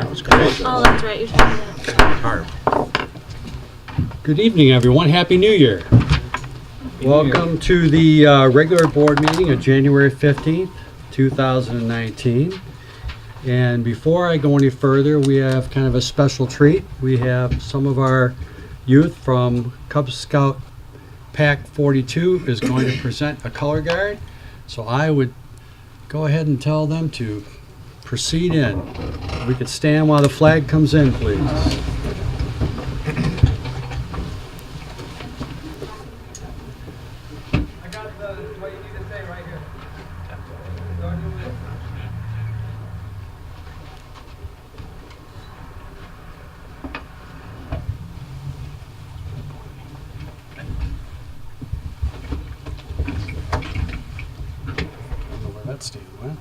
Oh, that's right. You're talking about. Good evening, everyone. Happy New Year. Welcome to the regular board meeting of January 15th, 2019. And before I go any further, we have kind of a special treat. We have some of our youth from Cub Scout Pack 42 is going to present a color guard. So I would go ahead and tell them to proceed in. We could stand while the flag comes in, please. That stand went.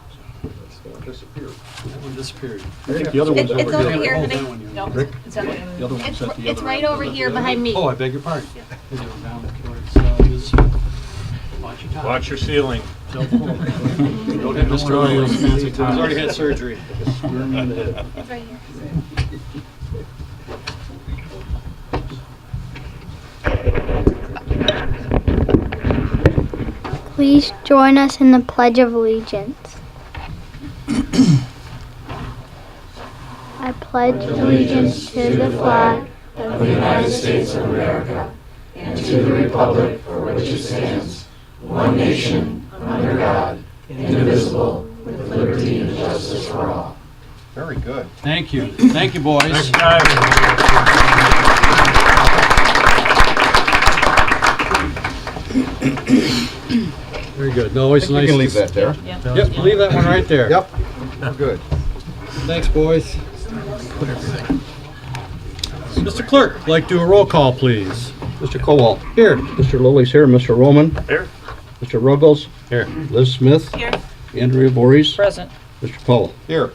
Disappeared. That one disappeared. I think the other one's It's over over here. here. Hold that one, you- No, Rick? it's over here. The other one's at the It's other right end. over here behind me. Oh, I beg your pardon. Go down towards Ms. Watch your time. Watch your ceiling. Don't hit Mr. Williams' fancy time. He's already had surgery. It's right here. Please join us in the Pledge of Allegiance. I pledge allegiance to the flag of the United States of America and to the republic for which it stands, one nation, under God, indivisible, with liberty and justice for all. Very good. Thank you. Thank you, boys. Next time. Very good. No, always You nice. can leave that there. Yep, leave that one right there. Yep, we're good. Thanks, boys. Mr. Clerk, like to do a roll call, please. Mr. Cowell. Here. Mr. Lilly's here. Mr. Roman. Here. Mr. Ruggles. Here. Liz Smith. Here. Andrea Voorhees. Present. Mr. Powell. Here.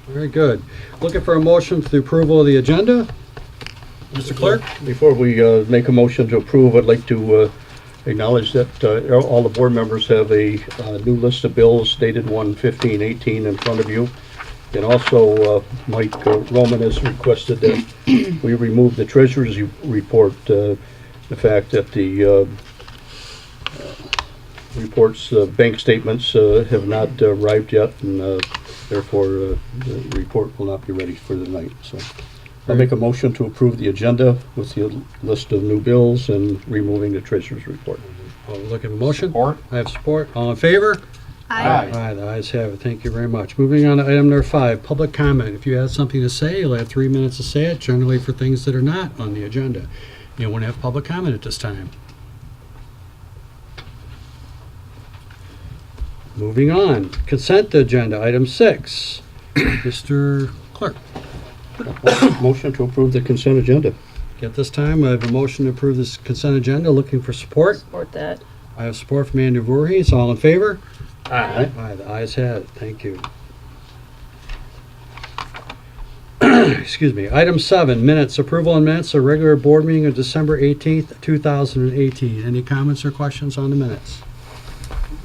Very good. Looking for a motion for the approval of the agenda. Mr. Clerk? Before we make a motion to approve, I'd like to acknowledge that all the board members have a new list of bills dated 1/15/18 in front of you. And also, Mike Roman has requested that we remove the treasurer's report, the fact that the reports, bank statements have not arrived yet, and therefore the report will not be ready for the night. So I'll make a motion to approve the agenda with the list of new bills and removing the treasurer's report. I'll look at a motion. Support. I have support. All in favor? Aye. Aye, the ayes have it. Thank you very much. Moving on to item number 5, public comment. If you have something to say, you'll have 3 minutes to say it, generally for things that are not on the agenda. You want to have public comment at this time. Moving on, consent agenda, item 6. Mr. Clerk, Motion to approve the consent agenda. at this time, I have a motion to approve this consent agenda. Looking for support. Support that. I have support from Andrew Voorhees. All in favor? Aye. Aye, the ayes have it. Thank you. Excuse me. Item 7, minutes. Approval on minutes of regular board meeting of December 18th, 2018. Any comments or questions on the minutes?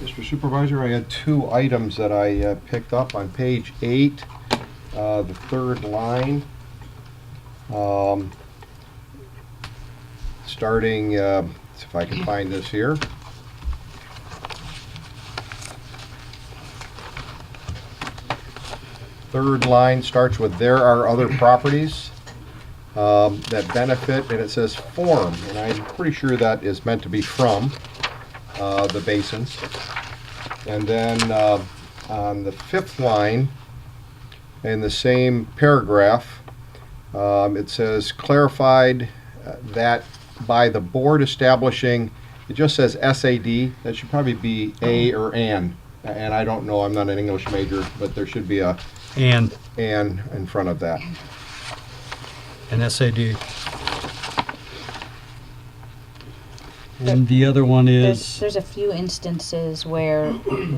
Mr. Supervisor, I had 2 items that I picked up on page 8, the third line. Starting, if I can find this here. Third line starts with "there are other properties that benefit," and it says "form," and I'm pretty sure that is meant to be from the basins. And then on the 5th line, in the same paragraph, it says clarified that by the board establishing, it just says SAD, that should probably be A or an, and I don't know, I'm not an English major, but there should be a And "and" in front of that. an SAD. And the other one is, There's a few instances where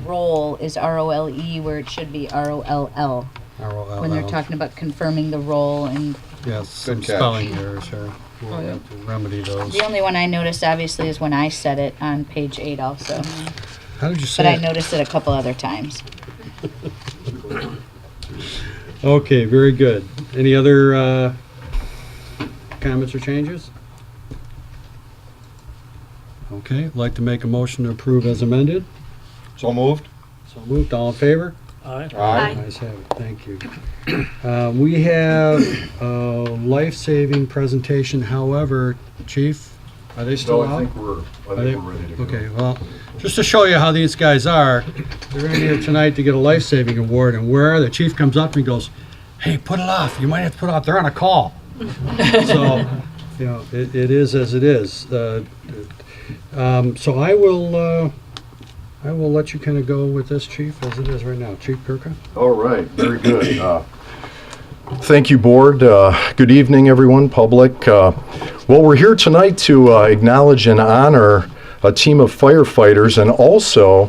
role is R-O-L-E where it should be R-O-L-L. When they're talking about confirming the role, and yes, some Good catch. spelling errors here. We'll have to remedy those. the only one I noticed obviously is when I said it on page 8 also. How did you say But I it? noticed it a couple other times. Okay, very good. Any other comments or changes? Okay, I'd like to make a motion to approve as amended. So moved. So moved, all in favor? Aye. Aye. Ayes have it, thank you. We have a life-saving presentation, however, Chief, are they still out? we're Are they- Okay, well, just to show you how these guys are, they're in here tonight to get a life-saving award, and where the chief comes up and goes, "Hey, put it off, you might have to put it off, they're on a call." So, you know, it is as it is. So I will let you kind of go with this, Chief, as it is right now. Chief Kirka? All right, very good. Thank you, Board. Good evening, everyone, public. Well, we're here tonight to acknowledge and honor a team of firefighters and also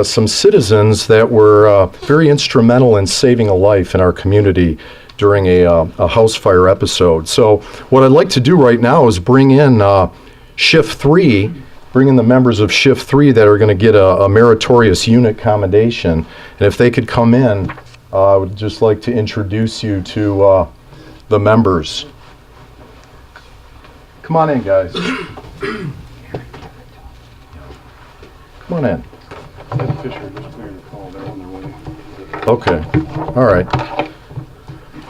some citizens that were very instrumental in saving a life in our community during a house fire episode. So what I'd like to do right now is bring in Shift 3, bring in the members of Shift 3 that are going to get a meritorious unit commendation. And if they could come in, I would just like to introduce you to the members. Come on in, guys. Come on in. Okay. All right.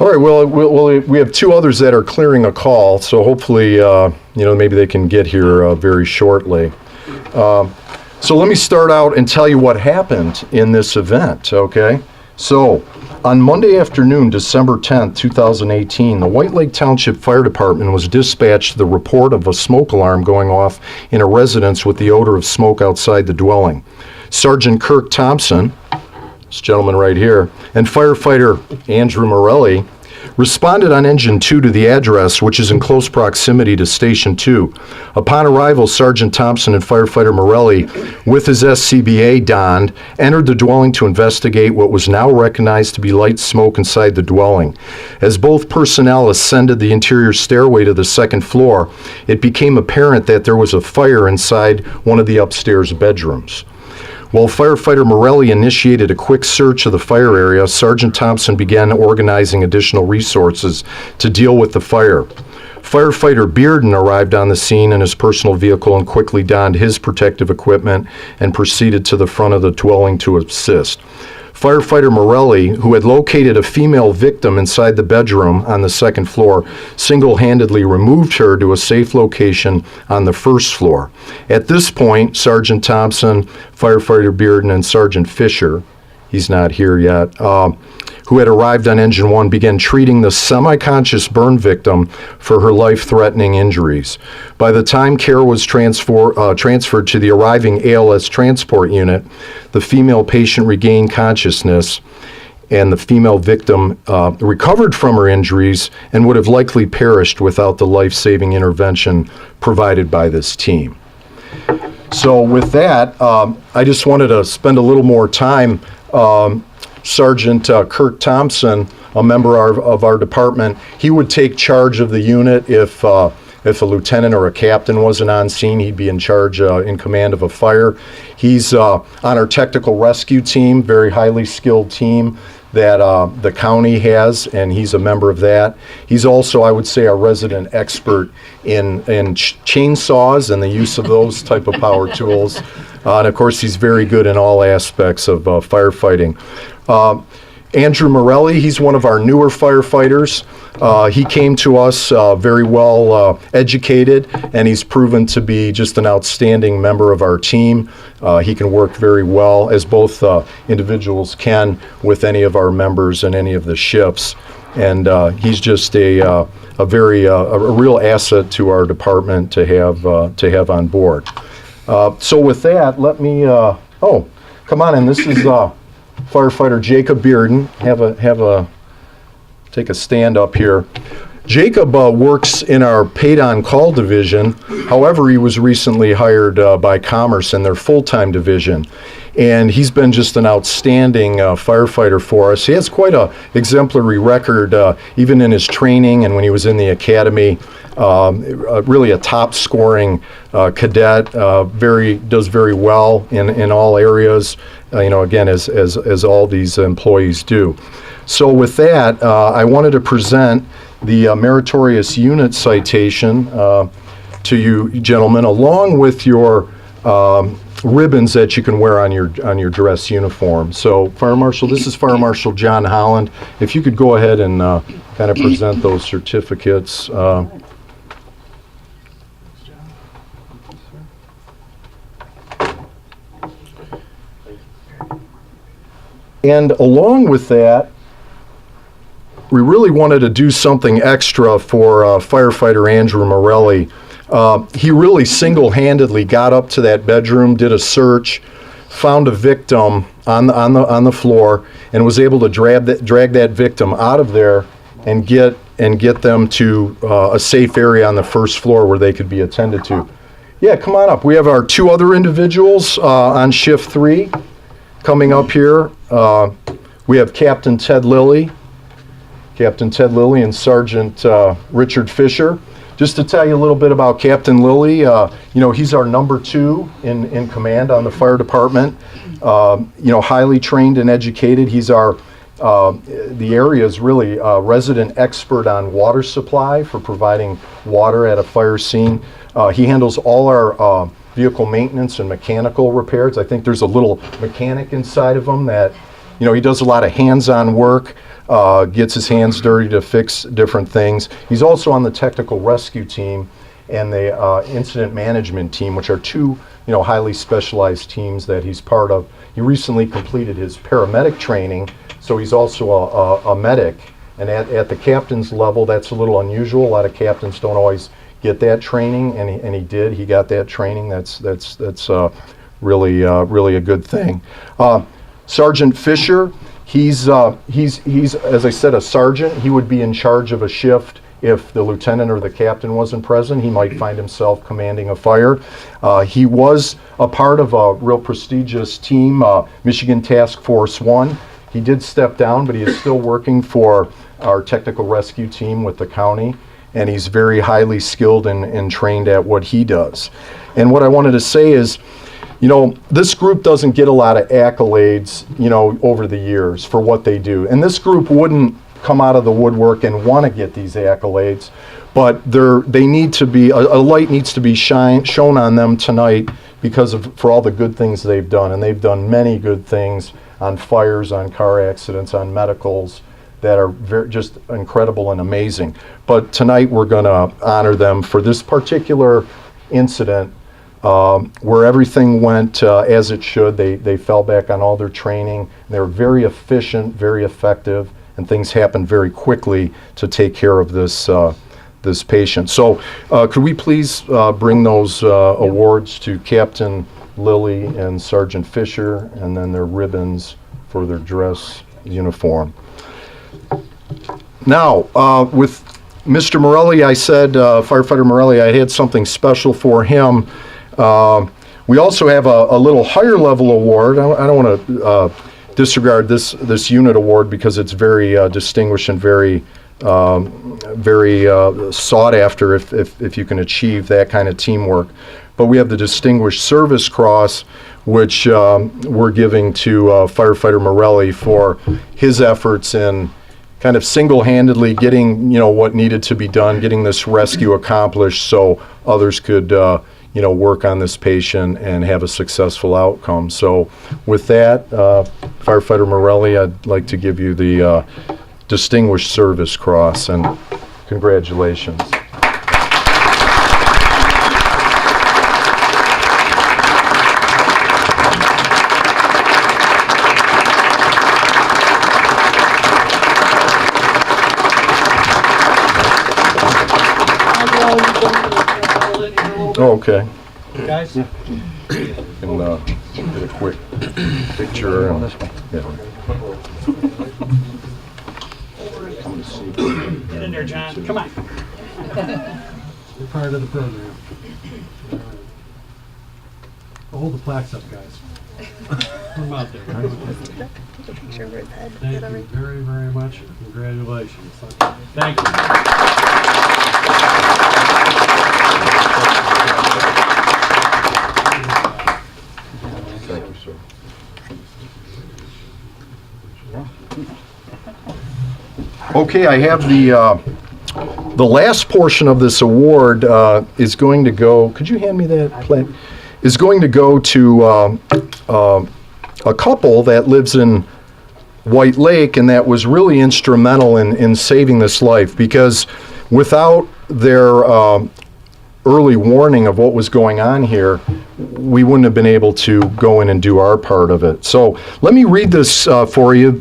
All right. Well, we have two others that are clearing a call, so hopefully, maybe they can get here very shortly. So let me start out and tell you what happened in this event, okay? So, on Monday afternoon, December 10th, 2018, the White Lake Township Fire Department was dispatched to the report of a smoke alarm going off in a residence with the odor of smoke outside the dwelling. Sergeant Kirk Thompson, this gentleman right here, and firefighter Andrew Morelli responded on Engine 2 to the address, which is in close proximity to Station 2. Upon arrival, Sergeant Thompson and firefighter Morelli, with his SCBA donned, entered the dwelling to investigate what was now recognized to be light smoke inside the dwelling. As both personnel ascended the interior stairway to the second floor, it became apparent that there was a fire inside one of the upstairs bedrooms. While firefighter Morelli initiated a quick search of the fire area, Sergeant Thompson began organizing additional resources to deal with the fire. Firefighter Bearden arrived on the scene in his personal vehicle and quickly donned his protective equipment and proceeded to the front of the dwelling to assist. Firefighter Morelli, who had located a female victim inside the bedroom on the second floor, single-handedly removed her to a safe location on the first floor. At this point, Sergeant Thompson, Firefighter Bearden, and Sergeant Fisher, he's not here yet, who had arrived on Engine 1, began treating the semi-conscious burn victim for her life-threatening injuries. By the time care was transferred to the arriving ALS transport unit, the female patient regained consciousness, and the female victim recovered from her injuries and would have likely perished without the life-saving intervention provided by this team. So with that, I just wanted to spend a little more time. Sergeant Kirk Thompson, a member of our department, he would take charge of the unit if a lieutenant or a captain wasn't on scene. He'd be in charge, in command of a fire. He's on our technical rescue team, very highly skilled team that the county has, and he's a member of that. He's also, I would say, our resident expert in chainsaws and the use of those type of power tools. And of course, he's very good in all aspects of firefighting. Andrew Morelli, he's one of our newer firefighters. He came to us very well educated, and he's proven to be just an outstanding member of our team. He can work very well, as both individuals can, with any of our members in any of the shifts. And he's just a real asset to our department to have on board. So with that, let me, come on in. This is firefighter Jacob Bearden. Take a stand up here. Jacob works in our paid-on-call division. However, he was recently hired by Commerce in their full-time division. And he's been just an outstanding firefighter for us. He has quite an exemplary record, even in his training and when he was in the academy. Really a top-scoring cadet. Does very well in all areas. Again, as all these employees do. So with that, I wanted to present the Meritorious Unit Citation to you gentlemen, along with your ribbons that you can wear on your dress uniform. So Fire Marshal, this is Fire Marshal John Holland. If you could go ahead and kind of present those certificates. And along with that, we really wanted to do something extra for firefighter Andrew Morelli. He really single-handedly got up to that bedroom, did a search, found a victim on the floor, and was able to drag that victim out of there and get them to a safe area on the first floor where they could be attended to. Yeah, come on up. We have our 2 other individuals on shift 3 coming up here. We have Captain Ted Lilly and Sergeant Richard Fisher. Just to tell you a little bit about Captain Lilly, he's our number 2 in command on the fire department. Highly trained and educated. He's the area's really resident expert on water supply for providing water at a fire scene. He handles all our vehicle maintenance and mechanical repairs. I think there's a little mechanic inside of him that, he does a lot of hands-on work. Gets his hands dirty to fix different things. He's also on the technical rescue team and the incident management team, which are 2 highly specialized teams that he's part of. He recently completed his paramedic training, so he's also a medic. And at the captain's level, that's a little unusual. A lot of captains don't always get that training, and he did. He got that training. That's really a good thing. Sergeant Fisher. He's as I said, a sergeant. He would be in charge of a shift if the lieutenant or the captain wasn't present. He might find himself commanding a fire. He was a part of a real prestigious team, Michigan Task Force 1. He did step down, but he is still working for our technical rescue team with the county, and he's very highly skilled and trained at what he does. And what I wanted to say is, this group doesn't get a lot of accolades, over the years for what they do. And this group wouldn't come out of the woodwork and want to get these accolades, but they need to be, a light needs to be shown on them tonight for all the good things they've done. And they've done many good things on fires, on car accidents, on medicals that are just incredible and amazing. But tonight we're going to honor them for this particular incident. Where everything went as it should. They fell back on all their training. They were very efficient, very effective, and things happened very quickly to take care of this patient. So could we please bring those awards to Captain Lilly and Sergeant Fisher, and then their ribbons for their dress uniform. Now, with Mr. Morelli, I said, Firefighter Morelli, I had something special for him. We also have a little higher level award. I don't want to disregard this unit award because it's very distinguished and very sought after if you can achieve that kind of teamwork. But we have the Distinguished Service Cross, which we're giving to Firefighter Morelli for his efforts in kind of single-handedly getting what needed to be done, getting this rescue accomplished so others could work on this patient and have a successful outcome. So with that, Firefighter Morelli, I'd like to give you the Distinguished Service Cross, and congratulations. Oh, okay. Guys? And get a quick picture. And, yeah. Get in there, John. Come on. You're part of the program. Hold the plaques up, guys. Put them out there. Thank you very, very much. Congratulations. Thank you. Thank you, sir. Okay, I have the last portion of this award is going to go, could you hand me that plan? Is going to go to a couple that lives in White Lake and that was really instrumental in saving this life, because without their early warning of what was going on here, we wouldn't have been able to go in and do our part of it. So let me read this for you.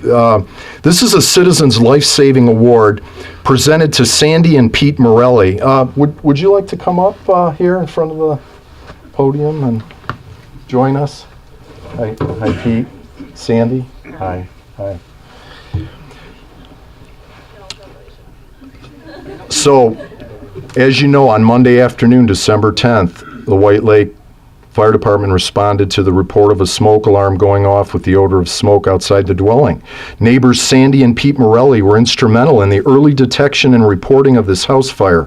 This is a Citizens Life-Saving Award presented to Sandy and Pete Morelli. Would you like to come up here in front of the podium and join us? Hi, Pete. Sandy. Hi. So, as you know, on Monday afternoon, December 10th, the White Lake Fire Department responded to the report of a smoke alarm going off with the odor of smoke outside the dwelling. Neighbors Sandy and Pete Morelli were instrumental in the early detection and reporting of this house fire.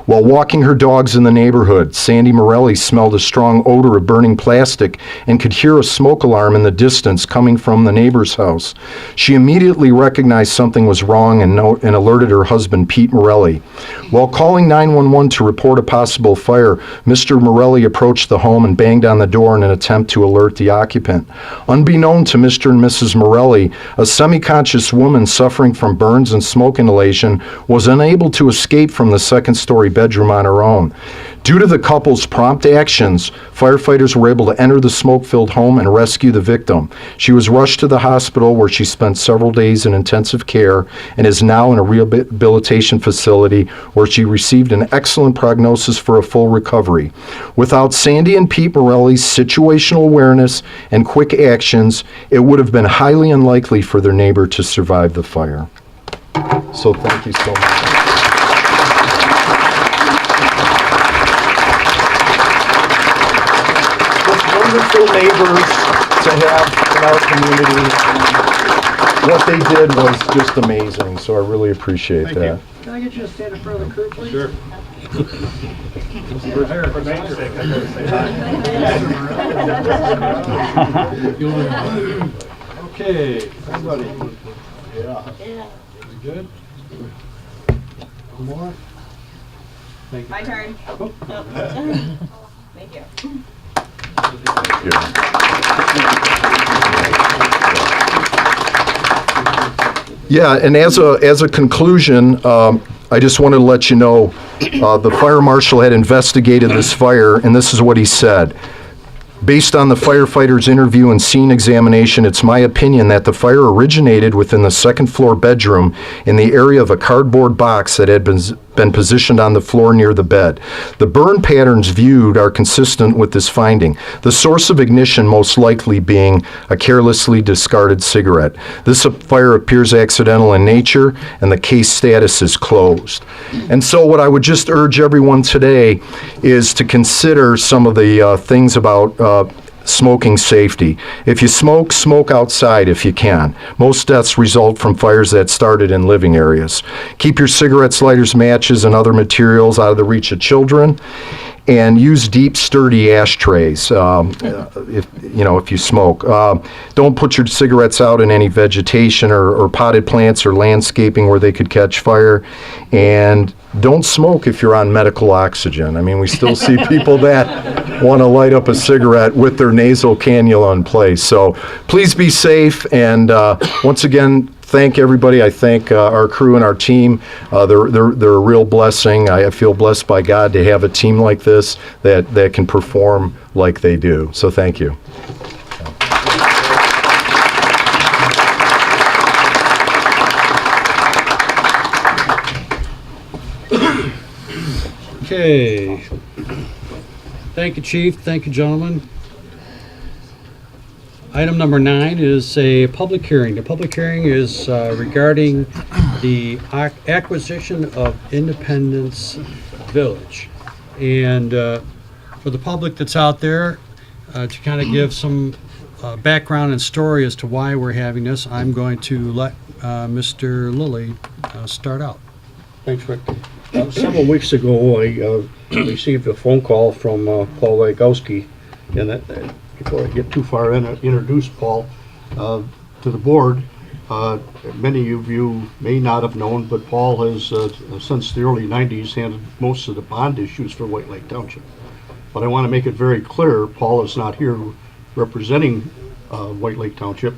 While walking her dogs in the neighborhood, Sandy Morelli smelled a strong odor of burning plastic and could hear a smoke alarm in the distance coming from the neighbor's house. She immediately recognized something was wrong and alerted her husband, Pete Morelli. While calling 911 to report a possible fire, Mr. Morelli approached the home and banged on the door in an attempt to alert the occupant. Unbeknown to Mr. and Mrs. Morelli, a semi-conscious woman suffering from burns and smoke inhalation was unable to escape from the second-story bedroom on her own. Due to the couple's prompt actions, firefighters were able to enter the smoke-filled home and rescue the victim. She was rushed to the hospital where she spent several days in intensive care and is now in a rehabilitation facility where she received an excellent prognosis for a full recovery. Without Sandy and Pete Morelli's situational awareness and quick actions, it would have been highly unlikely for their neighbor to survive the fire. So thank you so much. Wonderful neighbors to have in our community. What they did was just amazing, so I really appreciate that. Can I get you to stand in front of the crew, please? Sure. For name's sake, I gotta say Okay, everybody. Yeah. Is it good? One more? Thank you. My turn. Oh. Thank you. Yeah, and as a conclusion, I just wanted to let you know, the fire marshal had investigated this fire, and this is what he said. Based on the firefighter's interview and scene examination, it's my opinion that the fire originated within the second floor bedroom in the area of a cardboard box that had been positioned on the floor near the bed. The burn patterns viewed are consistent with this finding, the source of ignition most likely being a carelessly discarded cigarette. This fire appears accidental in nature, and the case status is closed. And so what I would just urge everyone today is to consider some of the things about smoking safety. If you smoke, smoke outside if you can. Most deaths result from fires that started in living areas. Keep your cigarettes, lighters, matches, and other materials out of the reach of children. And use deep, sturdy ashtrays if you smoke. Don't put your cigarettes out in any vegetation or potted plants or landscaping where they could catch fire. And don't smoke if you're on medical oxygen. I mean, we still see people that want to light up a cigarette with their nasal cannula in place. So please be safe. And once again, thank everybody. I thank our crew and our team. They're a real blessing. I feel blessed by God to have a team like this that can perform like they do. So thank you. Okay. Thank you, Chief. Thank you, gentlemen. Item number 9 is a public hearing. The public hearing is regarding the acquisition of Independence Village. And for the public that's out there, to kind of give some background and story as to why we're having this, I'm going to let Mr. Lilly start out. Thanks, Rick. Several weeks ago, I received a phone call from Paul Wagowski, and before I get too far in, introduce Paul to the board. Many of you may not have known, but Paul has, since the early 90s, handled most of the bond issues for White Lake Township. But I want to make it very clear, Paul is not here representing White Lake Township.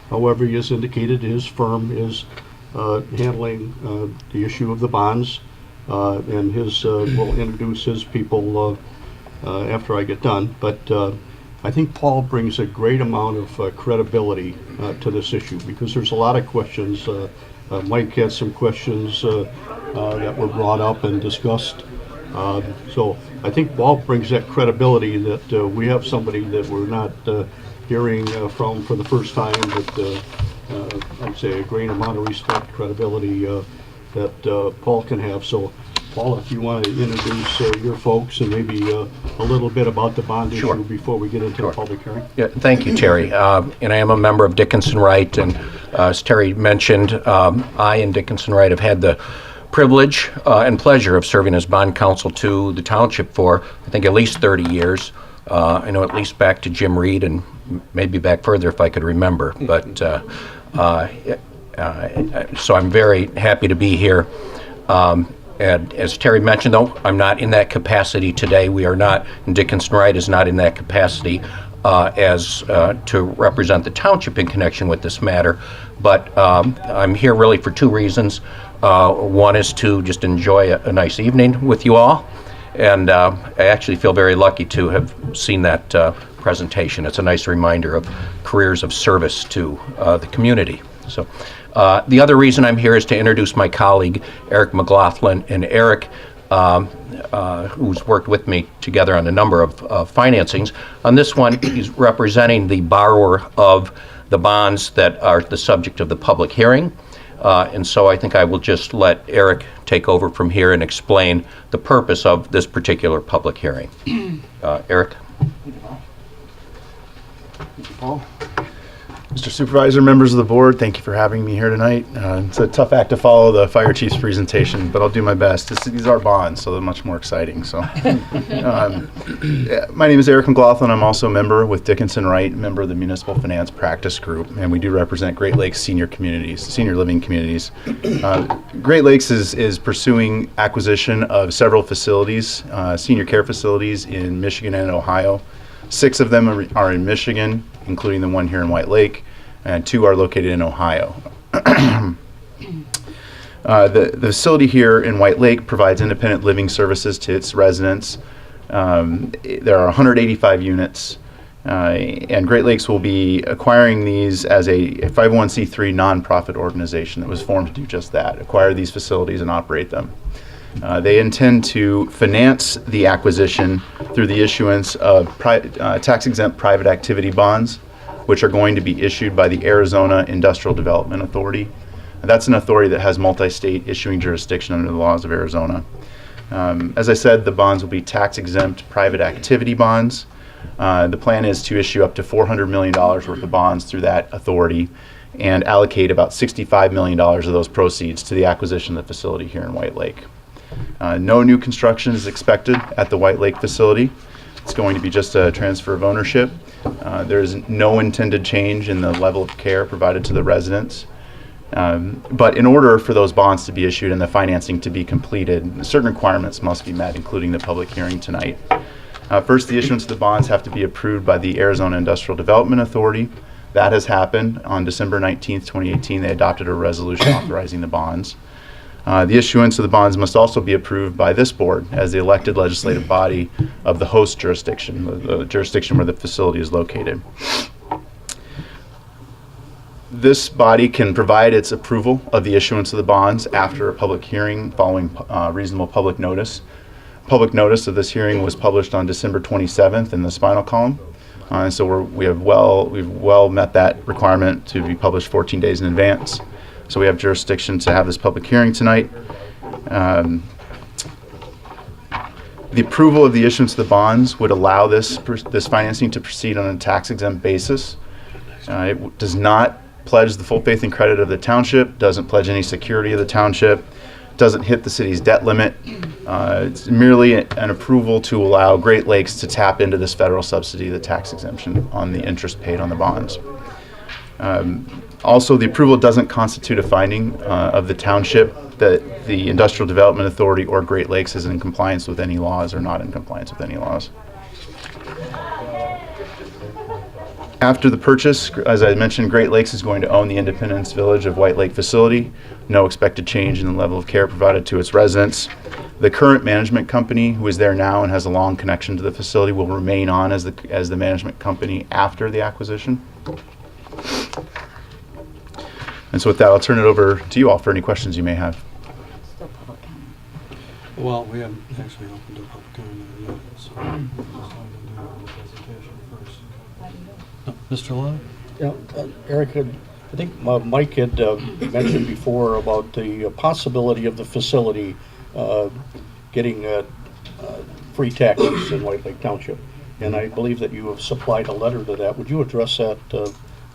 However, he has indicated his firm is handling the issue of the bonds, and will introduce his people after I get done. But I think Paul brings a great amount of credibility to this issue, because there's a lot of questions. Mike had some questions that were brought up and discussed. So I think Paul brings that credibility that we have somebody that we're not hearing from for the first time, but I'd say a great amount of respect, credibility that Paul can have. So Paul, if you want to introduce your folks and maybe a little bit about the bond Sure. issue before we get into the public hearing. Yeah, thank you, Terry. And I am a member of Dickinson Wright, and as Terry mentioned, I and Dickinson Wright have had the privilege and pleasure of serving as bond counsel to the township for, I think, at least 30 years. I know at least back to Jim Reed, and maybe back further if I could remember. But so I'm very happy to be here. And as Terry mentioned, though, I'm not in that capacity today. We are not, and Dickinson Wright is not in that capacity as to represent the township in connection with this matter. But I'm here really for two reasons. One is to just enjoy a nice evening with you all. And I actually feel very lucky to have seen that presentation. It's a nice reminder of careers of service to the community. So the other reason I'm here is to introduce my colleague, Eric McLaughlin. And Eric, who's worked with me together on a number of financings. On this one, he's representing the borrower of the bonds that are the subject of the public hearing. And so I think I will just let Eric take over from here and explain the purpose of this particular public hearing. Eric? Thank you, Paul. Mr. Supervisor, members of the board, thank you for having me here tonight. It's a tough act to follow the fire chief's presentation, but I'll do my best. These are bonds, so they're much more exciting. So, yeah, my name is Eric McLaughlin. I'm also a member with Dickinson Wright, member of the Municipal Finance Practice Group, and we do represent Great Lakes senior living communities. Great Lakes is pursuing acquisition of several facilities, senior care facilities in Michigan and Ohio. 6 of them are in Michigan, including the one here in White Lake, and 2 are located in Ohio. The facility here in White Lake provides independent living services to its residents. There are 185 units, and Great Lakes will be acquiring these as a 501c3 nonprofit organization that was formed to do just that, acquire these facilities and operate them. They intend to finance the acquisition through the issuance of tax-exempt private activity bonds, which are going to be issued by the Arizona Industrial Development Authority. That's an authority that has multi-state issuing jurisdiction under the laws of Arizona. As I said, the bonds will be tax-exempt private activity bonds. The plan is to issue up to $400 million worth of bonds through that authority and allocate about $65 million of those proceeds to the acquisition of the facility here in White Lake. No new construction is expected at the White Lake facility. It's going to be just a transfer of ownership. There is no intended change in the level of care provided to the residents. But in order for those bonds to be issued and the financing to be completed, certain requirements must be met, including the public hearing tonight. First, the issuance of the bonds have to be approved by the Arizona Industrial Development Authority. That has happened. On December 19th, 2018, they adopted a resolution authorizing the bonds. The issuance of the bonds must also be approved by this board as the elected legislative body of the host jurisdiction, the jurisdiction where the facility is located. This body can provide its approval of the issuance of the bonds after a public hearing following reasonable public notice. Public notice of this hearing was published on December 27th in the Spinal Column. So we've well met that requirement to be published 14 days in advance. So we have jurisdiction to have this public hearing tonight. The approval of the issuance of the bonds would allow this financing to proceed on a tax-exempt basis. It does not pledge the full faith and credit of the township, doesn't pledge any security of the township, doesn't hit the city's debt limit. It's merely an approval to allow Great Lakes to tap into this federal subsidy, the tax exemption on the interest paid on the bonds. Also, the approval doesn't constitute a finding of the township that the Industrial Development Authority or Great Lakes is in compliance with any laws or not in compliance with any laws. After the purchase, as I mentioned, Great Lakes is going to own the Independence Village of White Lake facility. No expected change in the level of care provided to its residents. The current management company, who is there now and has a long connection to the facility, will remain on as the management company after the acquisition. And so with that, I'll turn it over to you all for any questions you may have. Still public comment. Well, we haven't actually opened up public comment yet, so I'm going to do the presentation first. Mr. Lowe? Yeah, Eric, I think Mike had mentioned before about the possibility of the facility getting free taxes in White Lake Township. And I believe that you have supplied a letter to that. Would you address that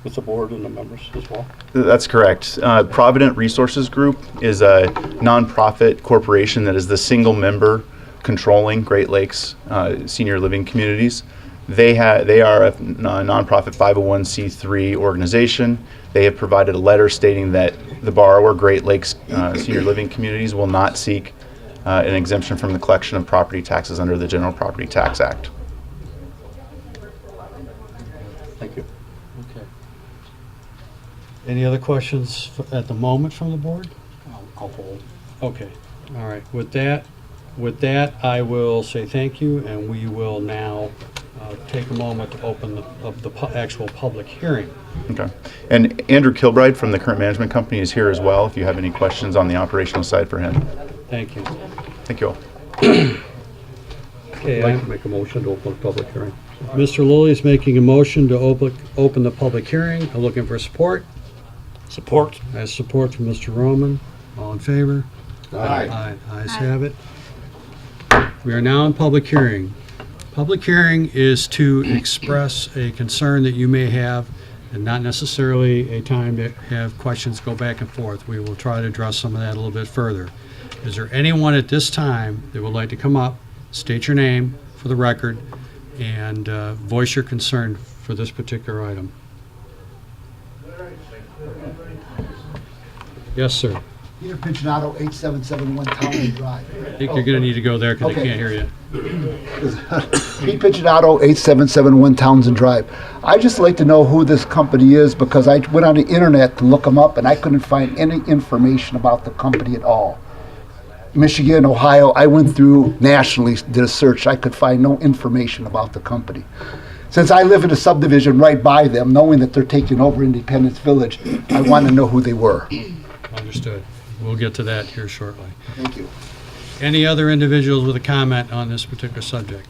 with the board and the members as well? That's correct. Provident Resources Group is a nonprofit corporation that is the single member controlling Great Lakes senior living communities. They are a nonprofit 501c3 organization. They have provided a letter stating that the borrower, Great Lakes Senior Living Communities, will not seek an exemption from the collection of property taxes under the General Property Tax Act. Thank you. Okay. Any other questions at the moment from the board? I'll hold. Okay. All right. With that, I will say thank you, and we will now take a moment to open the actual public hearing. Okay. And Andrew Kilbride from the current management company is here as well if you have any questions on the operational side for him. Thank you. Thank you all. Okay. I'd like to make a motion to open the public hearing. Mr. Lilly is making a motion to open the public hearing. I'm looking for support. Support. I have support from Mr. Roman. All in favor? Aye. Aye. Ayes have it. We are now in public hearing. Public hearing is to express a concern that you may have, and not necessarily a time to have questions go back and forth. We will try to address some of that a little bit further. Is there anyone at this time that would like to come up, state your name for the record, and voice your concern for this particular item? Yes, sir. Peter Pigeonato, 8771 Township Drive. I think you're going to need to go there because Okay. I can't hear you. Pete Pigeonato, 8771 Townsend Drive. I'd just like to know who this company is because I went on the internet to look them up and I couldn't find any information about the company at all. Michigan, Ohio, I went through nationally, did a search. I could find no information about the company. Since I live in a subdivision right by them, knowing that they're taking over Independence Village, I want to know who they were. Understood. We'll get to that here shortly. Thank you. Any other individuals with a comment on this particular subject?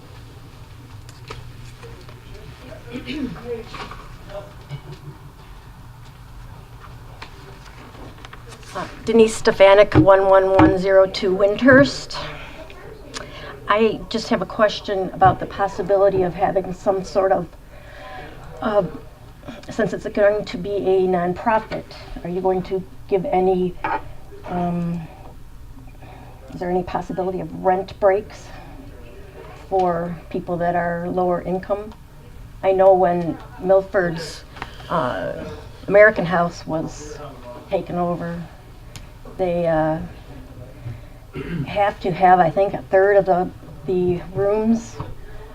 Denise Stefanik, 11102 Windhurst. I just have a question about the possibility of having some sort of, since it's going to be a nonprofit, are you going to give any, is there any possibility of rent breaks for people that are lower income? I know when Milford's American House was taken over, they have to have, I think, a third of the rooms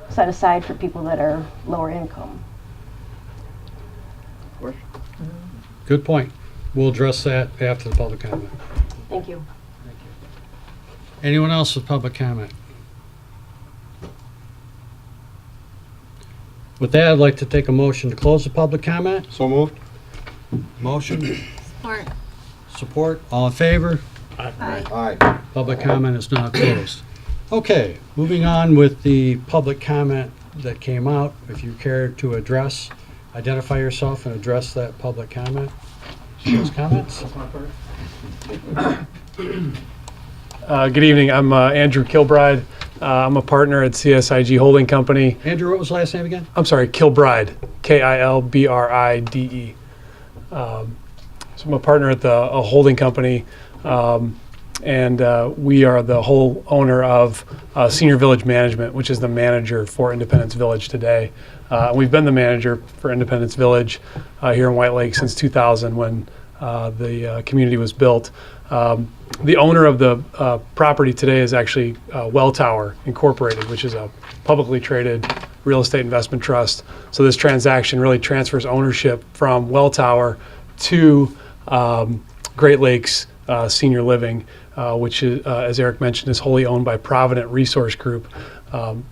set aside for people that are lower income. Good point. We'll address that after the public comment. Thank you. Anyone else with public comment? With that, I'd like to take a motion to close the public comment. So moved. Motion, Support. support, all in favor? Aye. Public comment is now closed. Okay, moving on with the public comment that came out. If you care to address, identify yourself and address that public comment. Those comments? Good evening. I'm Andrew Kilbride. I'm a partner at CSIG Holding Company. Andrew, what was the last name again? I'm sorry, Kilbride, Kilbride. So I'm a partner at a holding company. we are the whole owner of Senior Village Management, which is the manager for Independence Village today. We've been the manager for Independence Village here in White Lake since 2000 when the community was built. The owner of the property today is actually Welltower Incorporated, which is a publicly traded real estate investment trust. So this transaction really transfers ownership from Welltower to Great Lakes Senior Living, which is, as Eric mentioned, is wholly owned by Provident Resource Group.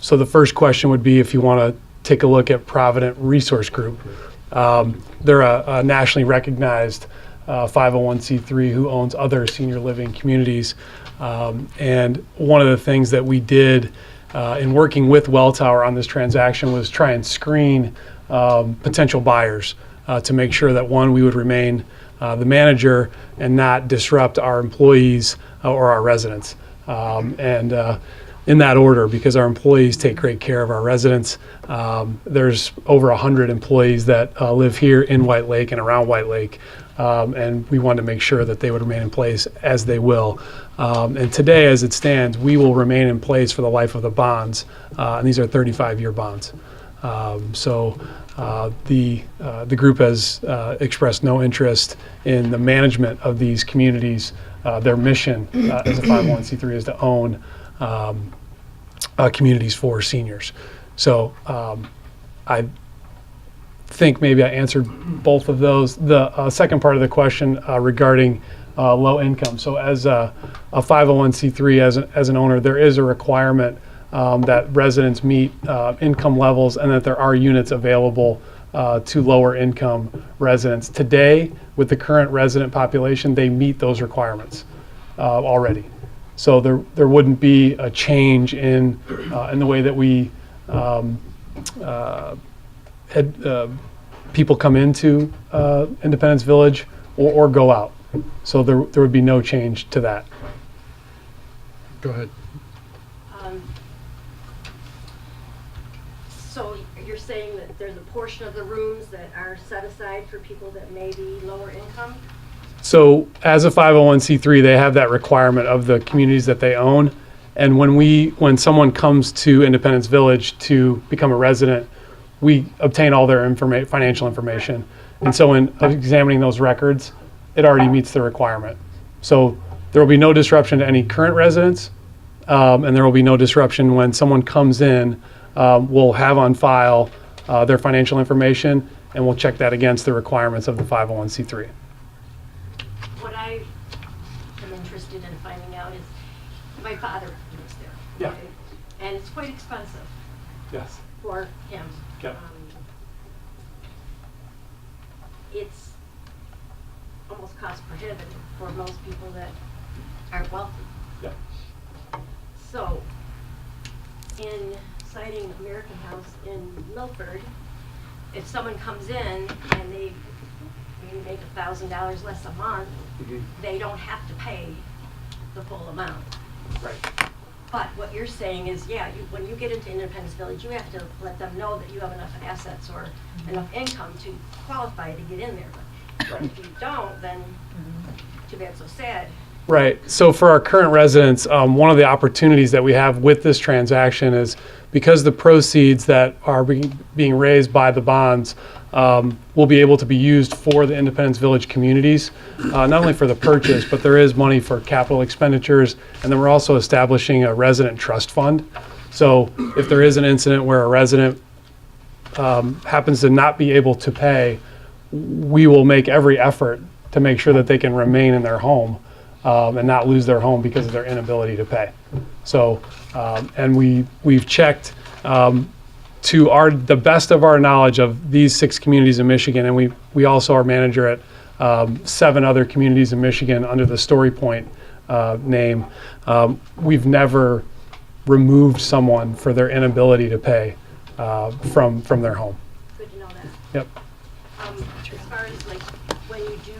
So the first question would be if you want to take a look at Provident Resource Group. They're a nationally recognized 501c3 who owns other senior living communities. And one of the things that we did in working with Welltower on this transaction was try and screen potential buyers to make sure that, one, we would remain the manager and not disrupt our employees or our residents. In that order, because our employees take great care of our residents. There's over 100 employees that live here in White Lake and around White Lake, and we wanted to make sure that they would remain in place, as they will. And today, as it stands, we will remain in place for the life of the bonds, and these are 35-year bonds. The group has expressed no interest in the management of these communities. Their mission as a 501c3 is to own communities for seniors. So I think maybe I answered both of those. The second part of the question regarding low income. So as a 501c3, as an owner, there is a requirement that residents meet income levels and that there are units available to lower income residents. Today, with the current resident population, they meet those requirements already. So there wouldn't be a change in the way that we had people come into Independence Village or go out. So there would be no change to that. Go ahead. So you're saying that there's a portion of the rooms that are set aside for people that may be lower income? So as a 501c3, they have that requirement of the communities that they own. And when someone comes to Independence Village to become a resident, we obtain all their financial information. And so in examining those records, it already meets the requirement. So there will be no disruption to any current residents, and there will be no disruption when someone comes in. We'll have on file their financial information, and we'll check that against the requirements of the 501c3. What I am interested in finding out is my father lives there. Yeah. Okay? And it's quite expensive. Yes. For him. Okay. It's almost cost prohibitive for most people that aren't wealthy. Yeah. So, in citing American House in Milford, if someone comes in and they maybe make $1,000 less a month, they don't have to pay the full amount. Right. But what you're saying is, when you get into Independence Village, you have to let them know that you have enough assets or enough income to qualify to get in there. But if you don't, then too bad, so sad. Right. So for our current residents, one of the opportunities that we have with this transaction is because the proceeds that are being raised by the bonds will be able to be used for the Independence Village communities, not only for the purchase, but there is money for capital expenditures, and then we're also establishing a resident trust fund. So if there is an incident where a resident happens to not be able to pay, we will make every effort to make sure that they can remain in their home and not lose their home because of their inability to pay. So, and we've checked to the best of our knowledge of these 6 communities in Michigan, and we also are manager at 7 other communities in Michigan under the Story Point name. We've never removed someone for their inability to pay from their home. Good to know that. Yep. As far as like when you do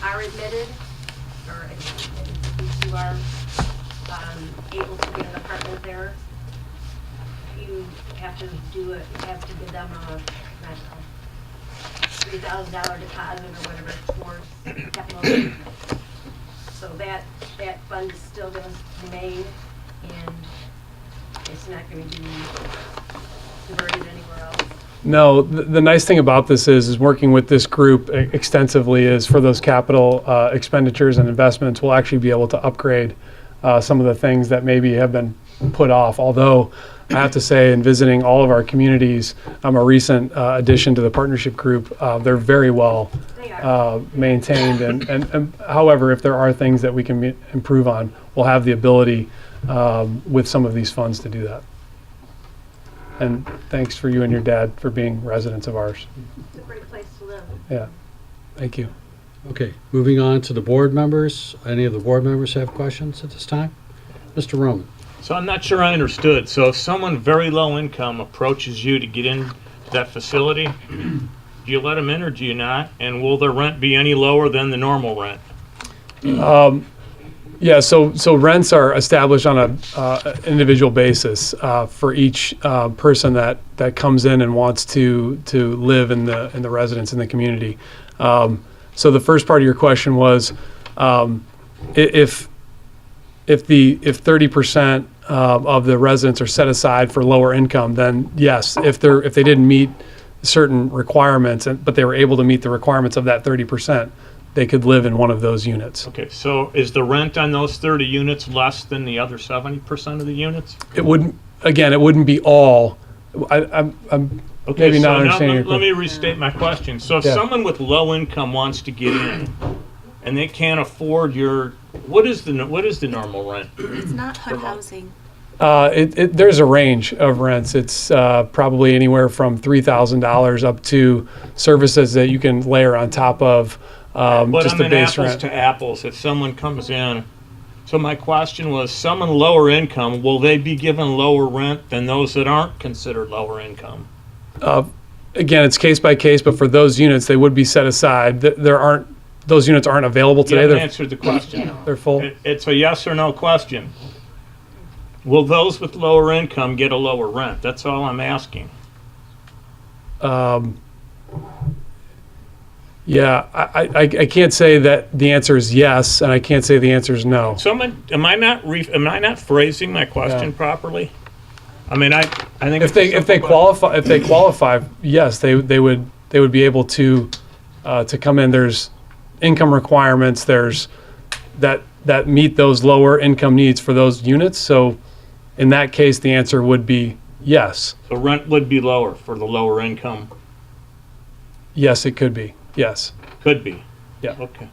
are admitted, or if you are able to get an apartment there, you have to do it. You have to give them a $3,000 deposit or whatever towards capital improvement. So that fund is still going to remain, and it's not going to be diverted anywhere else. No, the nice thing about this is working with this group extensively is for those capital expenditures and investments, we'll actually be able to upgrade some of the things that maybe have been put off. Although I have to say, in visiting all of our communities, a recent addition to the partnership group, they're very well maintained. And however, if there are things that we can improve on, we'll have the ability with some of these funds to do that. And thanks for you and your dad for being residents of ours. It's a great place to live. Yeah, thank you. Okay, moving on to the board members. Any of the board members have questions at this time? Mr. Roman. So I'm not sure I understood. So if someone very low income approaches you to get into that facility, do you let them in or do you not? And will their rent be any lower than the normal rent? Yeah, so rents are established on a individual basis for each person that comes in and wants to live in the residence in the community. So the first part of your question was if 30% of the residents are set aside for lower income, then yes, if they didn't meet certain requirements, but they were able to meet the requirements of that 30%, they could live in one of those units. Okay, so is the rent on those 30 units less than the other 70% of the units? It wouldn't be all. I'm Okay, maybe so not now understanding your let me restate my question. So if Yeah. someone with low income wants to get in and they can't afford what is the normal rent? It's not HUD housing. There's a range of rents. It's probably anywhere from $3,000 up to services that you can layer on top of But just I'm the in base apples rent. to apples. If someone comes in, so my question was, someone lower income, will they be given lower rent than those that aren't considered lower income? Again, it's case by case, but for those units, they would be set aside. Those units aren't available You today. haven't They're, answered the question. they're full. It's a yes or no question. Will those with lower income get a lower rent? That's all I'm asking. Yeah, I can't say that the answer is yes, and I can't say the answer is no. Am I not phrasing my question properly? I mean, I think If they qualify, yes, they would be able to come in. There's income requirements. There's that meet those lower income needs for those units. So in that case, the answer would be yes. The rent would be lower for the lower income. Yes, it could be. Yes. Could be. Yeah. Okay.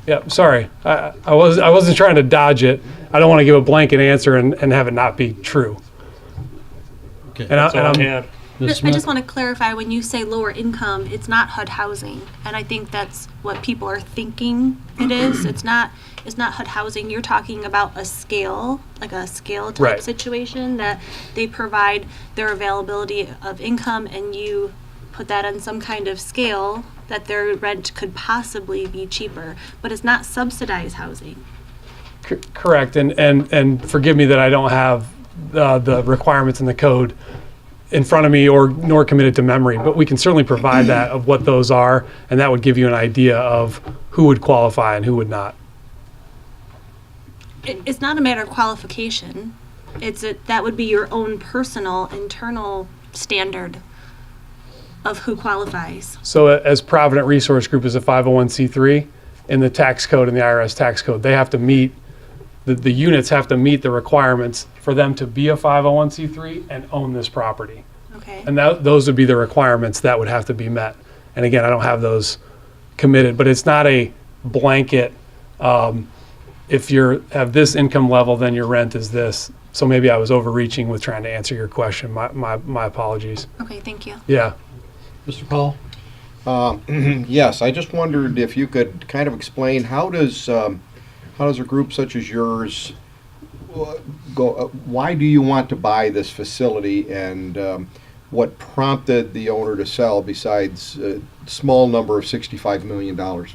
Yeah. Sorry, I wasn't trying to dodge it. I don't want to give a blanket answer and have it not be true. Okay. And That's all I had. Ms. I Smith? just want to clarify, when you say lower income, it's not HUD housing. And I think that's what people are thinking it is. It's not HUD housing. You're talking about a scale, like a scale type Right. situation that they provide their availability of income, and you put that on some kind of scale that their rent could possibly be cheaper. But it's not subsidized housing. Correct. And forgive me that I don't have the requirements in the code in front of me nor committed to memory, but we can certainly provide that of what those are, and that would give you an idea of who would qualify and who would not. It's not a matter of qualification. That would be your own personal internal standard of who qualifies. So as Provident Resource Group is a 501c3, in the tax code, in the IRS tax code, they have to meet, the units have to meet the requirements for them to be a 501c3 and own this property. Okay. And those would be the requirements that would have to be met. And again, I don't have those committed, but it's not a blanket, if you have this income level, then your rent is this. So maybe I was overreaching with trying to answer your question. My apologies. Okay, thank you. Yeah. Mr. Paul? Yes, I just wondered if you could kind of explain how does a group such as yours go? Why do you want to buy this facility, and what prompted the owner to sell besides a small number of $65 million?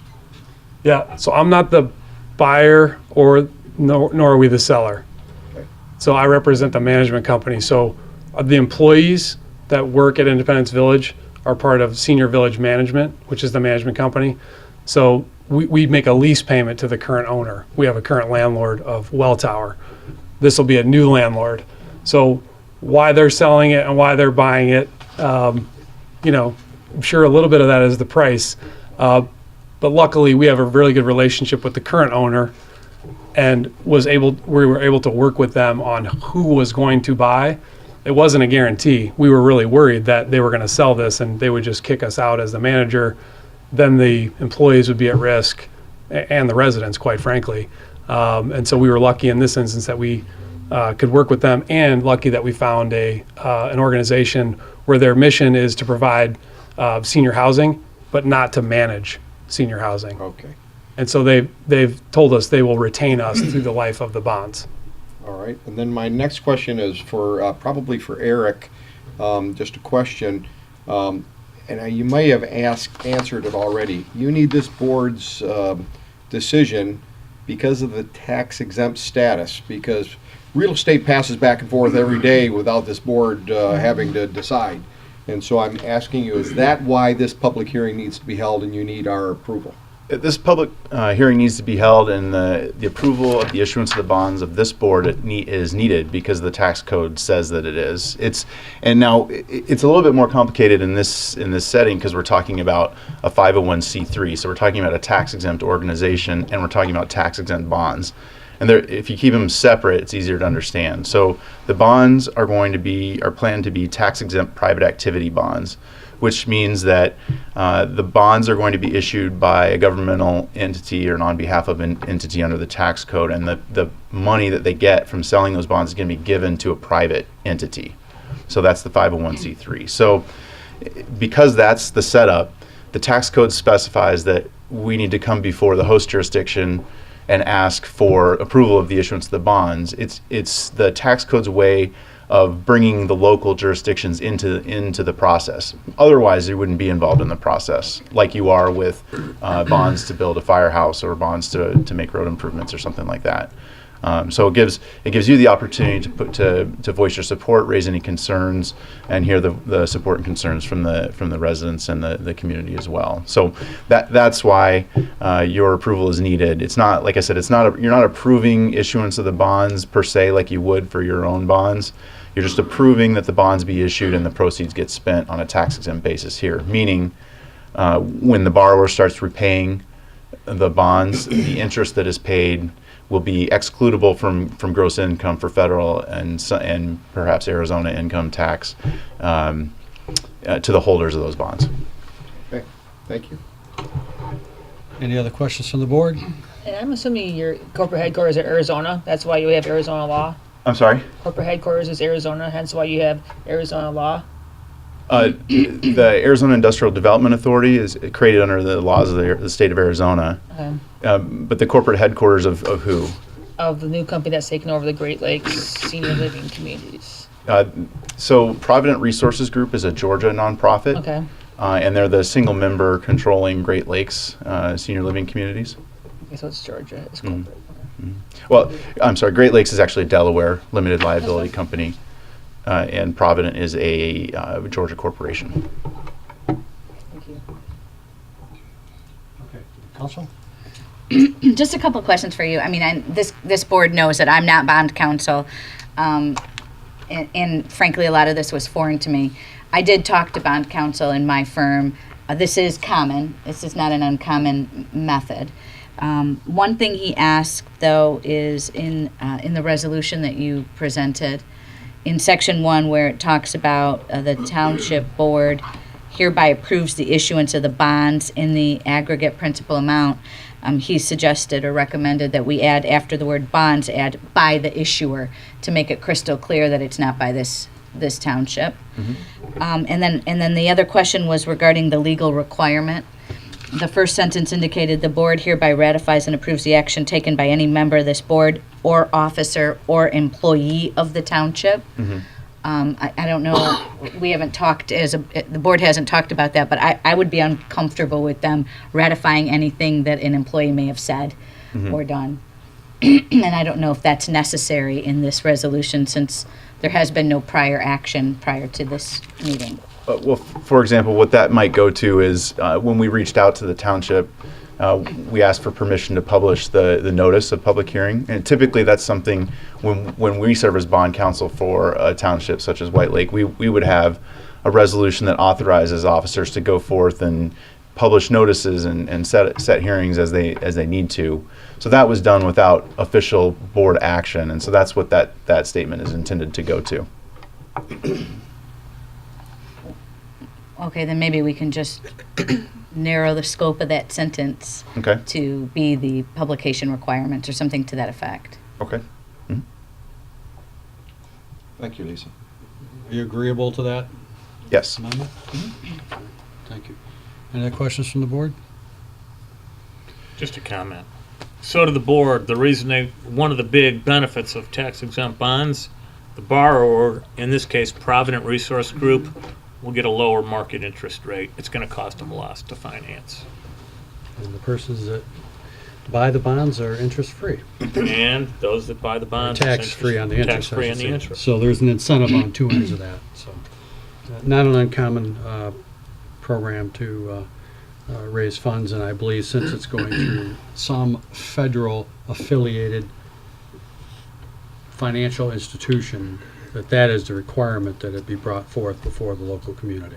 Yeah. So I'm not the buyer, nor are we the seller. Okay. So I represent the management company. So the employees that work at Independence Village are part of Senior Village Management, which is the management company. So we make a lease payment to the current owner. We have a current landlord of Well Tower. This will be a new landlord. So why they're selling it and why they're buying it, I'm sure a little bit of that is the price. But luckily, we have a really good relationship with the current owner, and we were able to work with them on who was going to buy. It wasn't a guarantee. We were really worried that they were going to sell this and they would just kick us out as the manager. Then the employees would be at risk, and the residents, quite frankly. And so we were lucky in this instance that we could work with them, and lucky that we found an organization where their mission is to provide senior housing, but not to manage senior housing. Okay. And so they've told us they will retain us through the life of the bonds. All right. And then my next question is for probably for Eric. Just a question. And you may have answered it already. You need this board's decision because of the tax exempt status, because real estate passes back and forth every day without this board having to decide. And so I'm asking you, is that why this public hearing needs to be held and you need our approval? This public hearing needs to be held, and the approval of the issuance of the bonds of this board is needed because the tax code says that it is. It's a little bit more complicated in this setting because we're talking about a 501c3. So we're talking about a tax exempt organization, and we're talking about tax exempt bonds. And if you keep them separate, it's easier to understand. So the bonds are planned to be tax exempt private activity bonds, which means that the bonds are going to be issued by a governmental entity or on behalf of an entity under the tax code, and the money that they get from selling those bonds is going to be given to a private entity. So that's the 501c3. So because that's the setup, the tax code specifies that we need to come before the host jurisdiction and ask for approval of the issuance of the bonds. It's the tax code's way of bringing the local jurisdictions into the process. Otherwise, you wouldn't be involved in the process, like you are with bonds to build a firehouse or bonds to make road improvements or something like that. So it gives you the opportunity to voice your support, raise any concerns, and hear the support and concerns from the residents and the community as well. So that's why your approval is needed. It's not, like I said, you're not approving issuance of the bonds per se like you would for your own bonds. You're just approving that the bonds be issued and the proceeds get spent on a tax exempt basis here, meaning when the borrower starts repaying the bonds, the interest that is paid will be excludable from gross income for federal and perhaps Arizona income tax to the holders of those bonds. Okay, thank you. Any other questions from the board? And I'm assuming your corporate headquarters are Arizona. That's why you have Arizona law. I'm sorry? Corporate headquarters is Arizona, hence why you have Arizona law. The Arizona Industrial Development Authority is created under the laws of the state of Arizona. But the corporate headquarters of who? Of the new company that's taken over the Great Lakes Senior Living Communities. So Provident Resources Group is a Georgia nonprofit. Okay. And they're the single member controlling Great Lakes Senior Living Communities. Okay, so it's Georgia. It's corporate. Well, I'm sorry, Great Lakes is actually a Delaware limited liability company, and Provident is a Georgia corporation. Thank you. Okay, Council? Just a couple of questions for you. I mean, this board knows that I'm not bond counsel, and frankly, a lot of this was foreign to me. I did talk to bond counsel in my firm. This is common. This is not an uncommon method. One thing he asked, though, is in the resolution that you presented, in section 1, where it talks about the township board hereby approves the issuance of the bonds in the aggregate principal amount. He suggested or recommended that we add, after the word bonds, add by the issuer to make it crystal clear that it's not by this township. Mm-hmm. And then the other question was regarding the legal requirement. The first sentence indicated the board hereby ratifies and approves the action taken by any member of this board or officer or employee of the township. Mm-hmm. I don't know, we haven't talked, the board hasn't talked about that, but I would be uncomfortable with them ratifying anything that an employee may have said mm-hmm. or done. And I don't know if that's necessary in this resolution, since there has been no prior action prior to this meeting. Well, for example, what that might go to is when we reached out to the township we ask for permission to publish the notice of public hearing. And typically that's something when we serve as bond counsel for a township such as White Lake, we would have a resolution that authorizes officers to go forth and publish notices and set hearings as they need to. So that was done without official board action, and so that's what that statement is intended to go to. Okay, then maybe we can just narrow the scope of that sentence Okay. to be the publication requirements or something to that effect. Okay. Thank you, Lisa. Are you agreeable to that Yes. amendment? Thank you. Any other questions from the board? Just a comment. So to the board, the reason one of the big benefits of tax exempt bonds, the borrower, in this case Provident Resource Group, will get a lower market interest rate. It's going to cost them less to finance. And the persons that buy the bonds are interest-free. And those that buy the bonds. it's Tax-free on the interest. Tax-free I on should the say. interest. So there's an incentive on two ends of that, so. Not an uncommon program to raise funds, and I believe since it's going through some federal affiliated financial institution, that is the requirement that it be brought forth before the local community.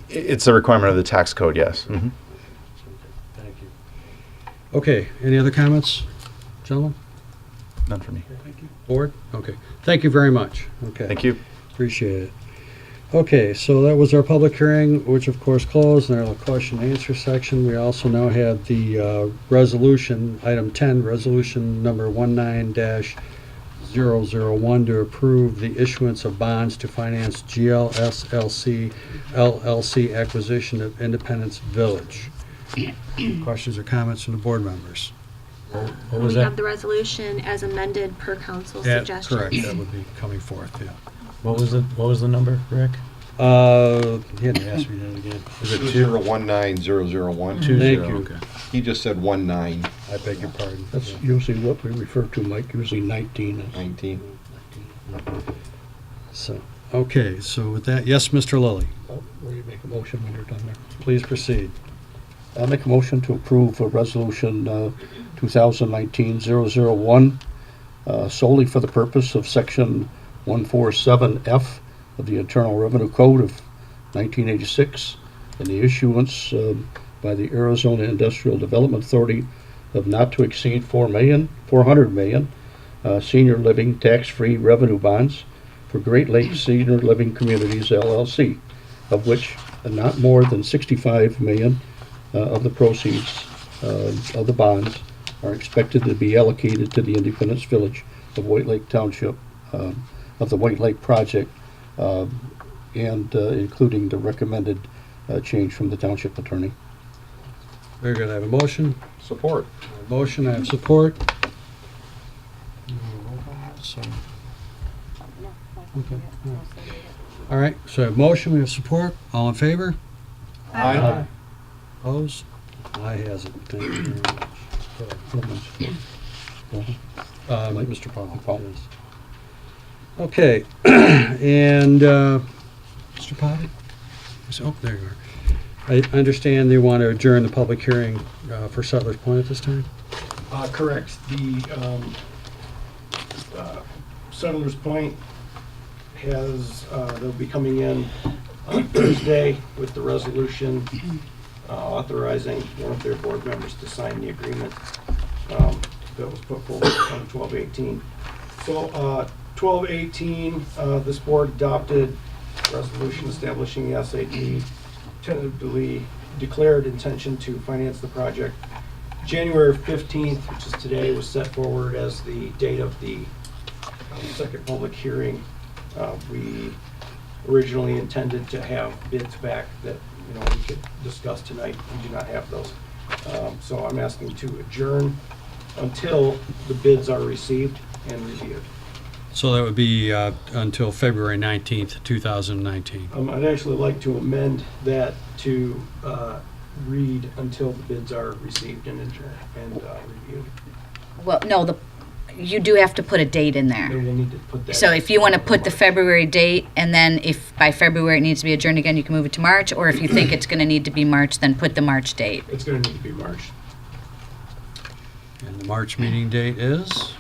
It's a requirement of the tax code, yes. Thank you. Okay, any other comments, gentlemen? None for me. Board? Okay. Thank you very much. Okay. Thank you. Appreciate it. Okay, so that was our public hearing, which of course closed, and our question and answer section. We also now have the resolution, item 10, resolution number 19-001 to approve the issuance of bonds to finance GLSLC LLC acquisition of Independence Village. Questions or comments from the board members? What was We that? have the resolution as amended per council Yeah, suggestions. correct, that would be coming forth, yeah. What was the number, Rick? He had to ask me that again. Is it 2019001? Thank you. Okay. He just said 19. I beg your pardon. That's usually what we refer to, Mike, usually 19 is. 19. So, okay, so with that, yes, Mr. Lilly, Will you make a motion when you're done there? please proceed. I'll make a motion to approve a resolution 2019-001 solely for the purpose of section 147F of the Internal Revenue Code of 1986 and the issuance by the Arizona Industrial Development Authority of not to exceed $400 million senior living tax-free revenue bonds for Great Lakes Senior Living Communities LLC, of which not more than $65 million of the proceeds of the bonds are expected to be allocated to the Independence Village of White Lake Township of the White Lake project, and including the recommended change from the township attorney. Very good, I have a motion. Support. Motion, I have support. So- Okay, all right, so I have motion, we have support. All in favor? Aye. Opposed? Aye has it. Thank you very much. Mr. Paul. Yes. Okay, and Mr. Potty? Oh, there you are. I understand they want to adjourn the public hearing for Sutler's Point at this time? Correct. The Settlers Point they'll be coming in on Thursday with the resolution authorizing one of their board members to sign the agreement that was put forward on 12/18. So 12/18, this board adopted a resolution establishing the SAD, tentatively declared intention to finance the project. January 15th, which is today, was set forward as the date of the second public hearing. We originally intended to have bids back that we could discuss tonight. We do not have those. So I'm asking to adjourn until the bids are received and reviewed. So that would be until February 19th, 2019. I'd actually like to amend that to read until the bids are received and reviewed. Well, no, you do have to put a date in there. We will need to put that. So if you want to put the February date, and then if by February it needs to be adjourned again, you can move it to March, or if you think it's going to need to be March, then put the March date. It's going to need to be March. And the March meeting date is?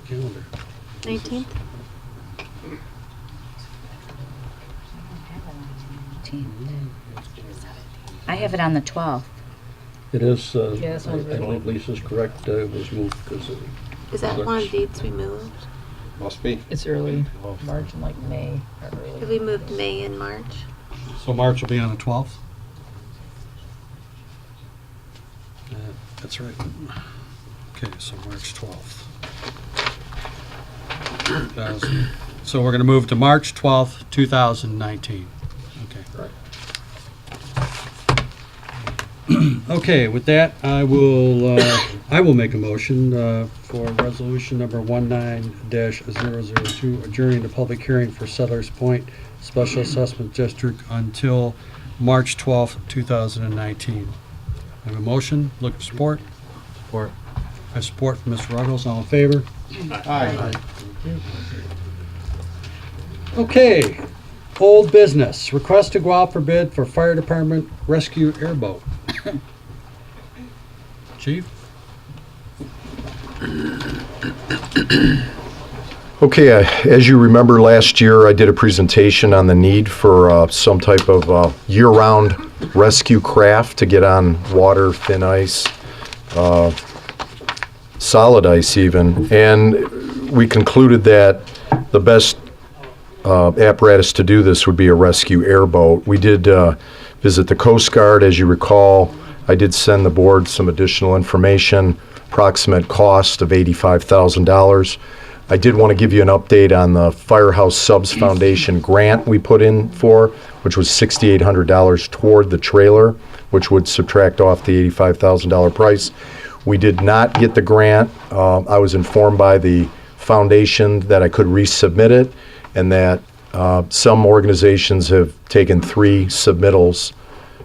Calendar. 19th? I have it on the 12th. It is, Yeah, that sounds I believe Lisa's correct, it was moved because of Is that one of the dates we moved? Must be. It's early, March and like May are Have early. we moved May and March? So March will be on the 12th? That's right. Okay, so March 12th. So we're going to move to March 12th, 2019. Okay. Okay, with that, I will make a motion for resolution number 19-002, adjourning the public hearing for Settlers Point Special Assessment District until March 12th, 2019. I have a motion. Look for support. Support. I have support from Mr. Ruggles. All in favor? Aye. Okay. Old business. Request to go out for bid for fire department rescue airboat. Chief? Okay, as you remember last year, I did a presentation on the need for some type of year-round rescue craft to get on water, thin ice, solid ice even, and we concluded that the best apparatus to do this would be a rescue airboat. We did visit the Coast Guard, as you recall. I did send the board some additional information, approximate cost of $85,000. I did want to give you an update on the Firehouse Subs Foundation grant we put in for, which was $6,800 toward the trailer, which would subtract off the $85,000 price. We did not get the grant. I was informed by the foundation that I could resubmit it, and that some organizations have taken 3 submittals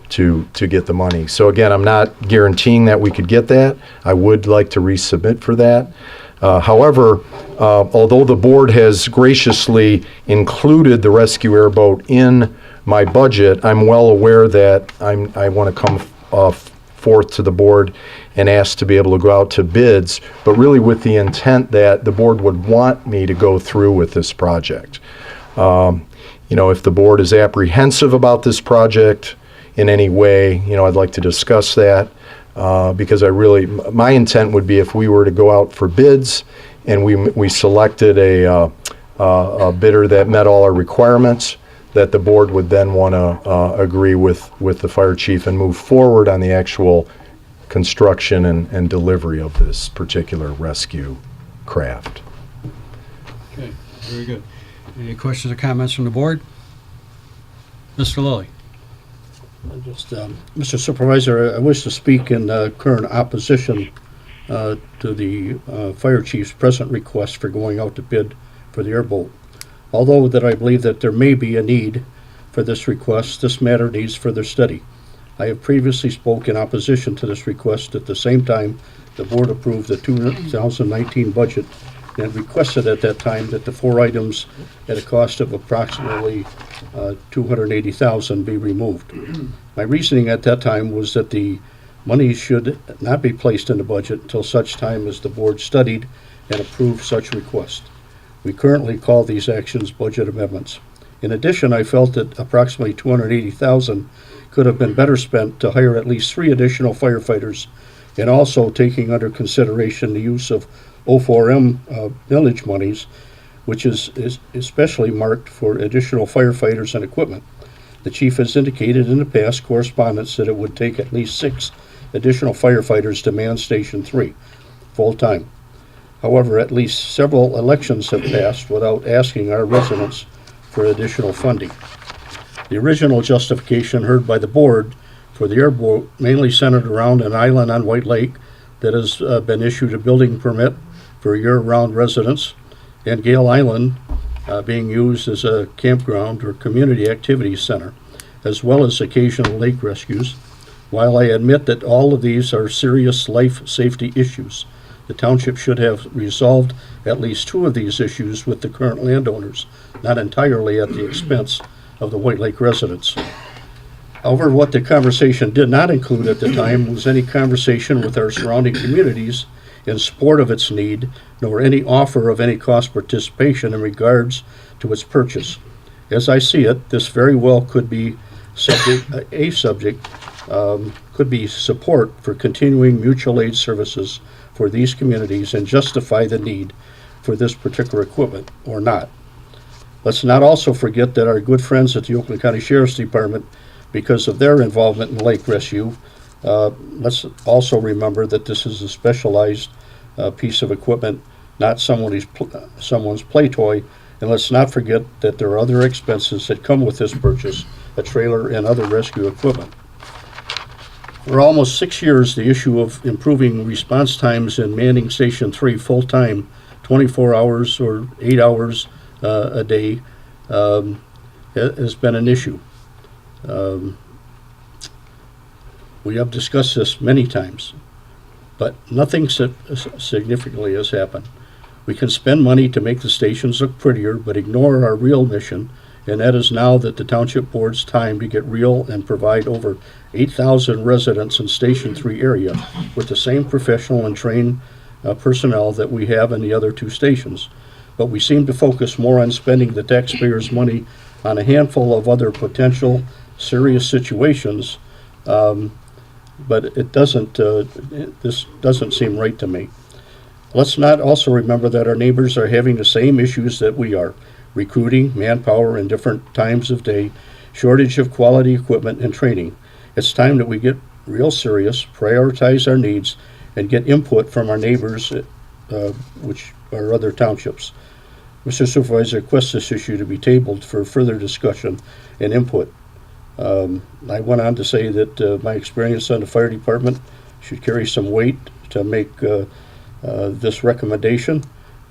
to get the money. So again, I'm not guaranteeing that we could get that. I would like to resubmit for that. However, although the board has graciously included the rescue airboat in my budget, I'm well aware that I want to come forth to the board and ask to be able to go out to bids, but really with the intent that the board would want me to go through with this project. You know, if the board is apprehensive about this project in any way, you know, I'd like to discuss that. Because my intent would be if we were to go out for bids and we selected a bidder that met all our requirements, that the board would then want to agree with the fire chief and move forward on the actual construction and delivery of this particular rescue craft. Okay, very good. Any questions or comments from the board? Mr. Lilly. Just, Mr. Supervisor, I wish to speak in current opposition to the fire chief's present request for going out to bid for the airboat. Although that I believe that there may be a need for this request, this matter needs further study. I have previously spoke in opposition to this request. At the same time, the board approved the 2019 budget and requested at that time that the 4 items at a cost of approximately $280,000 be removed. My reasoning at that time was that the money should not be placed in the budget until such time as the board studied and approved such request. We currently call these actions budget amendments. In addition, I felt that approximately $280,000 could have been better spent to hire at least 3 additional firefighters, and also taking under consideration the use of O4M village monies, which is especially marked for additional firefighters and equipment. The chief has indicated in the past correspondence that it would take at least 6 additional firefighters to man Station 3 full-time. However, at least several elections have passed without asking our residents for additional funding. The original justification heard by the board for the airboat mainly centered around an island on White Lake that has been issued a building permit for year-round residents, and Gale Island being used as a campground or community activity center, as well as occasional lake rescues. While I admit that all of these are serious life safety issues, the township should have resolved at least 2 of these issues with the current landowners, not entirely at the expense of the White Lake residents. However, what the conversation did not include at the time was any conversation with our surrounding communities in support of its need, nor any offer of any cost participation in regards to its purchase. As I see it, this very well could be could be support for continuing mutual aid services for these communities and justify the need for this particular equipment or not. Let's not also forget that our good friends at the Oakland County Sheriff's Department, because of their involvement in lake rescue, let's also remember that this is a specialized piece of equipment, not someone's play toy. And let's not forget that there are other expenses that come with this purchase, a trailer and other rescue equipment. For almost 6 years, the issue of improving response times and manning Station 3 full-time, 24 hours or 8 hours a day, has been an issue. We have discussed this many times, but nothing significantly has happened. We can spend money to make the stations look prettier, but ignore our real mission, and that is now that the Township Board's time to get real and provide over 8,000 residents in Station 3 area with the same professional and trained personnel that we have in the other 2 stations. But we seem to focus more on spending the taxpayers' money on a handful of other potential serious situations, but it doesn't. This doesn't seem right to me. Let's not also remember that our neighbors are having the same issues that we are: recruiting, manpower in different times of day, shortage of quality equipment and training. It's time that we get real serious, prioritize our needs, and get input from our neighbors, which are other townships. Mr. Supervisor, request this issue to be tabled for further discussion and input. I went on to say that my experience on the fire department should carry some weight to make this recommendation,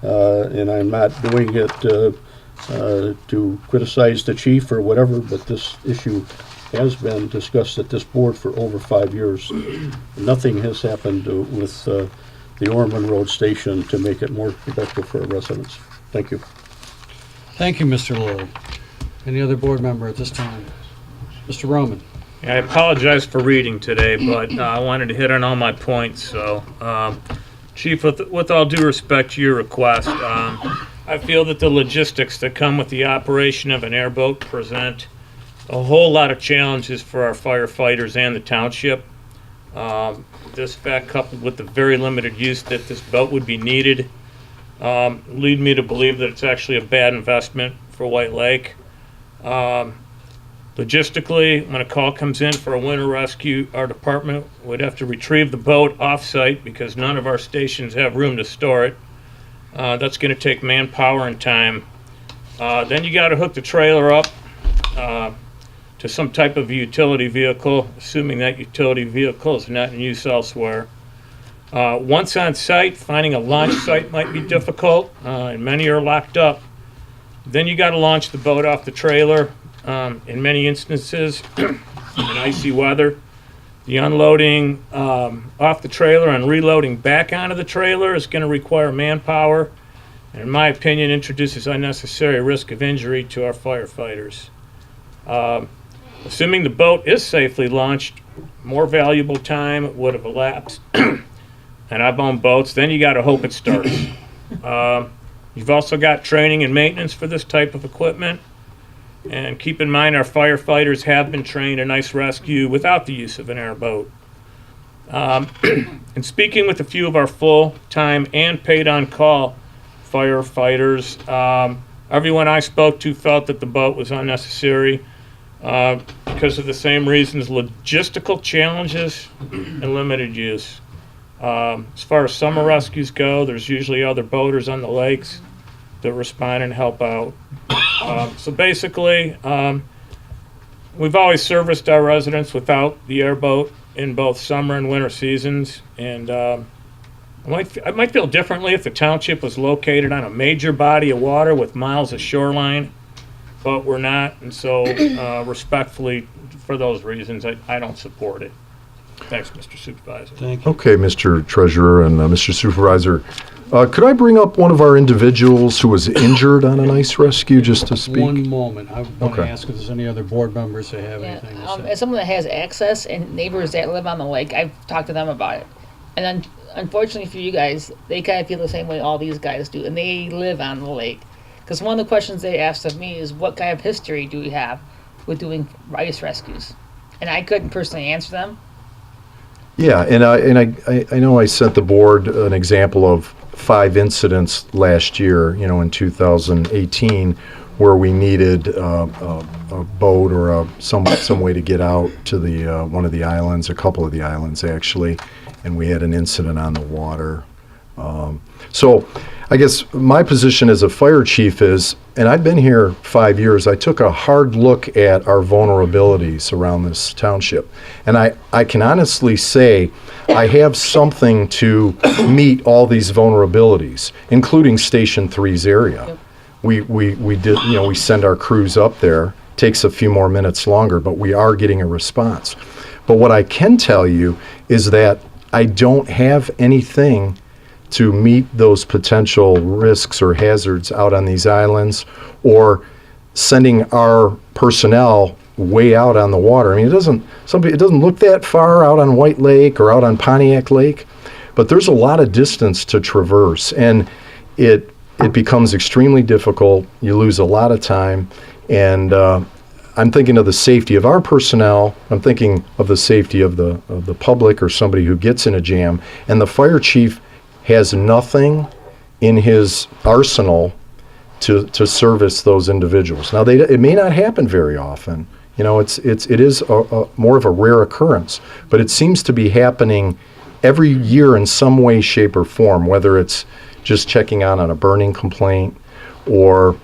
and I'm not doing it to criticize the chief or whatever, but this issue has been discussed at this board for over 5 years. Nothing has happened with the Ormond Road Station to make it more productive for our residents. Thank you. Thank you, Mr. Lowell. Any other board member at this time? Mr. Roman. I apologize for reading today, but I wanted to hit on all my points. So, Chief, with all due respect to your request, I feel that the logistics that come with the operation of an airboat present a whole lot of challenges for our firefighters and the township. This fact, coupled with the very limited use that this boat would be needed, lead me to believe that it's actually a bad investment for White Lake. Logistically, when a call comes in for a winter rescue, our department would have to retrieve the boat off-site because none of our stations have room to store it. That's going to take manpower and time. Then you got to hook the trailer up to some type of utility vehicle, assuming that utility vehicle is not in use elsewhere. Once on site, finding a launch site might be difficult, and many are locked up. Then you got to launch the boat off the trailer. In many instances, in icy weather, the unloading off the trailer and reloading back onto the trailer is going to require manpower, and in my opinion, introduces unnecessary risk of injury to our firefighters. Assuming the boat is safely launched, more valuable time would have elapsed, and I've owned boats. Then you got to hope it starts. You've also got training and maintenance for this type of equipment. And keep in mind, our firefighters have been trained in ice rescue without the use of an airboat. And speaking with a few of our full-time and paid-on-call firefighters, everyone I spoke to felt that the boat was unnecessary because of the same reasons: logistical challenges and limited use. As far as summer rescues go, there's usually other boaters on the lakes that respond and help out. So basically, we've always serviced our residents without the airboat in both summer and winter seasons, and I might feel differently if the township was located on a major body of water with miles of shoreline, but we're not, and so respectfully, for those reasons, I don't support it. Thanks, Mr. Supervisor. Thank you. Okay, Mr. Treasurer and Mr. Supervisor, could I bring up one of our individuals who was injured on an ice rescue just to speak? One moment. I want to Okay. ask if there's any other board members that have anything to say. As someone that has access and neighbors that live on the lake, I've talked to them about it. And then, unfortunately for you guys, they kind of feel the same way all these guys do, and they live on the lake. Because one of the questions they asked of me is, what kind of history do we have with doing ice rescues? And I couldn't personally answer them. Yeah, and I know I sent the board an example of 5 incidents last year, in 2018, where we needed a boat or some way to get out to the one of the islands, a couple of the islands actually, and we had an incident on the water. So I guess my position as a fire chief is, and I've been here 5 years, I took a hard look at our vulnerabilities around this township. And I can honestly say I have something to meet all these vulnerabilities, including Station 3's area. Yep. We did, we send our crews up there. Takes a few more minutes longer, but we are getting a response. But what I can tell you is that I don't have anything to meet those potential risks or hazards out on these islands, or sending our personnel way out on the water. I mean, it doesn't look that far out on White Lake or out on Pontiac Lake, but there's a lot of distance to traverse, and it becomes extremely difficult. You lose a lot of time, and I'm thinking of the safety of our personnel. I'm thinking of the safety of the public or somebody who gets in a jam, and the fire chief has nothing in his arsenal to service those individuals. Now, it may not happen very often. It is more of a rare occurrence, but it seems to be happening every year in some way, shape, or form, whether it's just checking on a burning complaint or,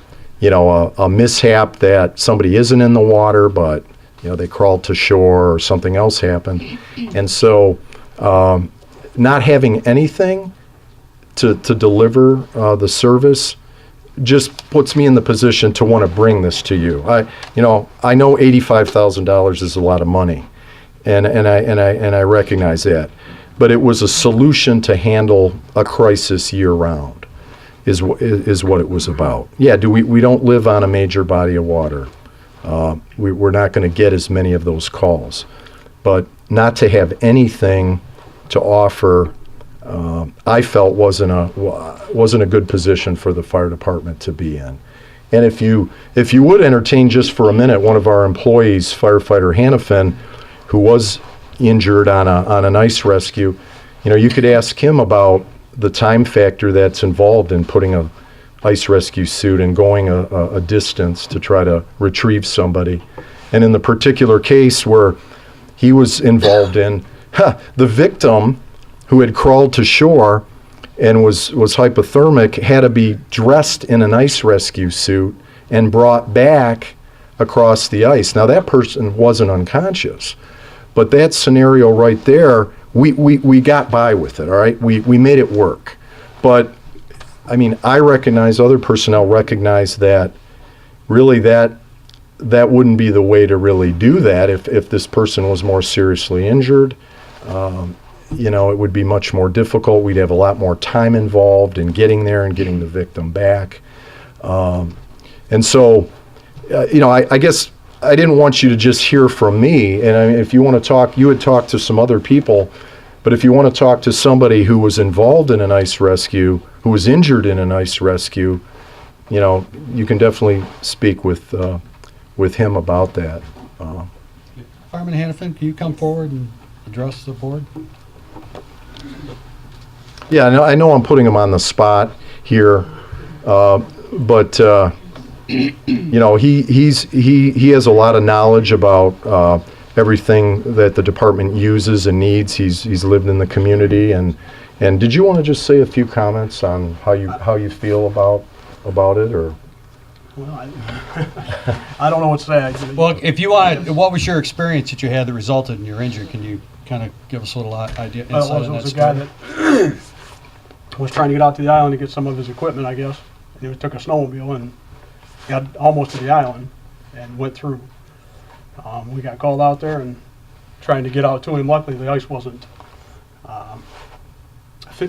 a mishap that somebody isn't in the water, but, they crawled to shore or something else happened. And so not having anything to deliver the service just puts me in the position to want to bring this to you. I know $85,000 is a lot of money, and I recognize that, but it was a solution to handle a crisis year round, is what it was about. Yeah, we don't live on a major body of water. We're not going to get as many of those calls, but not to have anything to offer, I felt wasn't a good position for the fire department to be in. And if you would entertain just for a minute one of our employees, firefighter Hannafin, who was injured on an ice rescue, you could ask him about the time factor that's involved in putting a ice rescue suit and going a distance to try to retrieve somebody. And in the particular case where he was involved in, the victim, who had crawled to shore and was hypothermic, had to be dressed in an ice rescue suit and brought back across the ice. Now, that person wasn't unconscious, but that scenario right there, we got by with it, all right? We made it work. But, I mean, I recognize, other personnel recognize that really that wouldn't be the way to really do that if this person was more seriously injured. It would be much more difficult. We'd have a lot more time involved in getting there and getting the victim back. And so, I guess I didn't want you to just hear from me. And I mean, if you want to talk, you would talk to some other people. But if you want to talk to somebody who was involved in an ice rescue, who was injured in an ice rescue, you can definitely speak with him about that. Fireman Hannafin, can you come forward and address the board? Yeah, I know I'm putting him on the spot here, but he has a lot of knowledge about everything that the department uses and needs. He's lived in the community, and did you want to just say a few comments on how you feel about it, or? Well, I don't know what to say. Well, if you want, what was your experience that you had that resulted in your injury? Can you kind of give us a little idea? Well, it was a guy that was trying to get out to the island to get some of his equipment, I guess. And he took a snowmobile and got almost to the island and went through. We got called out there and trying to get out to him. Luckily, the ice wasn't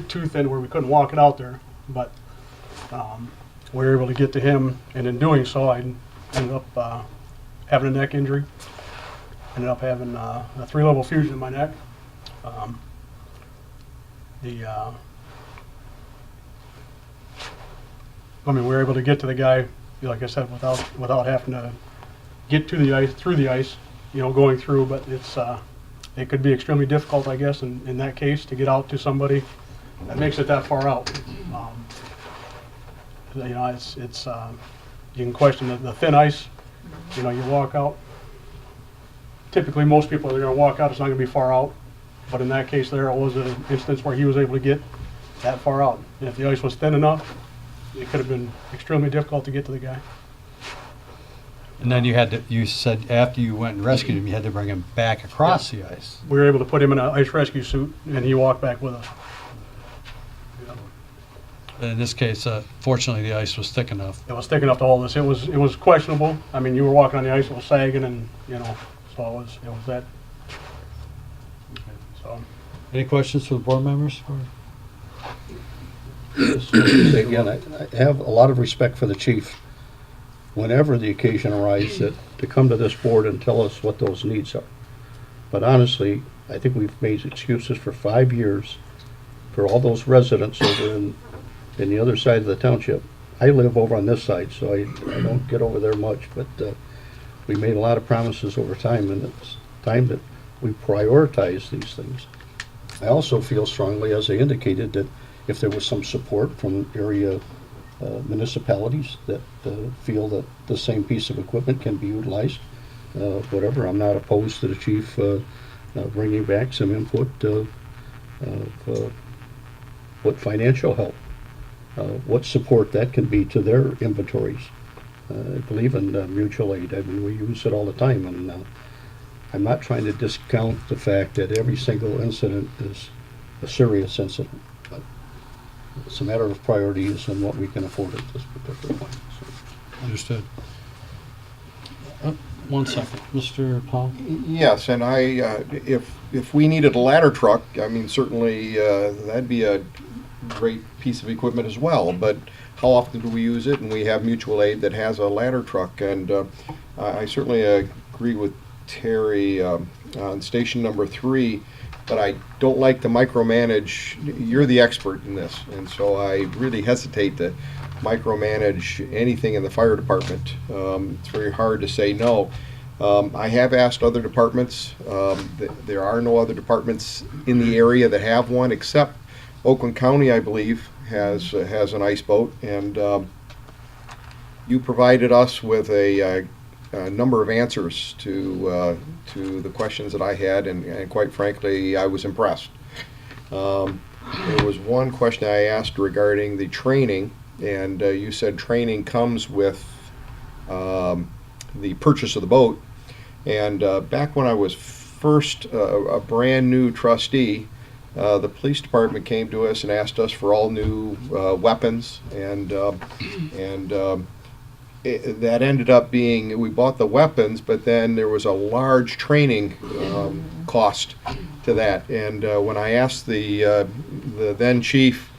too thin where we couldn't walk it out there, but we were able to get to him, and in doing so, I ended up having a neck injury. Ended up having a 3-level fusion in my neck. We were able to get to the guy, like I said, without having to get to the ice, through the ice, going through. But it could be extremely difficult, I guess, in that case, to get out to somebody that makes it that far out. It's you can question the thin ice. You walk out. Typically, most people are going to walk out. It's not going to be far out. But in that case, there it was an instance where he was able to get that far out. And if the ice was thin enough, it could have been extremely difficult to get to the guy. And then you said after you went and rescued him, you had to bring him back across the ice. We were able to put him in an ice rescue suit, and he walked back with us. In this case, fortunately, the ice was thick enough. It was thick enough to hold us. It was questionable. I mean, you were walking on the ice, it was sagging, and so it was that. So. Any questions for the board members? Again, I have a lot of respect for the chief. Whenever the occasion arises, to come to this board and tell us what those needs are. But honestly, I think we've made excuses for 5 years for all those residents over in the other side of the township. I live over on this side, so I don't get over there much, but we made a lot of promises over time, and it's time that we prioritize these things. I also feel strongly, as I indicated, that if there was some support from area municipalities that feel that the same piece of equipment can be utilized, whatever, I'm not opposed to the chief bringing back some input of what financial help, what support that can be to their inventories. I believe in mutual aid. I mean, we use it all the time, and I'm not trying to discount the fact that every single incident is a serious incident, but it's a matter of priorities and what we can afford at this particular point. So. Understood. One second, Mr. Paul. Yes, and if we needed a ladder truck, I mean, certainly that'd be a great piece of equipment as well, but how often do we use it? And we have mutual aid that has a ladder truck, and I certainly agree with Terry on station number 3, but I don't like to micromanage. You're the expert in this, and so I really hesitate to micromanage anything in the fire department. It's very hard to say no. I have asked other departments. There are no other departments in the area that have one, except Oakland County, I believe, has an ice boat, and you provided us with a number of answers to the questions that I had, and quite frankly, I was impressed. There was one question I asked regarding the training, and you said training comes with the purchase of the boat. And back when I was first a brand new trustee, the police department came to us and asked us for all new weapons, and that ended up being, we bought the weapons, but then there was a large training cost to that. And when I asked the then chief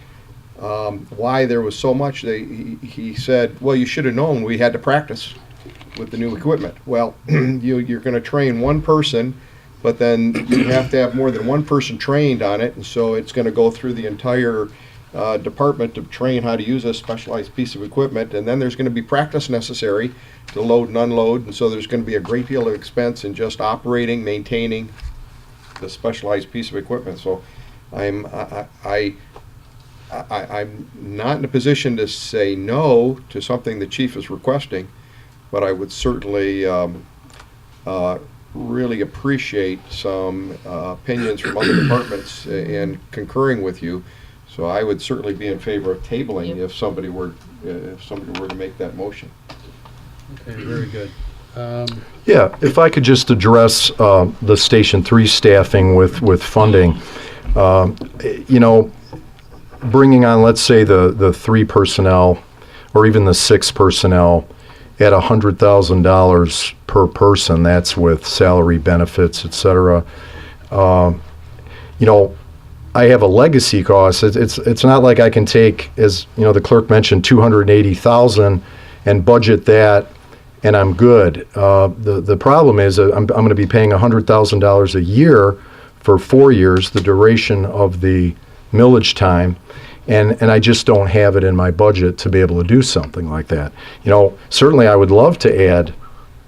why there was so much, he said, well, you should have known we had to practice with the new equipment. Well, you're going to train one person, but then you have to have more than one person trained on it, and so it's going to go through the entire department to train how to use a specialized piece of equipment, and then there's going to be practice necessary to load and unload, and so there's going to be a great deal of expense in just operating, maintaining the specialized piece of equipment. So I'm not in a position to say no to something the chief is requesting, but I would certainly really appreciate some opinions from other departments and concurring with you. So I would certainly be in favor of tabling if somebody were to make that motion. Okay, very good. Yeah, if I could just address the Station 3 staffing with funding. You know, bringing on, let's say, the 3 personnel or even the 6 personnel at $100,000 per person, that's with salary, benefits, et cetera. You know, I have a legacy cost. It's not like I can take, as you know, the clerk mentioned, 280,000 and budget that, and I'm good. The problem is I'm going to be paying $100,000 a year for 4 years, the duration of the millage time, and I just don't have it in my budget to be able to do something like that. You know, certainly I would love to add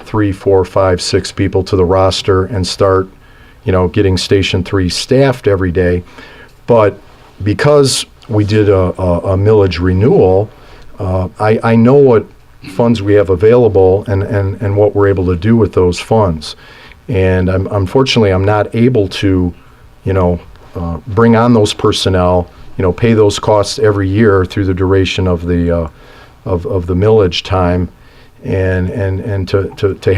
3, 4, 5, 6 people to the roster and start, you know, getting Station 3 staffed every day. But because we did a millage renewal, I know what funds we have available and what we're able to do with those funds. And unfortunately, I'm not able to, you know, bring on those personnel, you know, pay those costs every year through the duration of the millage time, and to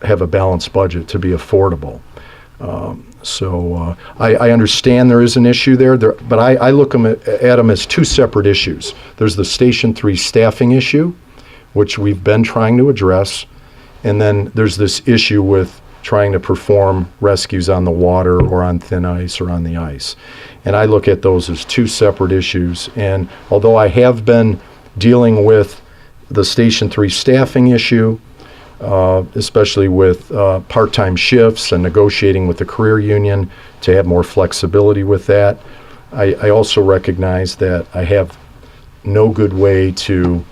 have a balanced budget to be affordable. So I understand there is an issue there, but I look at them as 2 separate issues. There's the Station 3 staffing issue, which we've been trying to address, and then there's this issue with trying to perform rescues on the water or on thin ice or on the ice. And I look at those as 2 separate issues. And although I have been dealing with the Station 3 staffing issue, especially with part-time shifts and negotiating with the career union to have more flexibility with that, I also recognize that I have no good way to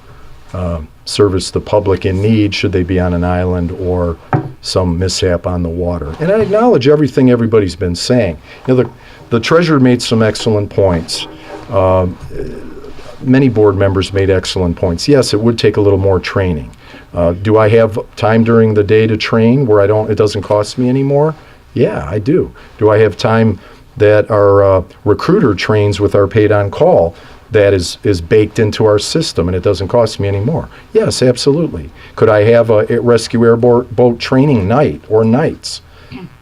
service the public in need should they be on an island or some mishap on the water. And I acknowledge everything everybody's been saying. You know, the treasurer made some excellent points. Many board members made excellent points. Yes, it would take a little more training. Do I have time during the day to train where it doesn't cost me anymore? Yeah, I do. Do I have time that our recruiter trains with our paid on call that is baked into our system and it doesn't cost me anymore? Yes, absolutely. Could I have a rescue airboat training night or nights?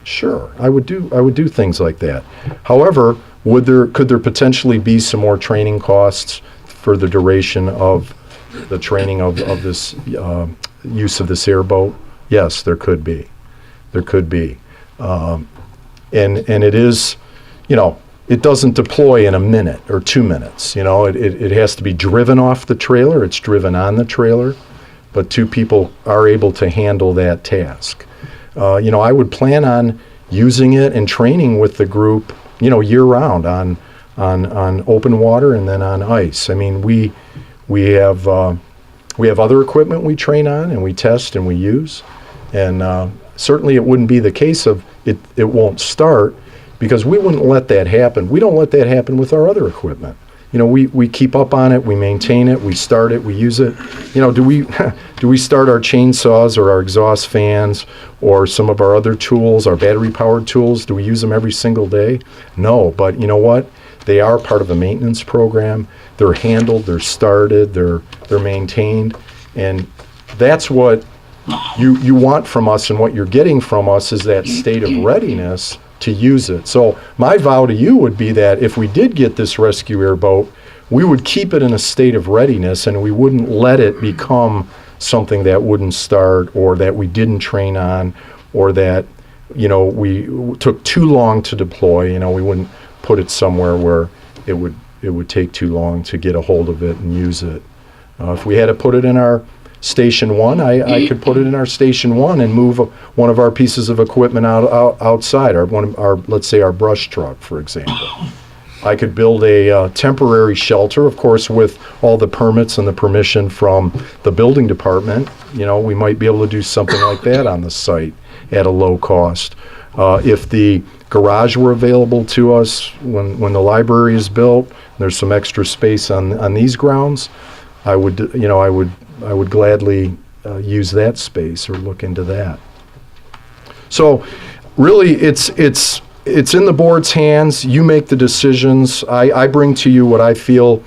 Sure, I would do things like that. However, could there potentially be some more training costs for the duration of the training of this use of this airboat? Yes, there could be. There could be. And it is, you know, it doesn't deploy in a minute or 2 minutes. You know, it has to be driven off the trailer. It's driven on the trailer, but 2 people are able to handle that task. You know, I would plan on using it and training with the group, you know, year round on open water and then on ice. I mean, we have other equipment we train on and we test and we use, and certainly it wouldn't be the case of it won't start, because we wouldn't let that happen. We don't let that happen with our other equipment. You know, we keep up on it, we maintain it, we start it, we use it. You know, do we start our chainsaws or our exhaust fans or some of our other tools, our battery-powered tools, do we use them every single day? No, but you know what? They are part of a maintenance program. They're handled, they're started, they're maintained, and that's what you want from us, and what you're getting from us is that state of readiness to use it. So my vow to you would be that if we did get this rescue airboat, we would keep it in a state of readiness and we wouldn't let it become something that wouldn't start or that we didn't train on or that, you know, we took too long to deploy. You know, we wouldn't put it somewhere where it would take too long to get a hold of it and use it. If we had to put it in our Station 1, I could put it in our Station 1 and move one of our pieces of equipment outside, let's say our brush truck, for example. I could build a temporary shelter, of course, with all the permits and the permission from the building department. You know, we might be able to do something like that on the site at a low cost. If the garage were available to us when the library is built, there's some extra space on these grounds, I would gladly use that space or look into that. So really, it's in the board's hands. You make the decisions. I bring to you what I feel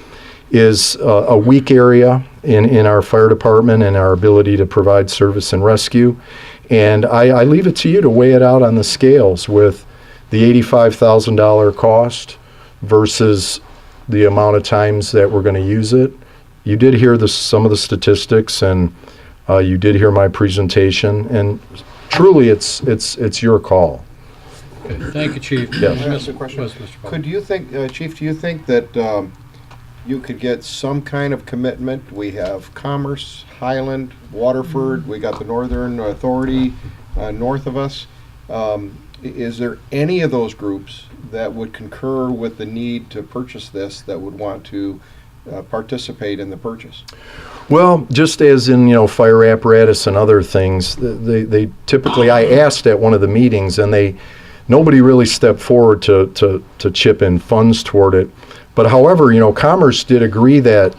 is a weak area in our fire department and our ability to provide service and rescue. And I leave it to you to weigh it out on the scales with the $85,000 cost versus the amount of times that we're going to use it. You did hear some of the statistics, and you did hear my presentation, and truly it's your call. Okay, thank you, Chief. Yes. Can I ask a question? Yes, Mr. Paul. Could you think, Chief, do you think that you could get some kind of commitment? We have Commerce, Highland, Waterford, we got the Northern Authority north of us. Is there any of those groups that would concur with the need to purchase this, that would want to participate in the purchase? Well, just as in, fire apparatus and other things, they typically, I asked at one of the meetings, and nobody really stepped forward to chip in funds toward it. But however, Commerce did agree that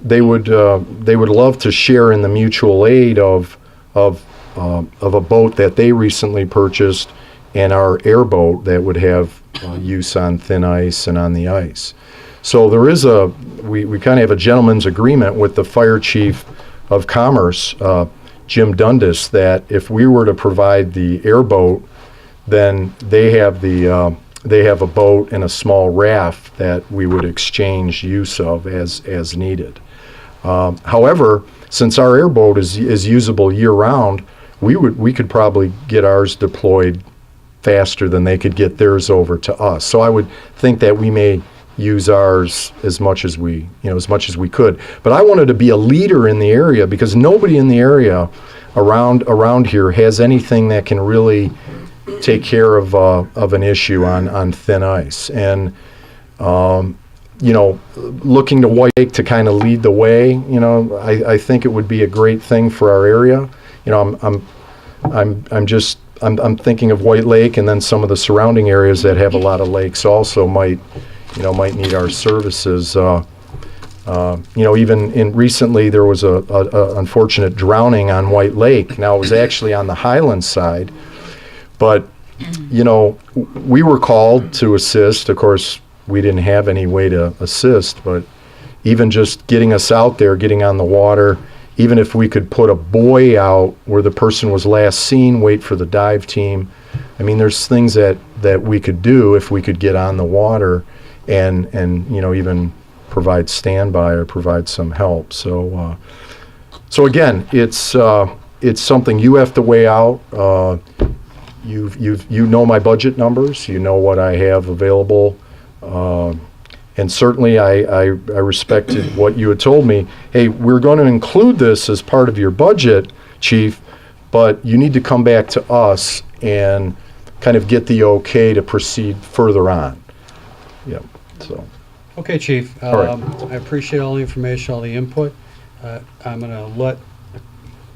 they would love to share in the mutual aid of a boat that they recently purchased, and our airboat that would have use on thin ice and on the ice. So there is we kind of have a gentleman's agreement with the fire chief of Commerce, Jim Dundas, that if we were to provide the airboat, then they have a boat and a small raft that we would exchange use of as needed. However, since our airboat is usable year round, we could probably get ours deployed faster than they could get theirs over to us. So I would think that we may use ours as much as we could. But I wanted to be a leader in the area, because nobody in the area around here has anything that can really take care of an issue on thin ice. And looking to White Lake to kind of lead the way, I think it would be a great thing for our area. I'm thinking of White Lake, and then some of the surrounding areas that have a lot of lakes also might need our services. Even recently there was a unfortunate drowning on White Lake. Now, it was actually on the Highland side, but we were called to assist. Of course, we didn't have any way to assist, but even just getting us out there, getting on the water, even if we could put a buoy out where the person was last seen, wait for the dive team. I mean, there's things that we could do if we could get on the water and even provide standby or provide some help. So again, it's something you have to weigh out. You know my budget numbers. You know what I have available. And certainly I respected what you had told me. Hey, we're going to include this as part of your budget, Chief, but you need to come back to us and kind of get the okay to proceed further on. Yep. So. Okay, Chief. All right. I appreciate all the information, all the input. I'm going to let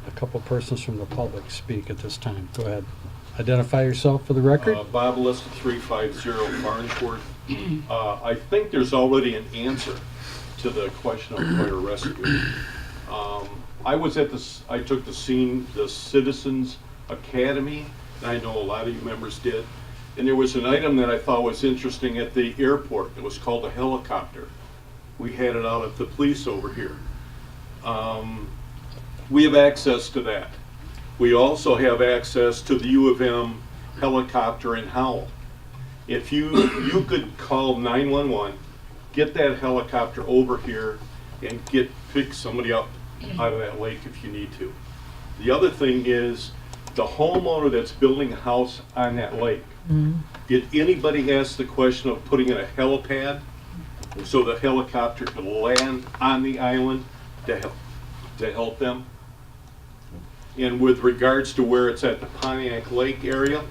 a couple persons from the public speak at this time. Go ahead. Identify yourself for the record. Bob Lista, 350 Farnsworth. I think there's already an answer to the question of fire rescue. I took the Citizens Academy, and I know a lot of you members did, and there was an item that I thought was interesting at the airport. It was called a helicopter. We had it out at the police over here. We have access to that. We also have access to the U of M helicopter in Howell. If you could call 911, get that helicopter over here, and pick somebody up out of that lake if you need to. The other thing is, the homeowner that's building a house on that lake, did anybody ask the question of putting in a helipad so the helicopter could land on the island to help them? And with regards to where it's at the Pontiac Lake area,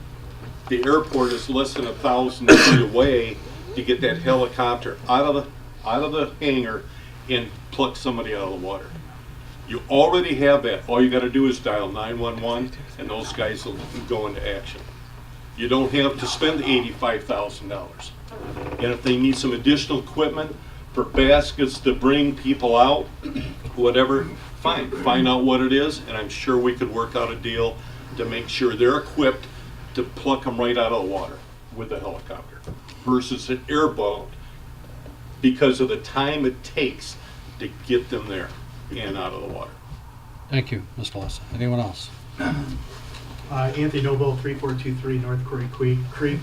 the airport is less than 1,000 feet away to get that helicopter out of the hangar and pluck somebody out of the water. You already have that. All you got to do is dial 911, and those guys will go into action. You don't have to spend $85,000. And if they need some additional equipment for baskets to bring people out, whatever, fine. Find out what it is, and I'm sure we could work out a deal to make sure they're equipped to pluck them right out of the water with a helicopter versus an airboat, because of the time it takes to get them there and out of the water. Thank you, Mr. Lawson. Anyone else? Anthony Noble, 3423 North Quarry Creek.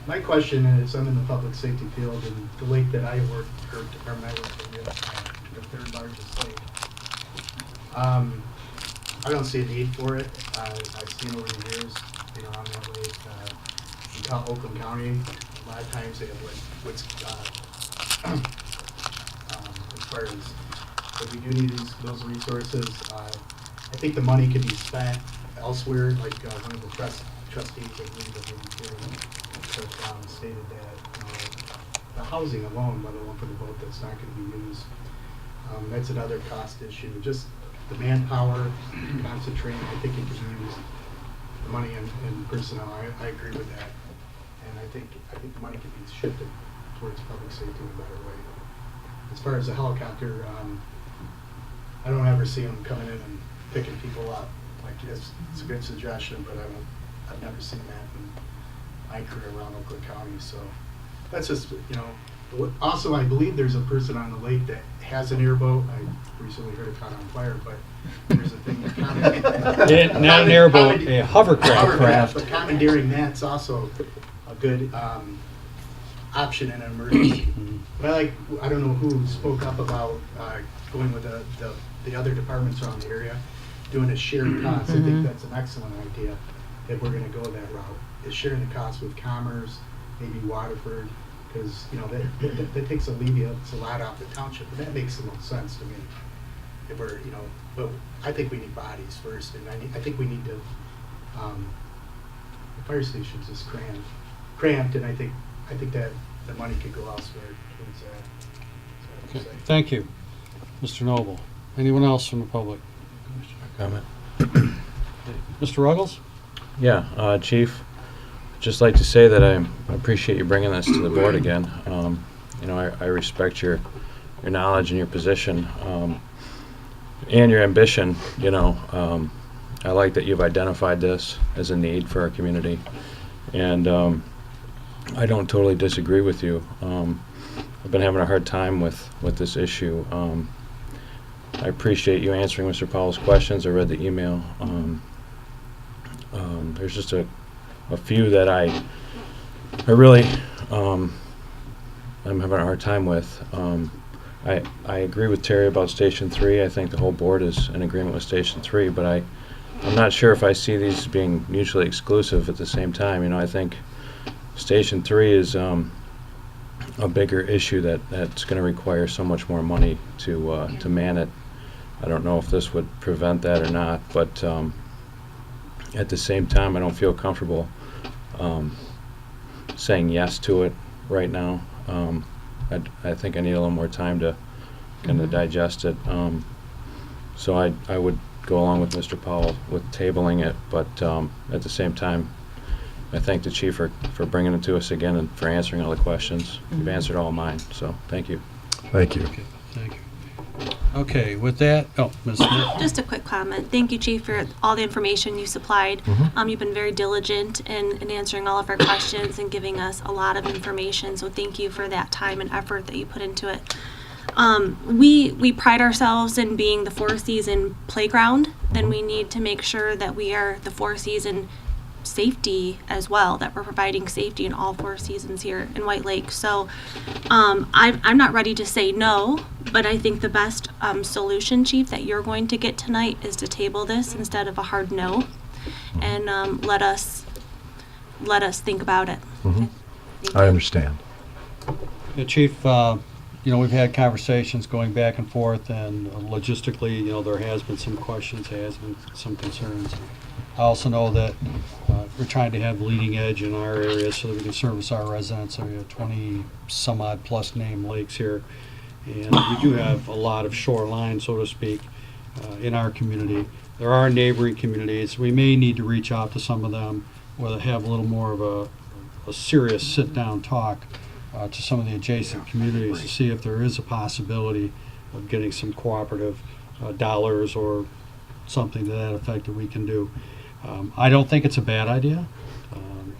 My question is, I'm in the public safety field, and the lake that I work, or department I work in, is the third largest lake. I don't see a need for it. I've seen over the years, on that lake, in Oakland County, a lot of times they have what's as far as, if we do need those resources, I think the money could be spent elsewhere, like one of the trustees, I believe, that stated that the housing alone, let alone for the boat that's not going to be used, that's another cost issue. Just the manpower, concentrating, I think it can use the money in personnel. I agree with that, and I think the money could be shifted towards public safety in a better way. As far as the helicopter, I don't ever see them coming in and picking people up. Like, it's a good suggestion, but I've never seen that in my career around Oakland County. So that's just, Also, I believe there's a person on the lake that has an airboat. I recently heard it caught on fire, but there's a thing. Not an airboat, a hovercraft. But commandeering that's also a good option in an emergency. But I don't know who spoke up about going with the other departments around the area, doing a shared cost. I think that's an excellent idea if we're going to go that route. Is sharing the cost with Commerce, maybe Waterford, because that takes a lot off the township, and that makes the most sense to me. If we're but I think we need bodies first, and I think we need to. The fire station's is cramped, and I think that the money could go elsewhere towards that. Okay. Thank you, Mr. Noble. Anyone else from the public? Comment? Mr. Ruggles? Yeah, Chief, just like to say that I appreciate you bringing this to the board again. I respect your knowledge and your position and your ambition. I like that you've identified this as a need for our community, and I don't totally disagree with you. I've been having a hard time with this issue. I appreciate you answering Mr. Powell's questions. I read the email. There's just a few that I really I'm having a hard time with. I agree with Terry about Station 3. I think the whole board is in agreement with Station 3, but I'm not sure if I see these being mutually exclusive at the same time. I think Station 3 is a bigger issue that's going to require so much more money to man it. I don't know if this would prevent that or not, but at the same time, I don't feel comfortable saying yes to it right now. I think I need a little more time to kind of digest it. So I would go along with Mr. Powell with tabling it, but at the same time, I thank the chief for bringing it to us again and for answering all the questions. You've answered all of mine, so thank you. Thank you. Okay, thank you. Okay, with that, Ms. Smith. Just a quick comment. Thank you, Chief, for all the information you supplied. You've been very diligent in answering all of our questions and giving us a lot of information, so thank you for that time and effort that you put into it. We pride ourselves in being the four-season playground, and we need to make sure that we are the four-season safety as well, that we're providing safety in all four seasons here in White Lake. So I'm not ready to say no, but I think the best solution, Chief, that you're going to get tonight is to table this instead of a hard no, and let us think about it. Okay? I understand. Yeah, Chief, we've had conversations going back and forth, and logistically, there has been some questions, has been some concerns. I also know that we're trying to have leading edge in our area so that we can service our residents. So we have 20 some odd plus named lakes here, and we do have a lot of shoreline, so to speak, in our community. There are neighboring communities. We may need to reach out to some of them, or have a little more of a serious sit-down talk to some of the adjacent communities to see if there is a possibility of getting some cooperative dollars or something to that effect that we can do. I don't think it's a bad idea.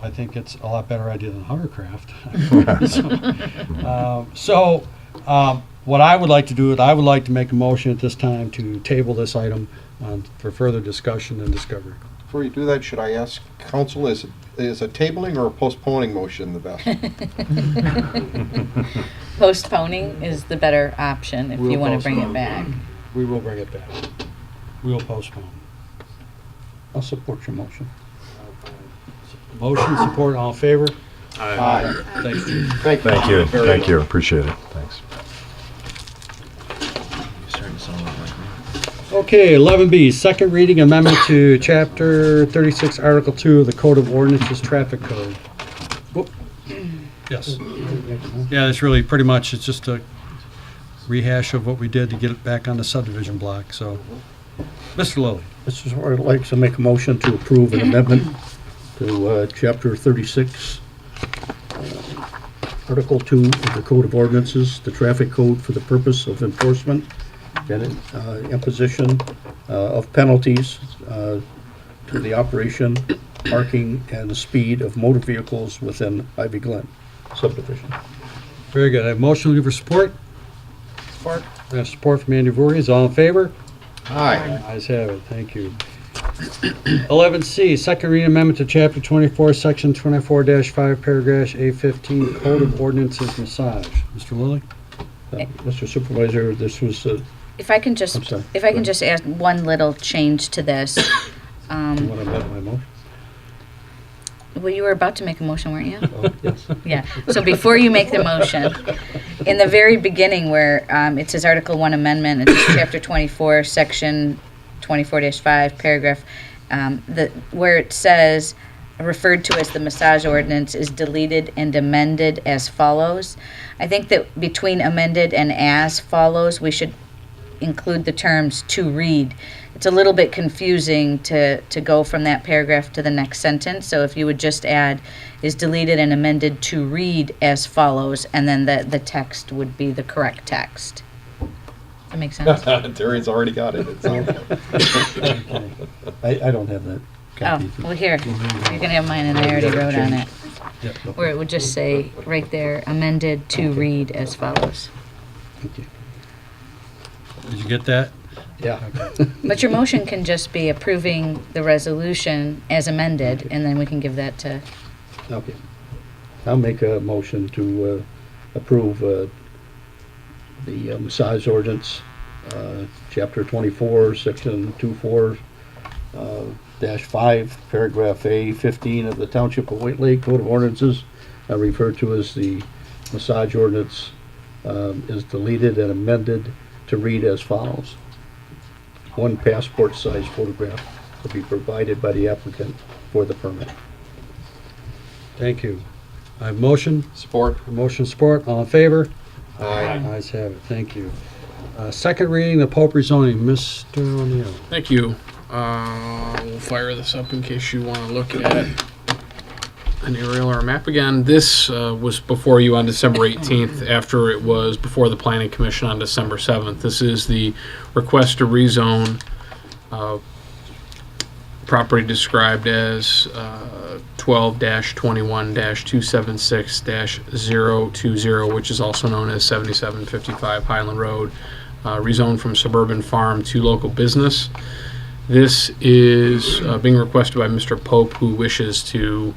I think it's a lot better idea than hovercraft. So what I would like to do is I would like to make a motion at this time to table this item for further discussion and discovery. Before you do that, should I ask council, is a tabling or a postponing motion the best? Postponing is the better option if you We'll want to bring it postpone. back. We will bring it back. We will postpone. I'll support your motion. Motion, support, all in favor? Aye. Thanks, Chief. Thank you. Thank you, very thank much. you, appreciate it, thanks. Okay, 11B, second reading amendment to Chapter 36, Article 2 of the Code of Ordinances Traffic Code. Whoop. Yes. Yeah, it's really pretty much, it's just a rehash of what we did to get it back on the subdivision block, so. Mr. Lilly. This is where I'd like to make a motion to approve an amendment to Chapter 36, Article 2 of the Code of Ordinances, the Traffic Code, for the purpose of enforcement and imposition of penalties to the operation, parking, and the speed of motor vehicles within Ivy Glen subdivision. Very good. I have motion looking for support. Support. I have support from Andy Voorhees. All in favor? Aye. Ayes have it. Thank you. 11C, second reading amendment to Chapter 24, Section 24-5, Paragraph A15, Code of Ordinances Massage. Mr. Lilly? Mr. Supervisor, this was, If I can just, I'm sorry. if I can just add one little change to this. you want to amend my motion? Well, you were about to make a motion, weren't you? Oh, yes. Yeah, so before you make the motion, in the very beginning where it says Article 1 Amendment, it's Chapter 24, Section 24-5, Paragraph, where it says, referred to as the massage ordinance, is deleted and amended as follows. I think that between amended and as follows, we should include the terms to read. It's a little bit confusing to go from that paragraph to the next sentence, so if you would just add, is deleted and amended to read as follows, and then the text would be the correct text. Does that make sense? Terry's already got it. It's on. I don't have that. Oh, well, here, you can have mine, and I already wrote on it. Where it would just say, right there, amended to read as follows. Thank you. Did you get that? Yeah. But your motion can just be approving the resolution as amended, and then we can give that to, Okay. I'll make a motion to approve the massage ordinance, Chapter 24, Section 24, -5, Paragraph A15 of the Township of White Lake Code of Ordinances, referred to as the massage ordinance, is deleted and amended to read as follows. One passport-sized photograph will be provided by the applicant for the permit. Thank you. I have motion. Support. Motion, support. All in favor? Aye. Ayes have it. Thank you. Second reading, the Pope rezoning. Mr. O'Neill. Thank you. We'll fire this up in case you want to look at an aerial or a map again. This was before you on December 18th, after it was before the Planning Commission on December 7th. This is the request to rezone property described as 12-21-276-020, which is also known as 7755 Highland Road, rezoned from suburban farm to local business. This is being requested by Mr. Pope, who wishes to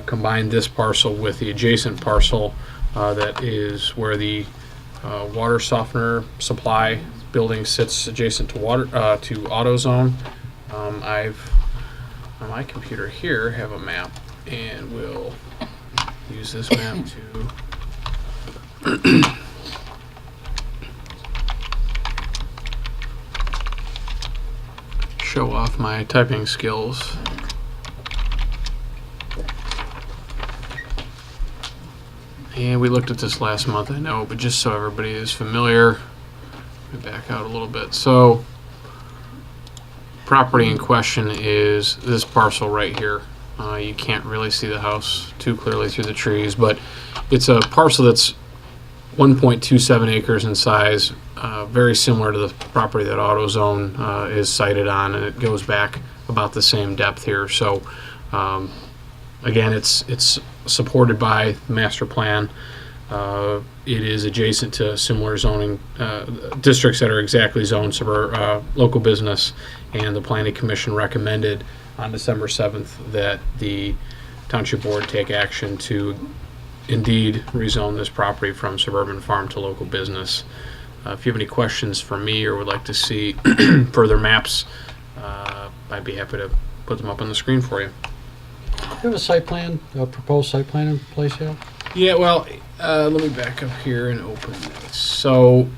combine this parcel with the adjacent parcel that is where the water softener supply building sits adjacent to AutoZone. I've on my computer here have a map, and we'll use this map to show off my typing skills. And we looked at this last month, I know, but just so everybody is familiar, let me back out a little bit. So, property in question is this parcel right here. You can't really see the house too clearly through the trees, but it's a parcel that's 1.27 acres in size, very similar to the property that AutoZone is sited on, and it goes back about the same depth here. So, again, it's supported by the master plan. It is adjacent to similar zoning districts that are exactly zoned local business, and the Planning Commission recommended on December 7th that the Township Board take action to indeed rezone this property from suburban farm to local business. If you have any questions for me or would like to see further maps, I'd be happy to put them up on the screen for you. Do you have a site plan, a proposed site plan in place yet? Yeah, well, let me back up here and open this. So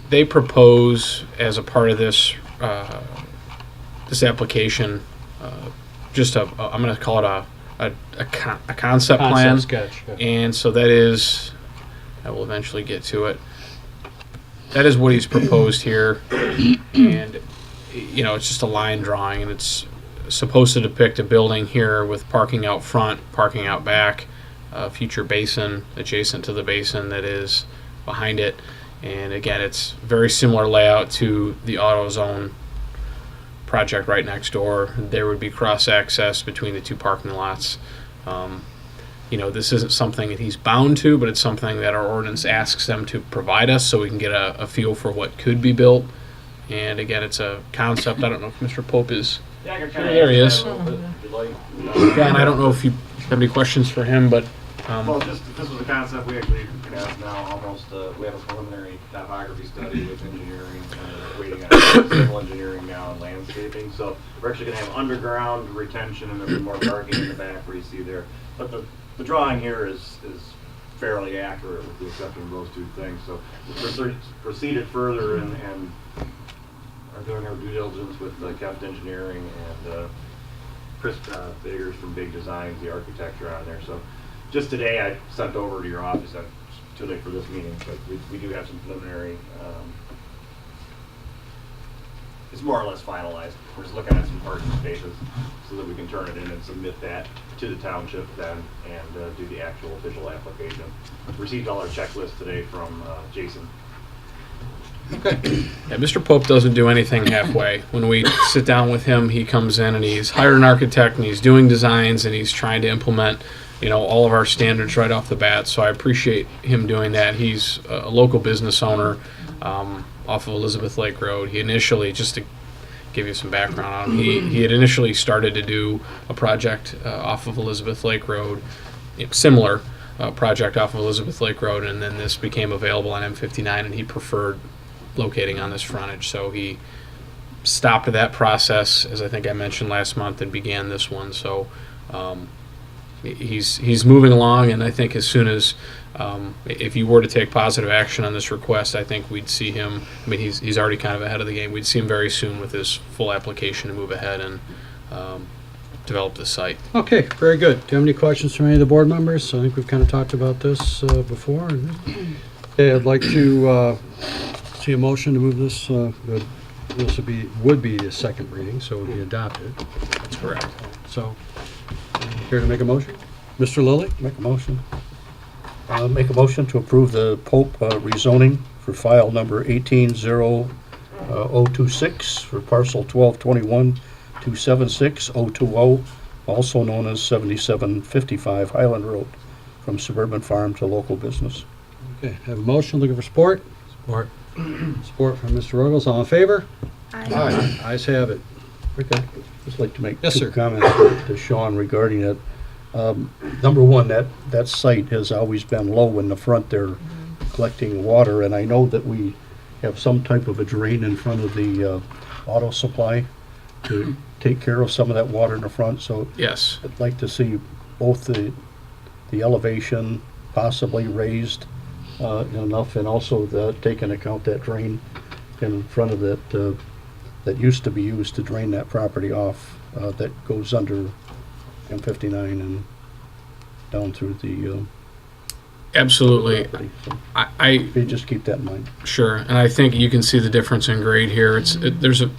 they propose as a part of this this application, just I'm going to call it a concept plan. Sketch. Yeah. And so that is, I will eventually get to it. That is what he's proposed here, and you know, it's just a line drawing, and it's supposed to depict a building here with parking out front, parking out back, a future basin adjacent to the basin that is behind it, and again, it's very similar layout to the AutoZone project right next door. There would be cross access between the two parking lots. You know, this isn't something that he's bound to, but it's something that our ordinance asks them to provide us so we can get a feel for what could be built. And again, it's a concept. I don't know if Mr. Pope is. Yeah, I can There he is. Yeah, and I don't know if you have any questions for him, but. Well, just this was a concept we actually have now almost. We have a preliminary topography study with engineering, waiting on civil engineering now and landscaping. So we're actually going to have underground retention, and there'll be more parking in the back where you see there. But the drawing here is fairly accurate with the exception of those two things. So we proceeded further and are doing our due diligence with Keft Engineering and Chris Biggers from Big Designs, the architecture on there. So just today I sent over to your office. That's too late for this meeting, but we do have some preliminary. It's more or less finalized. We're just looking at some parking spaces so that we can turn it in and submit that to the township then and do the actual official application. Received all our checklists today from Jason. Okay. Yeah, Mr. Pope doesn't do anything halfway. When we sit down with him, he comes in and he's hired an architect and he's doing designs and he's trying to implement, you know, all of our standards right off the bat. So I appreciate him doing that. He's a local business owner off of Elizabeth Lake Road. He initially, just to give you some background on him, he had initially started to do a project off of Elizabeth Lake Road, similar project off of Elizabeth Lake Road, and then this became available on M59, and he preferred locating on this frontage. So he stopped that process, as I think I mentioned last month, and began this one. So he's moving along, and I think as soon as if you were to take positive action on this request, I think we'd see him. I mean, he's already kind of ahead of the game. We'd see him very soon with his full application to move ahead and develop the site. Okay, very good. Do you have any questions from any of the board members? I think we've kind of talked about this before. Okay, I'd like to see a motion to move this. This would be the second reading, so it would be adopted. That's correct. So, here to make a motion? Mr. Lilly? Make a motion. Make a motion to approve the Pope rezoning for file number 18-026 for parcel 1221-276-020, also known as 7755 Highland Road, from suburban farm to local business. Okay, have a motion. Looking for support? Support. Support from Mr. Ruggles. All in favor? Aye. Ayes have it. Okay. Just like to make Yes, two sir. comments to Sean regarding it. Number one, that site has always been low in the front there, collecting water, and I know that we have some type of a drain in front of the auto supply to take care of some of that water in the front. So Yes. I'd like to see both the elevation possibly raised enough, and also take into account that drain in front of that that used to be used to drain that property off, that goes under M59 and down through the Absolutely. property. So I you just keep that in mind. Sure, and I think you can see the difference in grade here. There's a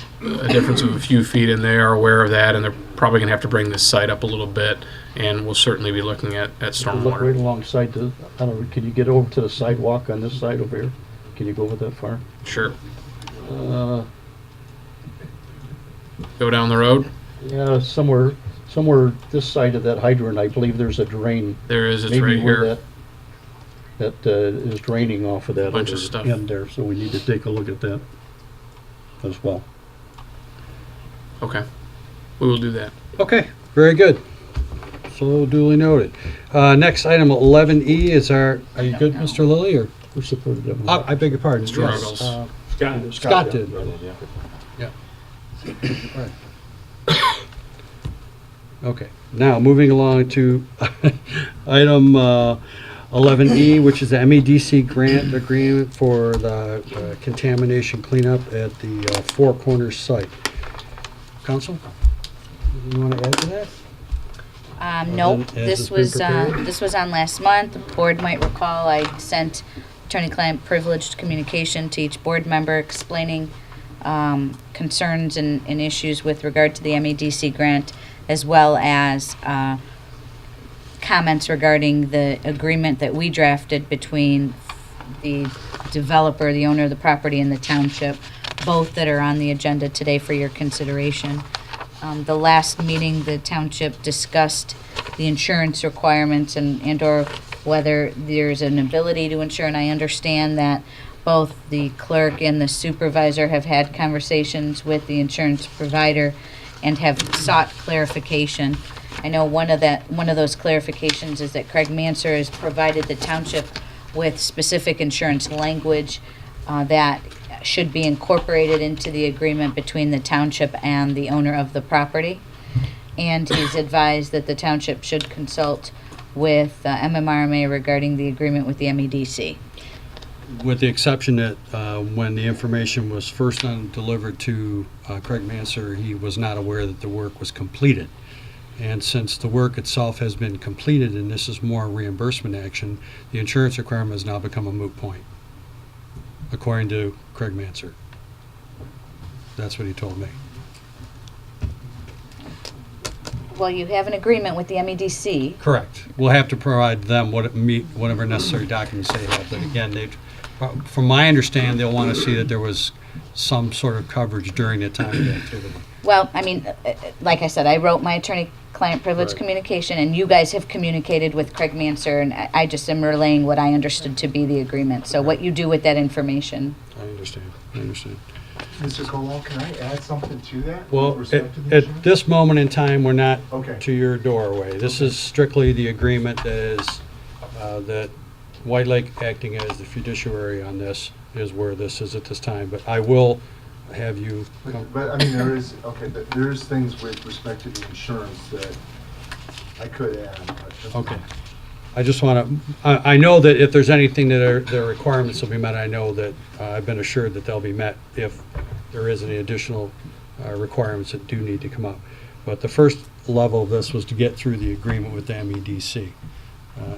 difference of a few feet, and they are aware of that, and they're probably going to have to bring this site up a little bit, and we'll certainly be looking at Look stormwater. right alongside the, I don't know, can you get over to the sidewalk on this side over here? Can you go over that far? Sure. Go down the road? Yeah, somewhere this side of that hydrant, I believe there's a drain. There is, it's Maybe right where here. that that is draining off of that Bunch of other stuff. end there, so we need to take a look at that as well. Okay, we will do that. Okay, very good. So duly noted. Next item, 11E is are you good, Mr. Lilly, or? Who supported that one? Oh, I beg your pardon. Mr. Yes, Ruggles. Scott did. Yeah. Right. Okay, now moving along to item 11E, which is the MEDC grant agreement for the contamination cleanup at the Four Corners site. Council, you want to add to that? Nope, As it's been prepared? this was on last month. The board might recall I sent attorney-client privileged communication to each board member explaining concerns and issues with regard to the MEDC grant, as well as comments regarding the agreement that we drafted between the developer, the owner of the property, and the township, both that are on the agenda today for your consideration. The last meeting, the township discussed the insurance requirements and or whether there's an ability to insure, and I understand that both the clerk and the supervisor have had conversations with the insurance provider and have sought clarification. I know one of those clarifications is that Craig Manser has provided the township with specific insurance language that should be incorporated into the agreement between the township and the owner of the property. And he's advised that the township should consult with MMRMA regarding the agreement with the MEDC. With the exception that when the information was first delivered to Craig Manser, he was not aware that the work was completed. And since the work itself has been completed and this is more reimbursement action, the insurance requirement has now become a moot point, according to Craig Manser. That's what he told me. Well, you have an agreement with the MEDC. Correct. We'll have to provide them whatever necessary documents they have. But again, from my understanding, they'll want to see that there was some sort of coverage during the time of the activity. Well, I mean, like I said, I wrote my attorney-client privilege communication, and you guys have communicated with Craig Manser, and I just am relaying what I understood to be the agreement. So what you do with that information. I understand. Mr. Colwell, can I add something to that? Well, with respect to the insurance? at this moment in time, we're not Okay. to your doorway. This is strictly the agreement that is, that White Lake acting as the fiduciary on this is where this is at this time. But I will have you come. But I mean, there is things with respect to the insurance that I could add. But Okay. I just want to, I know that if there's anything that their requirements will be met, I know that I've been assured that they'll be met if there is any additional requirements that do need to come up. But the first level of this was to get through the agreement with the MEDC.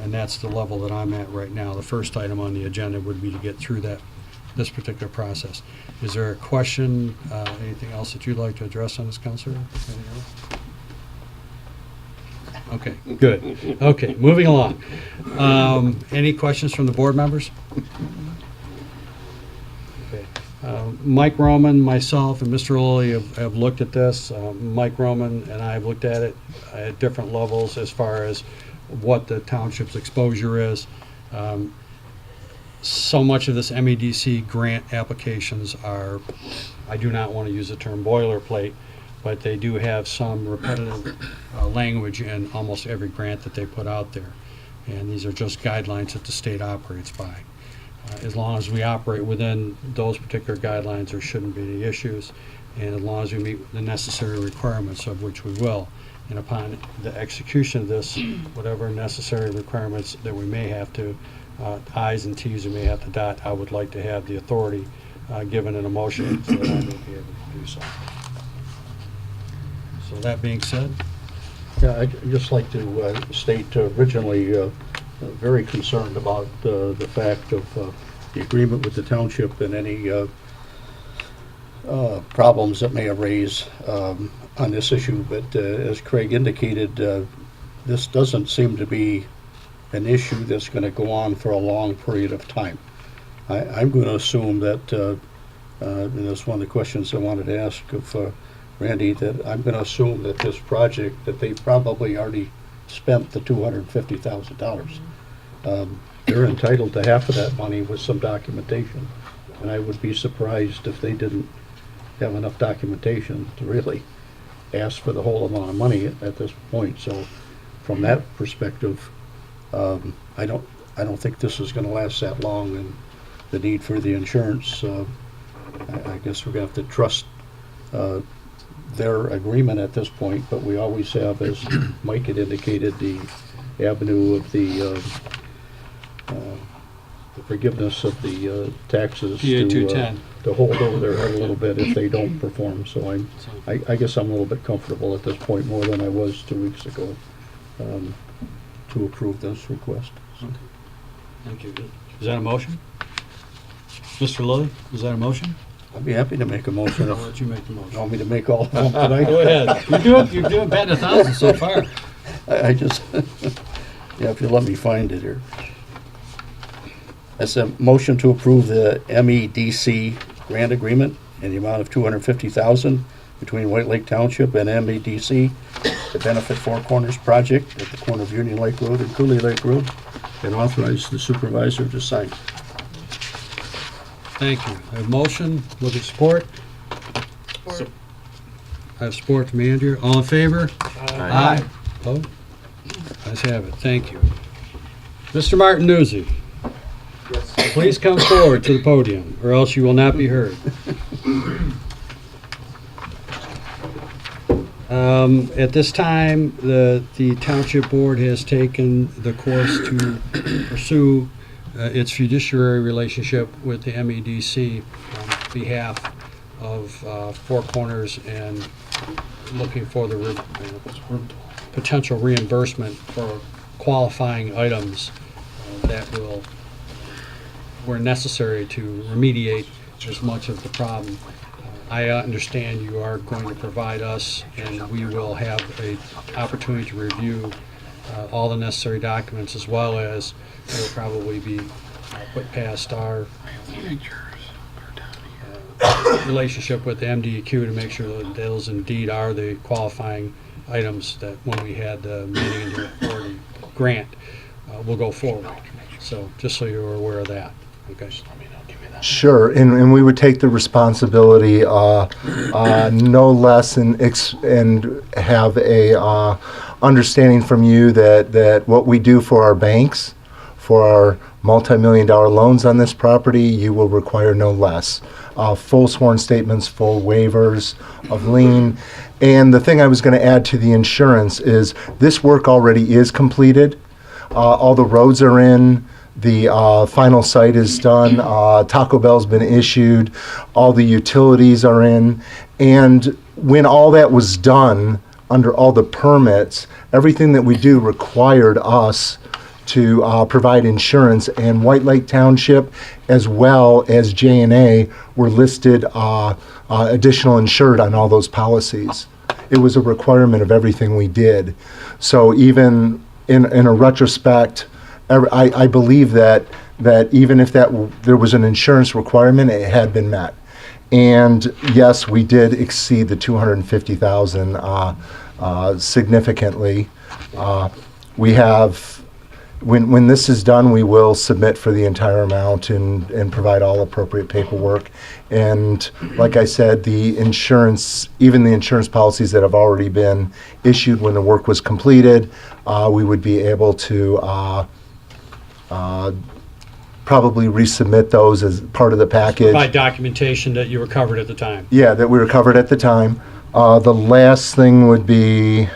And that's the level that I'm at right now. The first item on the agenda would be to get through this particular process. Is there a question, anything else that you'd like to address on this, Counselor? Anything else? Okay, good. Okay, moving along. Any questions from the board members? Okay. Mike Roman, myself, and Mr. Lilly have looked at this. Mike Roman and I have looked at it at different levels as far as what the township's exposure is. So much of this MEDC grant applications are, I do not want to use the term boilerplate, but they do have some repetitive language in almost every grant that they put out there. And these are just guidelines that the state operates by. As long as we operate within those particular guidelines, there shouldn't be any issues. And as long as we meet the necessary requirements, of which we will. And upon the execution of this, whatever necessary requirements that we may have to, I's and T's we may have to dot, I would like to have the authority given in a motion so that I may be able to do so. So that being said, Yeah, I'd just like to state originally very concerned about the fact of the agreement with the township and any problems that may arise on this issue. But as Craig indicated, this doesn't seem to be an issue that's going to go on for a long period of time. I'm going to assume that, and that's one of the questions I wanted to ask of Randy, that I'm going to assume that this project, that they probably already spent the $250,000. they're entitled to half of that money with some documentation. And I would be surprised if they didn't have enough documentation to really ask for the whole amount of money at this point. So from that perspective, I don't think this is gonna last that long, and the need for the insurance, I guess we're gonna have to trust their agreement at this point, but we always have, as Mike had indicated, the avenue of the forgiveness of the taxes PA 210. to hold over their head a little bit if they don't perform. So I guess I'm a little bit comfortable at this point, more than I was 2 weeks ago, to approve this request. So. Thank you. Is that a motion? Mr. Lilly, is that a motion? I'd be happy to make a motion. I'll let you make the motion. You want me to make all of them tonight? Go ahead. You're doing batting 1,000 so far. I just, yeah, if you let me find it here. It's a motion to approve the MEDC grant agreement in the amount of $250,000 between White Lake Township and MEDC to benefit Four Corners project at the corner of Union Lake Road and Cooley Lake Road, and authorize the supervisor to sign. Thank you. I have motion. Looking support. Support. I have support from Andrew. All in favor? Aye. Opposed? Ayes have it. Thank you. Mr. Martinuzzi, please come forward to the podium, or else you will not be heard. At this time, the Township Board has taken the course to pursue its fiduciary relationship with the MEDC on behalf of Four Corners and looking for the potential reimbursement for qualifying items that were necessary to remediate as much of the problem. I understand you are going to provide us, and we will have an opportunity to review all the necessary documents, as well as it will probably be put past our relationship with the MDEQ to make sure that those indeed are the qualifying items that when we had the meeting for the grant, will go forward. So just so you're aware of that. Okay. Sure, and we would take the responsibility no less and have a understanding from you that what we do for our banks, for our multi-million-dollar loans on this property, you will require no less. Full sworn statements, full waivers of lien. And the thing I was going to add to the insurance is this work already is completed. All the roads are in. The final site is done. Taco Bell's been issued. All the utilities are in. And when all that was done, under all the permits, everything that we do required us to provide insurance. And White Lake Township, as well as J&A, were listed additional insured on all those policies. It was a requirement of everything we did. So even in a retrospect, I believe that even if there was an insurance requirement, it had been met. And yes, we did exceed the $250,000 significantly. We have, when this is done, we will submit for the entire amount and provide all appropriate paperwork. And like I said, the insurance, even the insurance policies that have already been issued when the work was completed, we would be able to probably resubmit those as part of the package. Provide documentation that you were covered at the time. Yeah, that we were covered at the time. The last thing would be,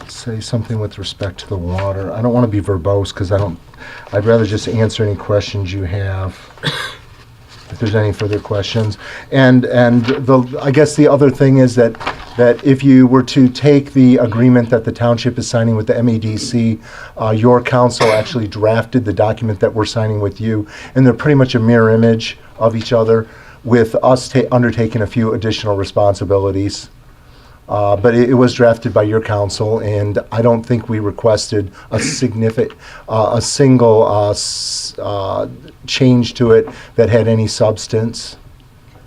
say something with respect to the water. I don't want to be verbose because I'd rather just answer any questions you have. If there's any further questions. And I guess the other thing is that if you were to take the agreement that the township is signing with the MEDC, your council actually drafted the document that we're signing with you, and they're pretty much a mirror image of each other, with us undertaking a few additional responsibilities. But it was drafted by your council, and I don't think we requested a single change to it that had any substance.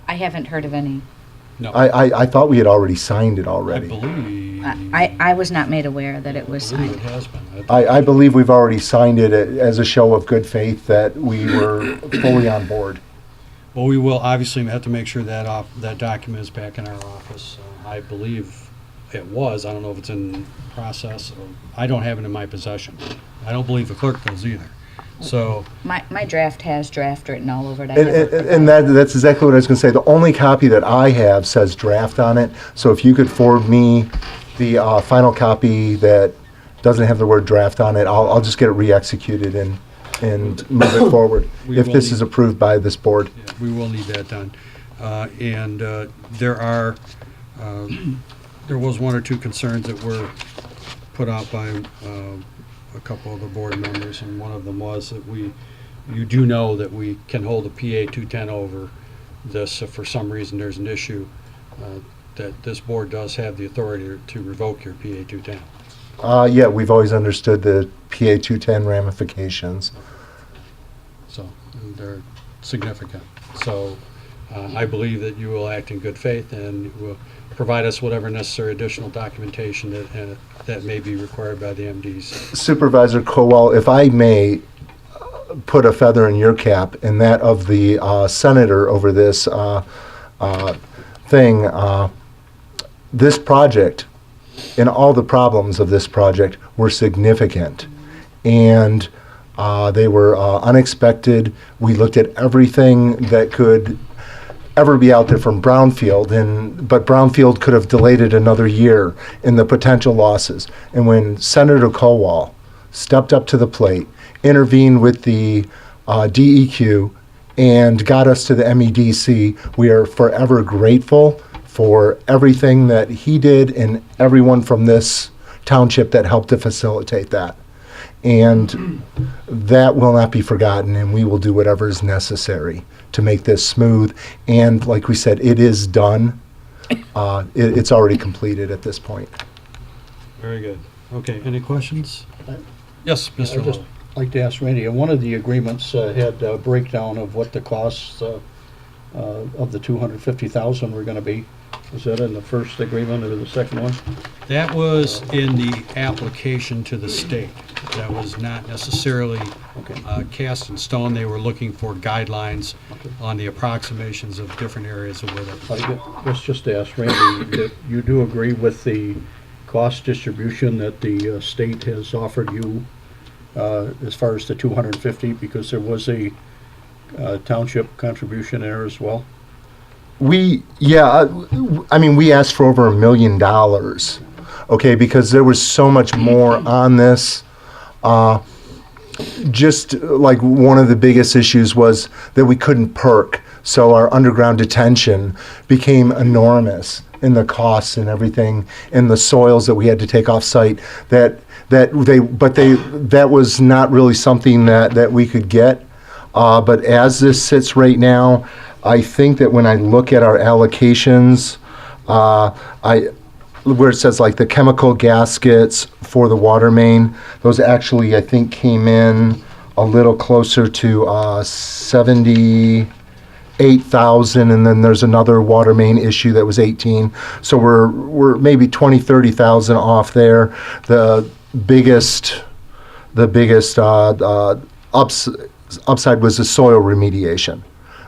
I haven't heard of any. No. I thought we had already signed it already. I was not made aware that it was signed. I believe we've already signed it as a show of good faith that we were fully on board. Well, we will obviously have to make sure that that document is back in our office. I believe it was. I don't know if it's in process, or I don't have it in my possession. I don't believe the clerk does either. So My draft has draft written all over it. And that's exactly what I was going to say. The only copy that I have says draft on it. So if you could forward me the final copy that doesn't have the word draft on it, I'll just get it re-executed and move it forward if this is approved by this board. yeah, we will need that done. And there was one or two concerns that were put out by a couple of the board members, and one of them was that you do know that we can hold a PA 210 over this if for some reason there's an issue, that this board does have the authority to revoke your PA 210. Yeah, we've always understood the PA 210 ramifications. So they're significant. So I believe that you will act in good faith and will provide us whatever necessary additional documentation that may be required by the MDs. Supervisor Kowal, if I may put a feather in your cap and that of the senator over this thing, this project and all the problems of this project were significant. And they were unexpected. We looked at everything that could ever be out there from brownfield, but brownfield could have delayed it another year in the potential losses. And when Senator Kowal stepped up to the plate, intervened with the DEQ, and got us to the MEDC, we are forever grateful for everything that he did and everyone from this township that helped to facilitate that. And that will not be forgotten, and we will do whatever is necessary to make this smooth. And like we said, it is done. It's already completed at this point. Very good. Okay, any questions? Yes, Mr. I'd just Lowe. like to ask Randy, one of the agreements had a breakdown of what the costs of the 250,000 were going to be. Was that in the first agreement or the second one? That was in the application to the state. That was not necessarily cast in stone. They were looking for guidelines on the approximations of different areas of where that. Let's just ask Randy, that you do agree with the cost distribution that the state has offered you as far as the 250, because there was a township contribution there as well? We asked for over $1 million, okay, because there was so much more on this. Just like one of the biggest issues was that we couldn't perk, so our underground detention became enormous in the costs and everything, and the soils that we had to take off site. That was not really something that we could get. But as this sits right now, I think that when I look at our allocations, where it says like the chemical gaskets for the water main, those actually I think came in a little closer to 78,000, and then there's another water main issue that was 18. So we're maybe 20,000-30,000 off there. The biggest upside was the soil remediation,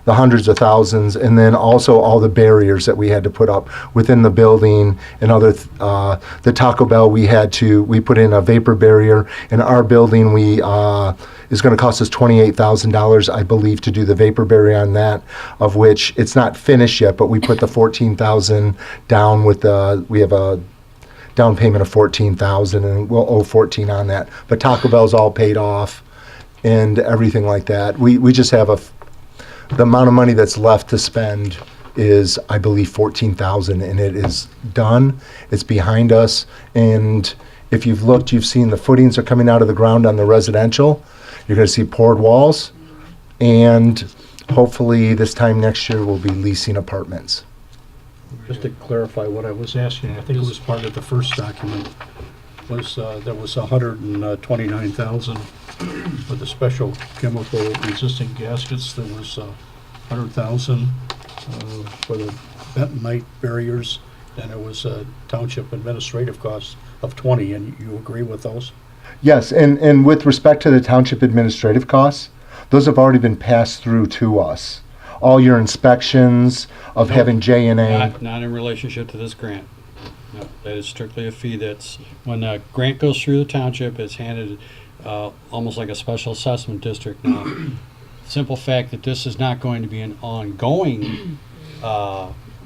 the hundreds of thousands, and then also all the barriers that we had to put up within the building and other, the Taco Bell, we put in a vapor barrier. In our building, is going to cost us $28,000, I believe, to do the vapor barrier on that, of which it's not finished yet, but we put the $14,000 down we have a down payment of $14,000, and we'll owe $14,000 on that. But Taco Bell's all paid off and everything like that. We just have the amount of money that's left to spend is, I believe, $14,000, and it is done. It's behind us. And if you've looked, you've seen the footings are coming out of the ground on the residential. You're going to see poured walls, and hopefully this time next year we'll be leasing apartments. Just to clarify what I was asking, I think it was part of the first document, was there was 129,000 for the special chemical resistant gaskets. There was 100,000 for the bentonite barriers, and it was township administrative costs of 20, and you agree with those? Yes, and with respect to the township administrative costs, those have already been passed through to us. All your inspections of No, having J&A. Not in relationship to this grant. No, that is strictly a fee that's, when a grant goes through the township, it's handed almost like a special assessment district now. Simple fact that this is not going to be an ongoing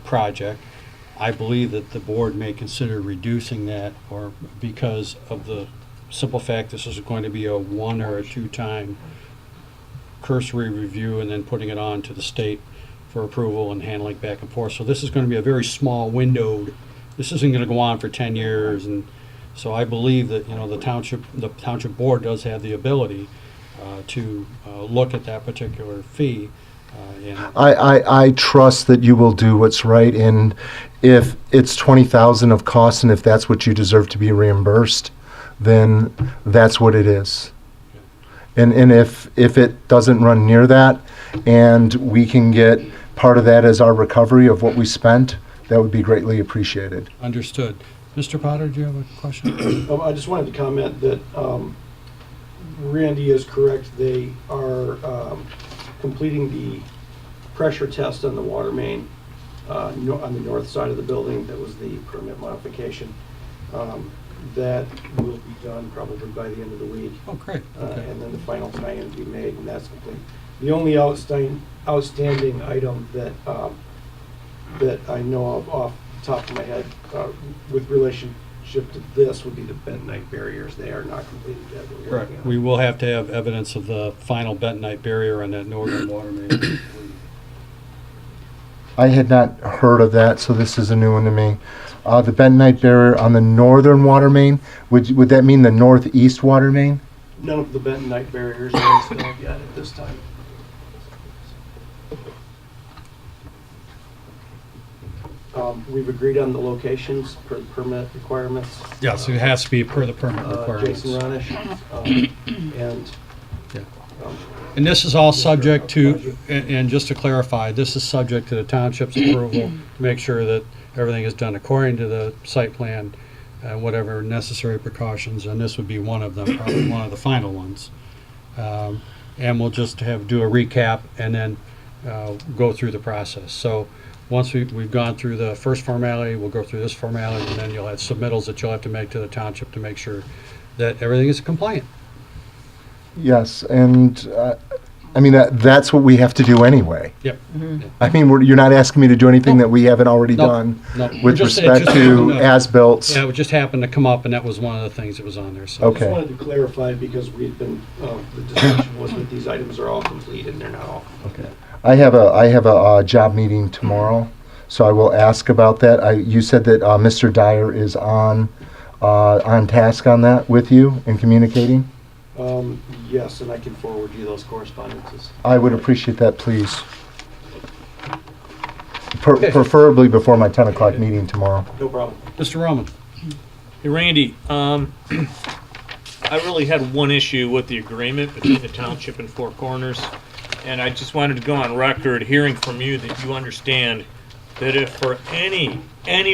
project, I believe that the board may consider reducing that, or because of the simple fact this is going to be a 1 or a 2 time cursory review and then putting it on to the state for approval and handling back and forth. So this is going to be a very small windowed. This isn't going to go on for 10 years, and so I believe that the township board does have the ability to look at that particular fee. I trust that you will do what's right, and if it's 20,000 of cost, and if that's what you deserve to be reimbursed, then that's what it is. And if it doesn't run near that, and we can get part of that as our recovery of what we spent, that would be greatly appreciated. Understood. Mr. Potter, do you have a question? I just wanted to comment that Randy is correct. They are completing the pressure test on the water main on the north side of the building. That was the permit modification. That will be done probably by the end of the week. Oh, great. Okay. And then the final tie-in will be made, and that's complete. The only outstanding item that that I know of off the top of my head with relationship to this would be the bentonite barriers. They are not completed yet. We're Correct. working on We it. will have to have evidence of the final bentonite barrier on that northern water main. I had not heard of that, so this is a new one to me. The bentonite barrier on the northern water main, would that mean the northeast water main? None of the bentonite barriers are installed yet at this time. We've agreed on the locations per the permit requirements. Yes, it has to be per the permit requirements. Jason Ronish, and And this is all subject to, and just to clarify, this is subject to the township's approval to make sure that everything is done according to the site plan, whatever necessary precautions, and this would be one of them, probably one of the final ones. And we'll just do a recap and then go through the process. So once we've gone through the first formality, we'll go through this formality, and then you'll have submittals that you'll have to make to the township to make sure that everything is compliant. Yes, and I mean, that's what we have to do anyway. Yep. I mean, you're not asking me to do anything that we haven't already done with Just- it respect just to happened as-built. Yeah, it just happened to come up, and that was one of the things that was on there. So. I just wanted to clarify because we've been, the discussion was that these items are all complete and they're not all. Okay. I have a job meeting tomorrow, so I will ask about that. You said that Mr. Dyer is on task on that with you and communicating? Yes, and I can forward you those correspondences. I would appreciate that, please. Preferably before my 10 o'clock meeting tomorrow. No problem. Mr. Roman. Hey, Randy, I really had one issue with the agreement between the township and Four Corners, and I just wanted to go on record hearing from you that you understand that if for any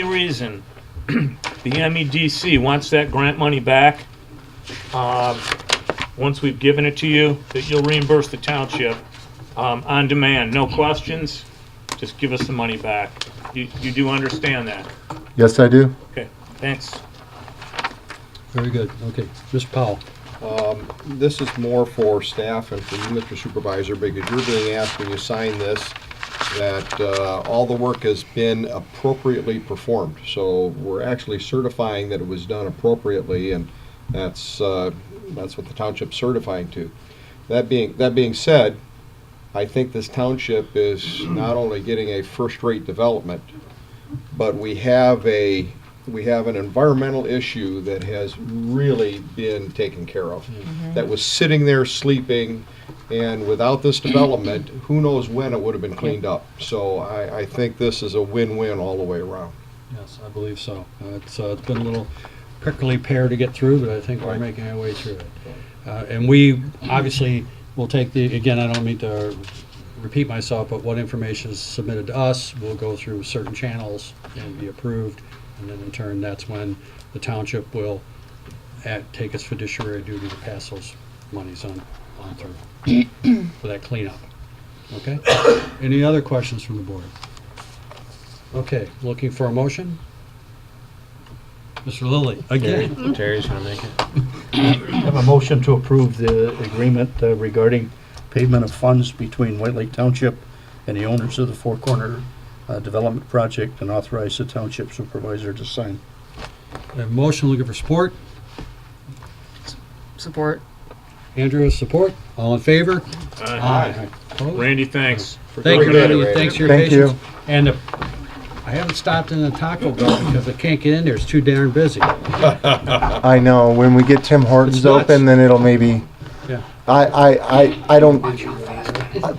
reason the MEDC wants that grant money back, once we've given it to you, that you'll reimburse the township on demand, no questions, just give us the money back. You do understand that? Yes, I do. Okay, thanks. Very good. Okay, Mr. Powell. This is more for staff and for you, Mr. Supervisor, because you're being asked when you sign this that all the work has been appropriately performed. So we're actually certifying that it was done appropriately, and that's what the township's certifying to. That being said, I think this township is not only getting a first-rate development, but we have an environmental issue that has really been taken care of. That was sitting there sleeping, and without this development, who knows when it would have been cleaned up. So I think this is a win-win all the way around. Yes, I believe so. It's been a little prickly pear to get through, but I think we're making our way through it. And we obviously will take again, I don't mean to repeat myself, but what information is submitted to us will go through certain channels and be approved, and then in turn, that's when the township will take its fiduciary duty to pass those monies on through for that cleanup. Okay? Any other questions from the board? Okay, looking for a motion? Mr. Lilly, again. Terry's gonna make it. I have a motion to approve the agreement regarding payment of funds between White Lake Township and the owners of the Four Corner Development Project, and authorize the township supervisor to sign. A motion, looking for support. Support. Andrew, support. All in favor? Aye. Opposed? Randy, thanks. Thank you, Very good, Randy. Thanks for your Thank patience. you. And I haven't stopped in the Taco Bell because I can't get in there. It's too darn busy. I know, when we get Tim Hortons It's nuts. open, then it'll maybe, Yeah. I don't,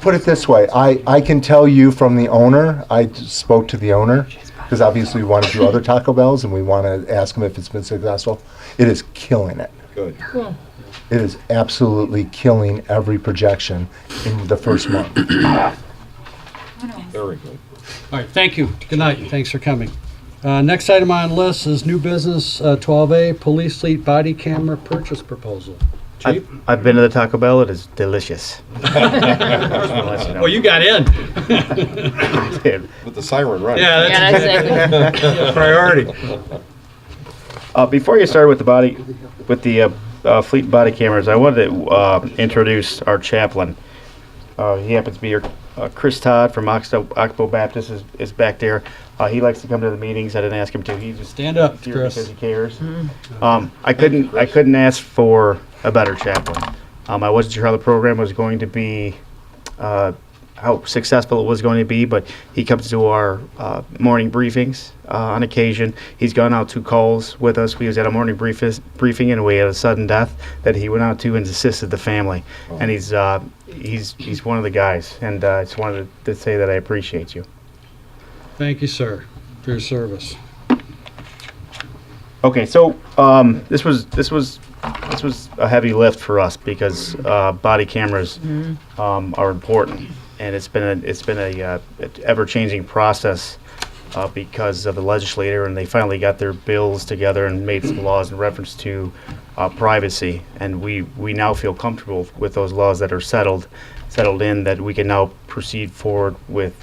put it this way, I can tell you from the owner, I spoke to the owner, because obviously we want to do other Taco Bells, and we want to ask him if it's been successful. It is killing it. Good. Cool. It is absolutely killing every projection in the first month. Very good. All right, thank you. Good night. Thanks for coming. Next item on the list is new business 12A, police fleet body camera purchase proposal. Chief? I've been to the Taco Bell. It is delicious. Well, you got in. With the siren running. Yeah, that's exactly. Priority. Before you start with the fleet body cameras, I wanted to introduce our chaplain. He happens to be here. Chris Todd from Oxbow Baptist is back there. He likes to come to the meetings. I didn't ask him to. He just stand up, here Chris. because he cares. I couldn't ask for a better chaplain. I wasn't sure how the program was going to be, how successful it was going to be, but he comes to our morning briefings on occasion. He's gone out to calls with us. We was at a morning briefing, and we had a sudden death that he went out to and assisted the family. And he's one of the guys, and I just wanted to say that I appreciate you. Thank you, sir, for your service. Okay, so this was a heavy lift for us because body cameras are important, and it's been a ever-changing process because of the legislator, and they finally got their bills together and made some laws in reference to privacy, and we now feel comfortable with those laws that are settled in, that we can now proceed forward with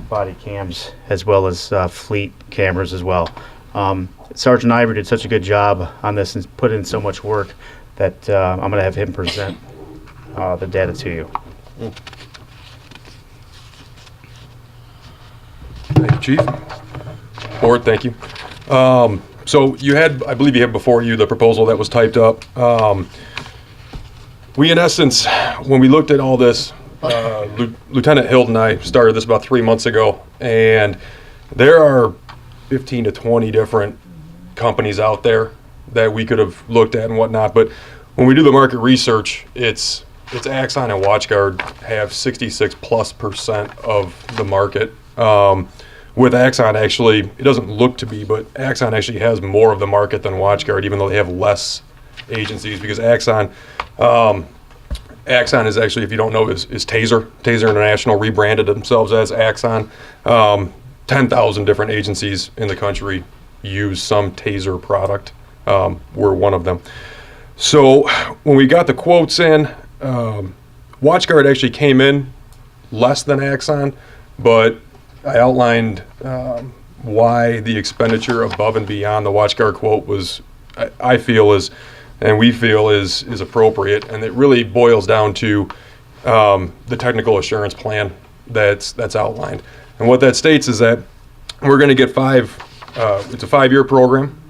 body cams as well as fleet cameras as well. Sergeant Ivor did such a good job on this and put in so much work that I'm going to have him present the data to you. Thank you, Chief. Board, thank you. So you had, I believe you had before you the proposal that was typed up. We, in essence, when we looked at all this, Lieutenant Hild and I started this about 3 months ago, and there are 15 to 20 different companies out there that we could have looked at and whatnot. But when we do the market research, it's Axon and WatchGuard have 66+% of the market. With Axon, actually, it doesn't look to be, but Axon actually has more of the market than WatchGuard, even though they have less agencies, because Axon is actually, if you don't know, is Taser. Taser International rebranded themselves as Axon. 10,000 different agencies in the country use some Taser product. We're one of them. So when we got the quotes in, WatchGuard actually came in less than Axon, but I outlined why the expenditure above and beyond the WatchGuard quote was, I feel is, and we feel is appropriate, and it really boils down to the technical assurance plan that's outlined. And what that states is that we're going to get it's a 5-year program.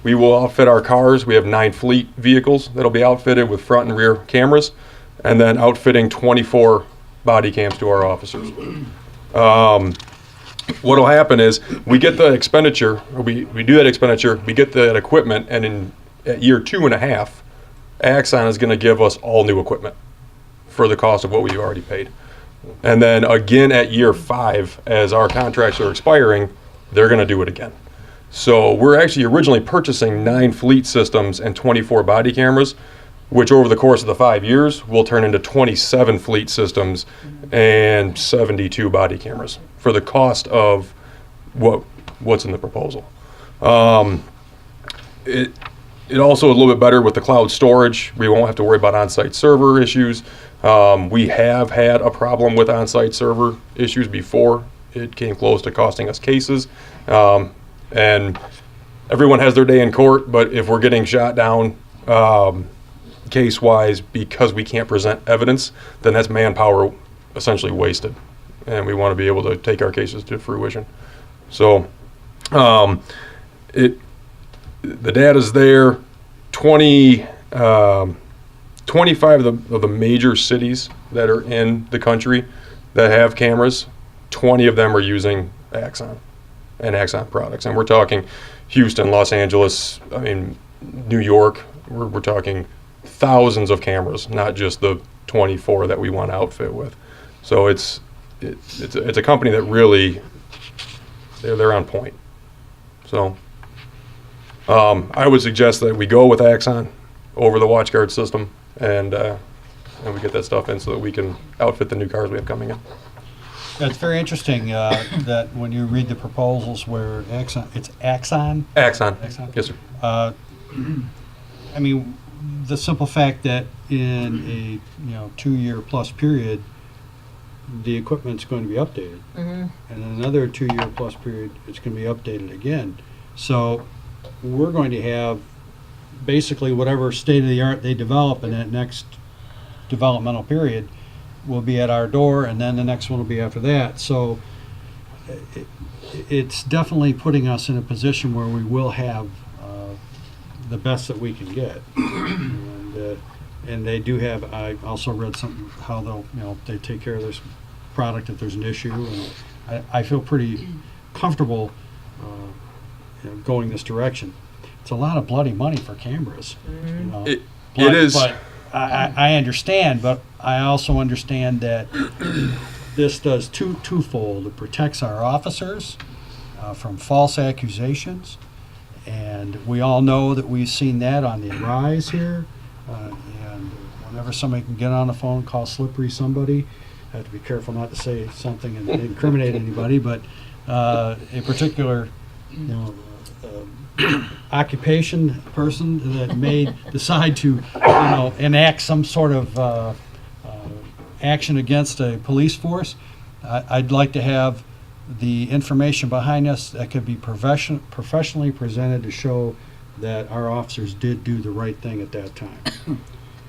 We will outfit our cars. We have 9 fleet vehicles that'll be outfitted with front and rear cameras, and then outfitting 24 body cams to our officers. What'll happen is we get the expenditure, or we do that expenditure, we get that equipment, and at year 2.5, Axon is going to give us all new equipment for the cost of what we've already paid. And then again at year 5, as our contracts are expiring, they're going to do it again. So we're actually originally purchasing 9 fleet systems and 24 body cameras. which over the course of the 5 years will turn into 27 fleet systems and 72 body cameras for the cost of what's in the proposal. It also is a little bit better with the cloud storage. We won't have to worry about on-site server issues. We have had a problem with on-site server issues before. It came close to costing us cases. And everyone has their day in court, but if we're getting shot down case-wise because we can't present evidence, then that's manpower essentially wasted. And we want to be able to take our cases to fruition. So the data's there. 25 of the major cities that are in the country that have cameras, 20 of them are using Axon and Axon products. And we're talking Houston, Los Angeles, I mean, New York. We're talking thousands of cameras, not just the 24 that we want to outfit with. So it's a company that really, they're on point. So I would suggest that we go with Axon over the WatchGuard system, and we get that stuff in so that we can outfit the new cars we have coming in. It's very interesting that when you read the proposals where Axon, it's Axon? Axon. Yes, sir. I mean, the simple fact that in a 2-year plus period, the equipment's going to be updated. And in another 2-year plus period, it's going to be updated again. So we're going to have basically whatever state of the art they develop in that next developmental period will be at our door, and then the next one will be after that. So it's definitely putting us in a position where we will have the best that we can get. And they do have, I also read something how they'll, they take care of this product if there's an issue, and I feel pretty comfortable going this direction. It's a lot of bloody money for cameras. It is. But I understand, but I also understand that this does twofold. It protects our officers from false accusations, and we all know that we've seen that on the rise here. And whenever somebody can get on the phone, call slippery somebody, I have to be careful not to say something and incriminate anybody, but a particular occupation person that may decide to enact some sort of action against a police force, I'd like to have the information behind us that could be professionally presented to show that our officers did do the right thing at that time.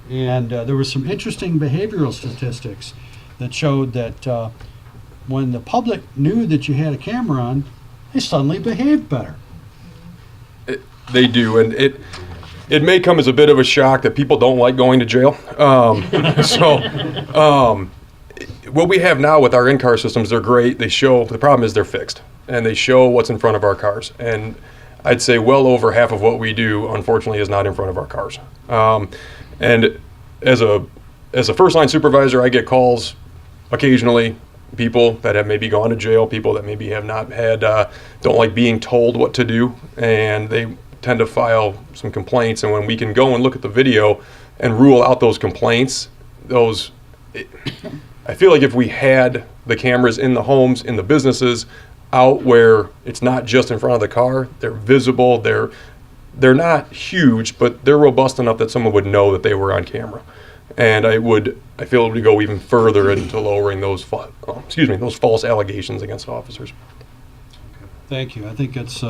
And there were some interesting behavioral statistics that showed that when the public knew that you had a camera on, they suddenly behaved better. They do, and it may come as a bit of a shock that people don't like going to jail. What we have now with our in-car systems, they're great. They show, the problem is they're fixed, and they show what's in front of our cars. And I'd say well over half of what we do, unfortunately, is not in front of our cars. And as a first-line supervisor, I get calls occasionally, people that have maybe gone to jail, people that maybe have not had, don't like being told what to do, and they tend to file some complaints. And when we can go and look at the video and rule out those complaints, I feel like if we had the cameras in the homes, in the businesses, out where it's not just in front of the car, they're visible, they're not huge, but they're robust enough that someone would know that they were on camera. And I feel it would go even further into lowering those false allegations against officers. Thank you. I think it's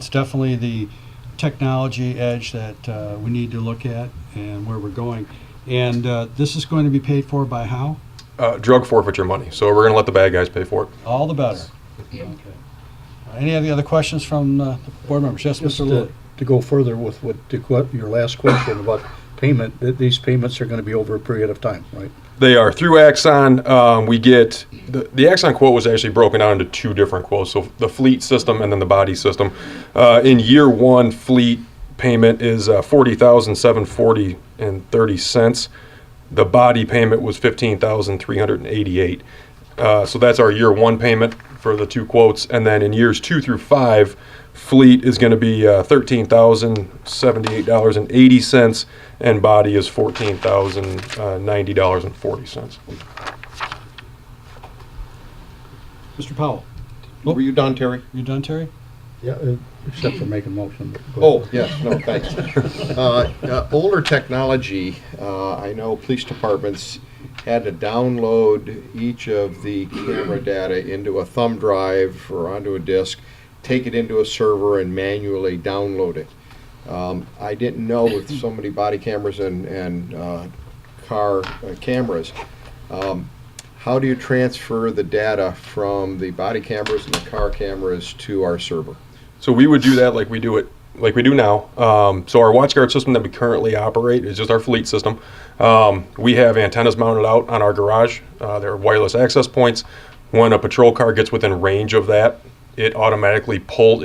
definitely the technology edge that we need to look at and where we're going. And this is going to be paid for by how? Drug forfeiture money. So we're going to let the bad guys pay for it. All the better. Okay. Any of the other questions from the board members? Yes, Just Mr. Lewis. to go further with your last question about payment, these payments are going to be over a period of time, right? They are. Through Axon, we get, the Axon quote was actually broken down into 2 different quotes, so the fleet system and then the body system. In year 1, fleet payment is $40,740.30. The body payment was $15,388. So that's our year 1 payment for the 2 quotes. And then in years 2 through 5, fleet is going to be $13,078.80, and body is $14,090.40. Mr. Powell. Were you done, Terry? You done, Terry? Yeah, except for making motion. Oh, yes, no, thanks. Older technology, I know police departments had to download each of the camera data into a thumb drive or onto a disk, take it into a server and manually download it. I didn't know with so many body cameras and car cameras, how do you transfer the data from the body cameras and the car cameras to our server? So we would do that like we do now. So our WatchGuard system that we currently operate is just our fleet system. We have antennas mounted out on our garage. They're wireless access points. When a patrol car gets within range of that, it automatically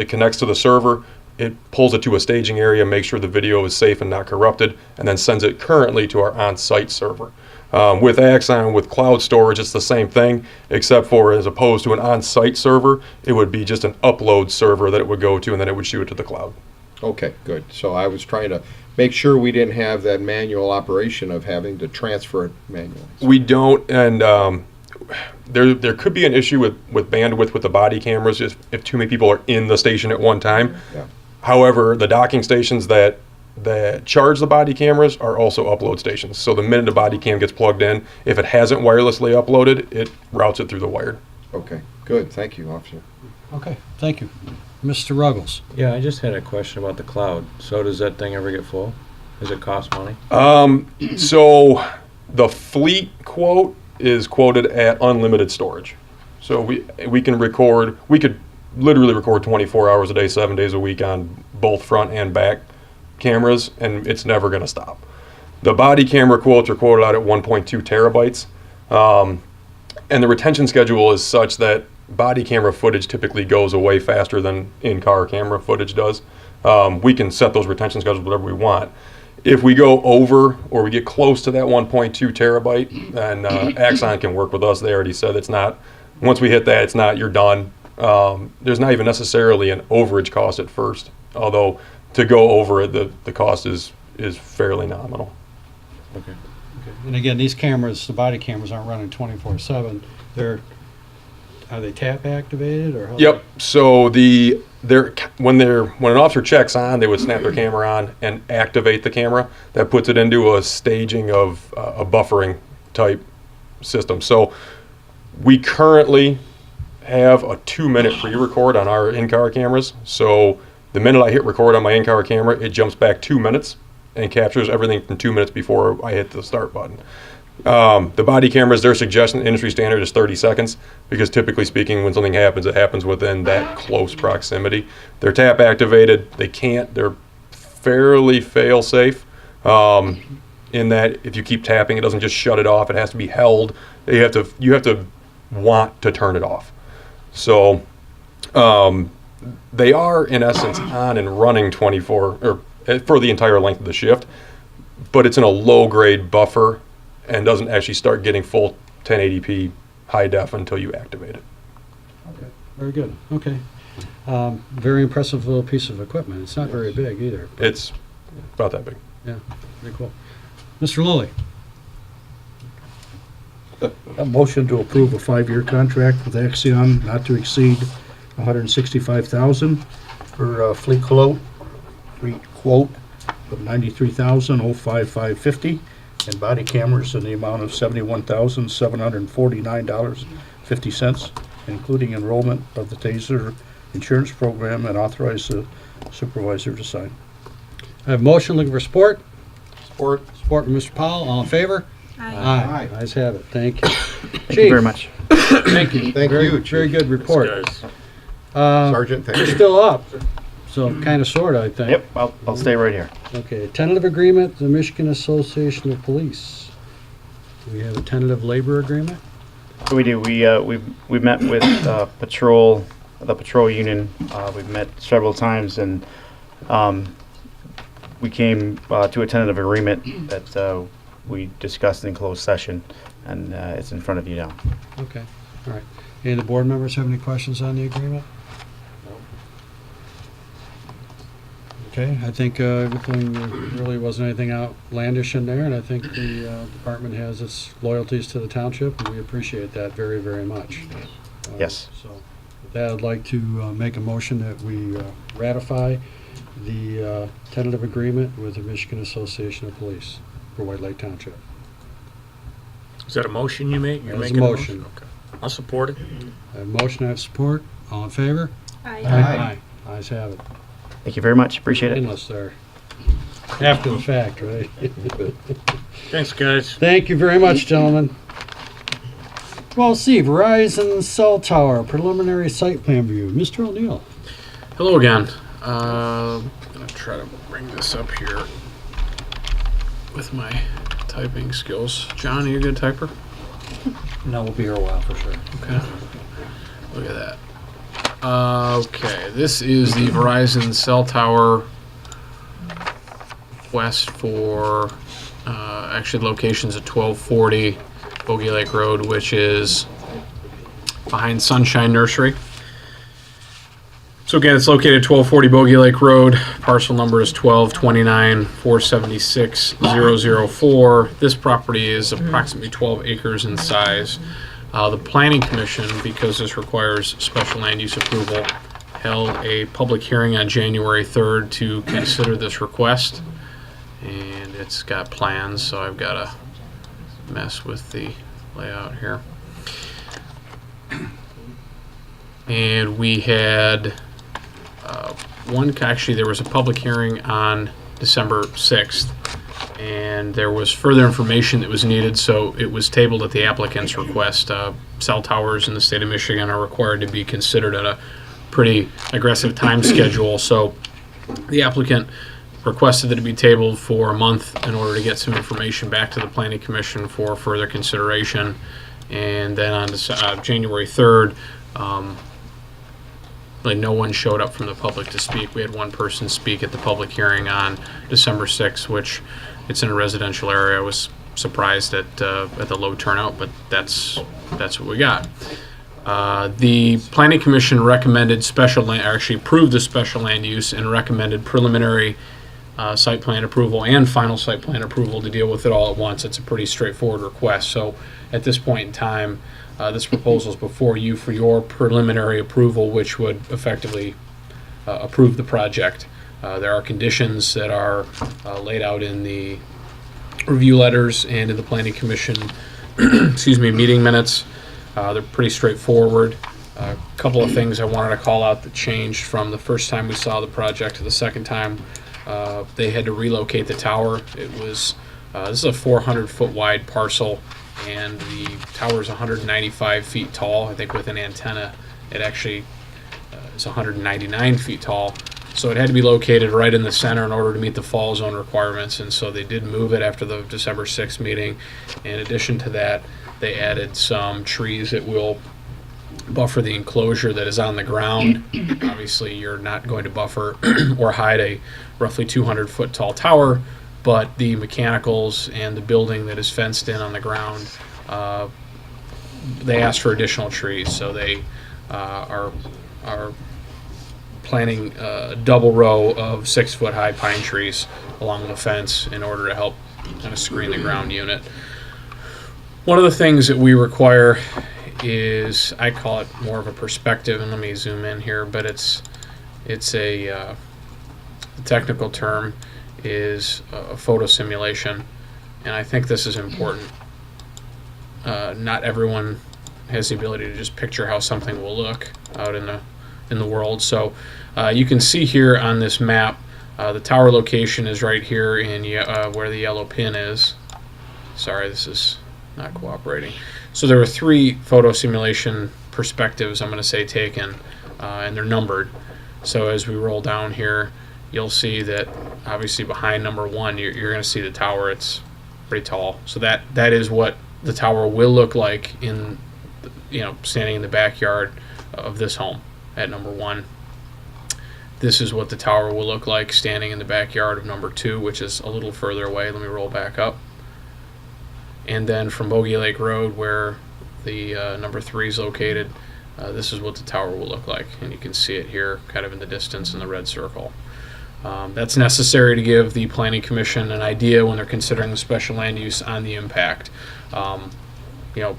connects to the server. It pulls it to a staging area, makes sure the video is safe and not corrupted, and then sends it currently to our on-site server. With Axon, with cloud storage, it's the same thing, except for as opposed to an on-site server, it would be just an upload server that it would go to, and then it would shoot it to the cloud. Okay, good. So I was trying to make sure we didn't have that manual operation of having to transfer it manually. We don't, and there could be an issue with bandwidth with the body cameras if too many people are in the station at one time. Yeah. However, the docking stations that charge the body cameras are also upload stations. So the minute a body cam gets plugged in, if it hasn't wirelessly uploaded, it routes it through the wired. Okay, good. Thank you, officer. Okay, thank you. Mr. Ruggles. Yeah, I just had a question about the cloud. So does that thing ever get full? Does it cost money? So the fleet quote is quoted at unlimited storage. So we could literally record 24 hours a day, 7 days a week on both front and back cameras, and it's never going to stop. The body camera quotes are quoted out at 1.2 terabytes. And the retention schedule is such that body camera footage typically goes away faster than in-car camera footage does. We can set those retention schedules whatever we want. If we go over or we get close to that 1.2 terabyte, then Axon can work with us. They already said it's not, once we hit that, it's not, you're done. There's not even necessarily an overage cost at first, although to go over it, the cost is fairly nominal. Okay. And again, these cameras, the body cameras aren't running 24/7. Are they tap activated or how? Yep. So when an officer checks on, they would snap their camera on and activate the camera. That puts it into a staging of a buffering type system. So we currently have a 2-minute pre-record on our in-car cameras. So the minute I hit record on my in-car camera, it jumps back 2 minutes and captures everything from 2 minutes before I hit the start button. The body cameras, their suggestion, industry standard is 30 seconds, because typically speaking, when something happens, it happens within that close proximity. They're tap activated. They're fairly fail safe, in that if you keep tapping, it doesn't just shut it off. It has to be held. You have to want to turn it off. So they are in essence on and running 24 or for the entire length of the shift, but it's in a low grade buffer and doesn't actually start getting full 1080p high def until you activate it. Okay, very good. Okay. Very impressive little piece of equipment. It's not very big either. It's about that big. Yeah, very cool. Mr. Lilly. A motion to approve a 5-year contract with Axion not to exceed $165,000 for fleet quote of $93,055.50 and body cameras in the amount of $71,749.50, including enrollment of the TASER insurance program, and authorize the supervisor to sign. I have a motion looking for support. Support. Support from Mr. Powell. All in favor? Aye. Aye. Ayes have it. Thank you. Thank you very much. Thank you. Thank very, you, Very good report. Sergeant, thank You're you. still up. So kind of, sort of, I think. Yep, I'll stay right here. Okay, tentative agreement, the Michigan Association of Police. We have a tentative labor agreement? We do. We met with the patrol union. We've met several times, and we came to a tentative agreement that we discussed in closed session, and it's in front of you now. Okay. All right. Any of the board members have any questions on the agreement? Okay, I think everything, there really wasn't anything outlandish in there, and I think the department has its loyalties to the township, and we appreciate that very, very much. Yes. So with that, I'd like to make a motion that we ratify the tentative agreement with the Michigan Association of Police for White Lake Township. Is that a motion you make? You're That is a making motion. Okay. I'll support it. I have a motion, I have support. All in favor? Aye. Aye. Ayes have it. Thank you very much. Appreciate it. Painless there. After the fact, right? Thanks, guys. Thank you very much, gentlemen. Well, see, Verizon Cell Tower, preliminary site plan view. Mr. O'Neill. Hello again. I'm going to try to bring this up here with my typing skills. John, are you a good typer? No, we'll be here a while for sure. Okay. Look at that. Okay, this is the Verizon cell tower west for actually locations at 1240 Bogey Lake Road, which is behind Sunshine Nursery. So again, it's located at 1240 Bogey Lake Road. Parcel number is 1229-476-004. This property is approximately 12 acres in size. The Planning Commission, because this requires special land use approval, held a public hearing on January 3rd to consider this request. And it's got plans, so I've got to mess with the layout here. And we had actually there was a public hearing on December 6th, and there was further information that was needed, so it was tabled at the applicant's request. Cell towers in the state of Michigan are required to be considered at a pretty aggressive time schedule, so the applicant requested that it be tabled for a month in order to get some information back to the Planning Commission for further consideration. And then on January 3rd, really no one showed up from the public to speak. We had one person speak at the public hearing on December 6th, which it's in a residential area. I was surprised at the low turnout, but that's what we got. The Planning Commission recommended approved the special land use and recommended preliminary site plan approval and final site plan approval to deal with it all at once. It's a pretty straightforward request. So at this point in time, this proposal is before you for your preliminary approval, which would effectively approve the project. There are conditions that are laid out in the review letters and in the Planning Commission meeting minutes. They're pretty straightforward. A couple of things I wanted to call out that changed from the first time we saw the project to the second time. They had to relocate the tower. It was this is a 400-foot wide parcel, and the tower is 195 feet tall. I think with an antenna, it actually is 199 feet tall. So it had to be located right in the center in order to meet the fall zone requirements, and so they did move it after the December 6th meeting. In addition to that, they added some trees that will buffer the enclosure that is on the ground. Obviously, you're not going to buffer or hide a roughly 200-foot tall tower, but the mechanicals and the building that is fenced in on the ground, they asked for additional trees, so they are planting a double row of 6-foot high pine trees along the fence in order to help kind of screen the ground unit. One of the things that we require is, I call it more of a perspective, and let me zoom in here, but it's a the technical term is a photo simulation, and I think this is important. Not everyone has the ability to just picture how something will look out in the world. So you can see here on this map, the tower location is right here in where the yellow pin is. Sorry, this is not cooperating. So there were 3 photo simulation perspectives, I'm going to say, taken, and they're numbered. So as we roll down here, you'll see that obviously behind number 1, you're going to see the tower. It's pretty tall. So that is what the tower will look like in, standing in the backyard of this home at number 1. This is what the tower will look like standing in the backyard of number 2, which is a little further away. Let me roll back up. And then from Bogey Lake Road, where the number 3 is located, this is what the tower will look like. And you can see it here kind of in the distance in the red circle. That's necessary to give the Planning Commission an idea when they're considering the special land use on the impact. You know,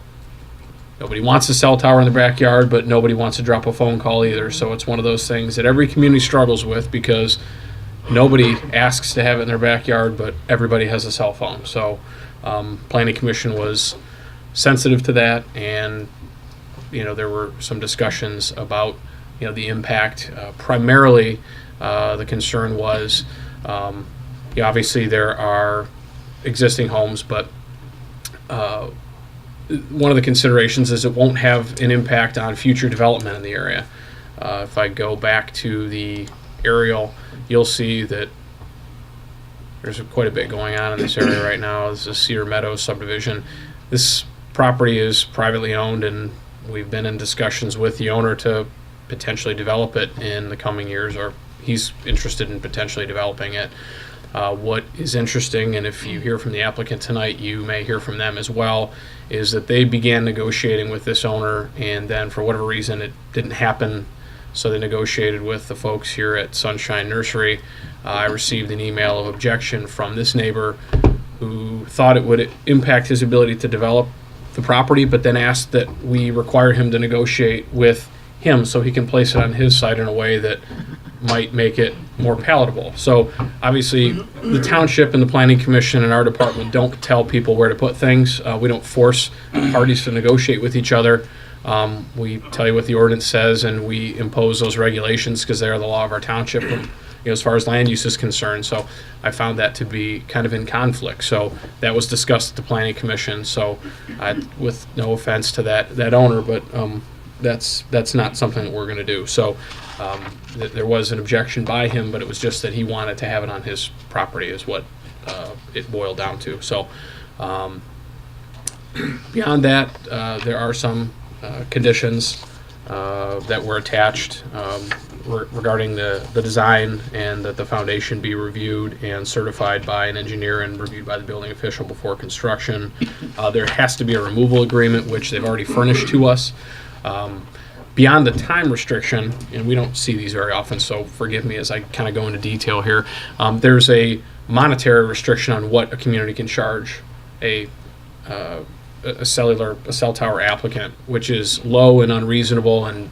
nobody wants a cell tower in the backyard, but nobody wants to drop a phone call either. So it's one of those things that every community struggles with because nobody asks to have it in their backyard, but everybody has a cell phone. So Planning Commission was sensitive to that, and you know, there were some discussions about, you know, the impact. Primarily, the concern was, yeah, obviously there are existing homes, but one of the considerations is it won't have an impact on future development in the area. If I go back to the aerial, you'll see that there's quite a bit going on in this area right now. This is Cedar Meadows subdivision. This property is privately owned, and we've been in discussions with the owner to potentially develop it in the coming years, or he's interested in potentially developing it. What is interesting, and if you hear from the applicant tonight, you may hear from them as well, is that they began negotiating with this owner, and then for whatever reason it didn't happen, so they negotiated with the folks here at Sunshine Nursery. I received an email of objection from this neighbor who thought it would impact his ability to develop the property, but then asked that we require him to negotiate with him so he can place it on his site in a way that might make it more palatable. So obviously the township and the planning commission and our department don't tell people where to put things. We don't force parties to negotiate with each other. We tell you what the ordinance says, and we impose those regulations because they are the law of our township, you know, as far as land use is concerned. So I found that to be kind of in conflict. So that was discussed at the planning commission. So with no offense to that owner, but that's not something that we're going to do. So there was an objection by him, but it was just that he wanted to have it on his property is what it boiled down to. So beyond that, there are some conditions that were attached regarding the design, and that the foundation be reviewed and certified by an engineer and reviewed by the building official before construction. There has to be a removal agreement, which they've already furnished to us. Beyond the time restriction, and we don't see these very often, so forgive me as I kind of go into detail here, there's a monetary restriction on what a community can charge a cell tower applicant, which is low and unreasonable, and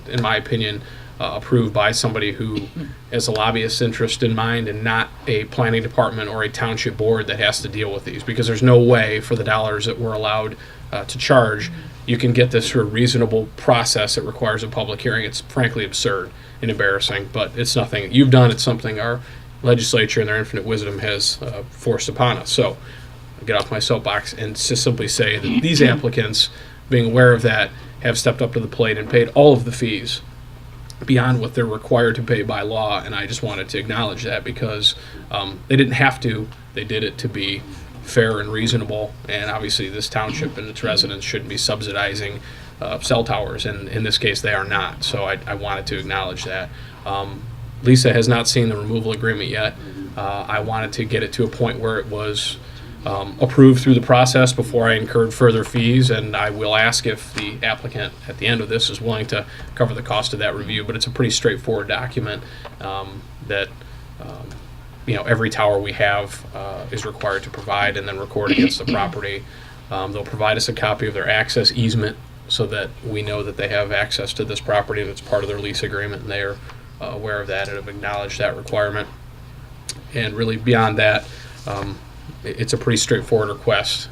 in my opinion approved by somebody who has a lobbyist interest in mind, and not a planning department or a township board that has to deal with these, because there's no way for the dollars that we're allowed to charge you can get this through a reasonable process that requires a public hearing. It's frankly absurd and embarrassing, but it's nothing you've done. It's something our legislature in their infinite wisdom has forced upon us. So I'll get off my soapbox and just simply say that these applicants, being aware of that, have stepped up to the plate and paid all of the fees beyond what they're required to pay by law, and I just wanted to acknowledge that because they didn't have to. They did it to be fair and reasonable, and obviously this township and its residents shouldn't be subsidizing cell towers, and in this case they are not. So I wanted to acknowledge that. Lisa has not seen the removal agreement yet. I wanted to get it to a point where it was approved through the process before I incurred further fees, and I will ask if the applicant at the end of this is willing to cover the cost of that review. But it's a pretty straightforward document that you know, every tower we have is required to provide and then record against the property. They'll provide us a copy of their access easement so that we know that they have access to this property, and it's part of their lease agreement, and they are aware of that and have acknowledged that requirement. And really beyond that, it's a pretty straightforward request.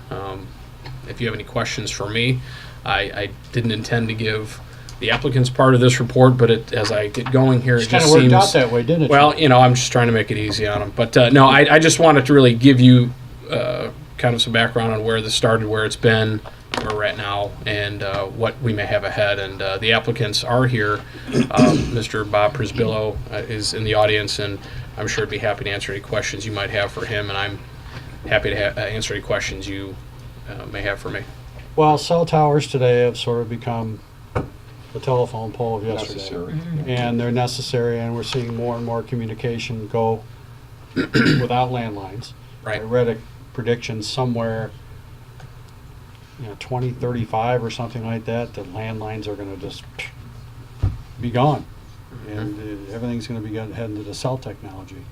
If you have any questions for me, I didn't intend to give the applicant's part of this report, but as I get going here, it just seems... kind of worked out that way, didn't it? Well, you know, I'm just trying to make it easy on them. But no, I just wanted to really give you kind of some background on where this started, where it's been, where we're at now, and what we may have ahead. And the applicants are here. Mr. Bob Prisbillo is in the audience, and I'm sure he'd be happy to answer any questions you might have for him, and I'm happy to answer any questions you may have for me. Well, cell towers today have sort of become the telephone pole of yesterday. Necessary. And they're necessary, and we're seeing more and more communication go without landlines. Right. I read a prediction somewhere 2035 or something like that, the landlines are gonna just be gone. And everything's gonna be heading to the cell technology.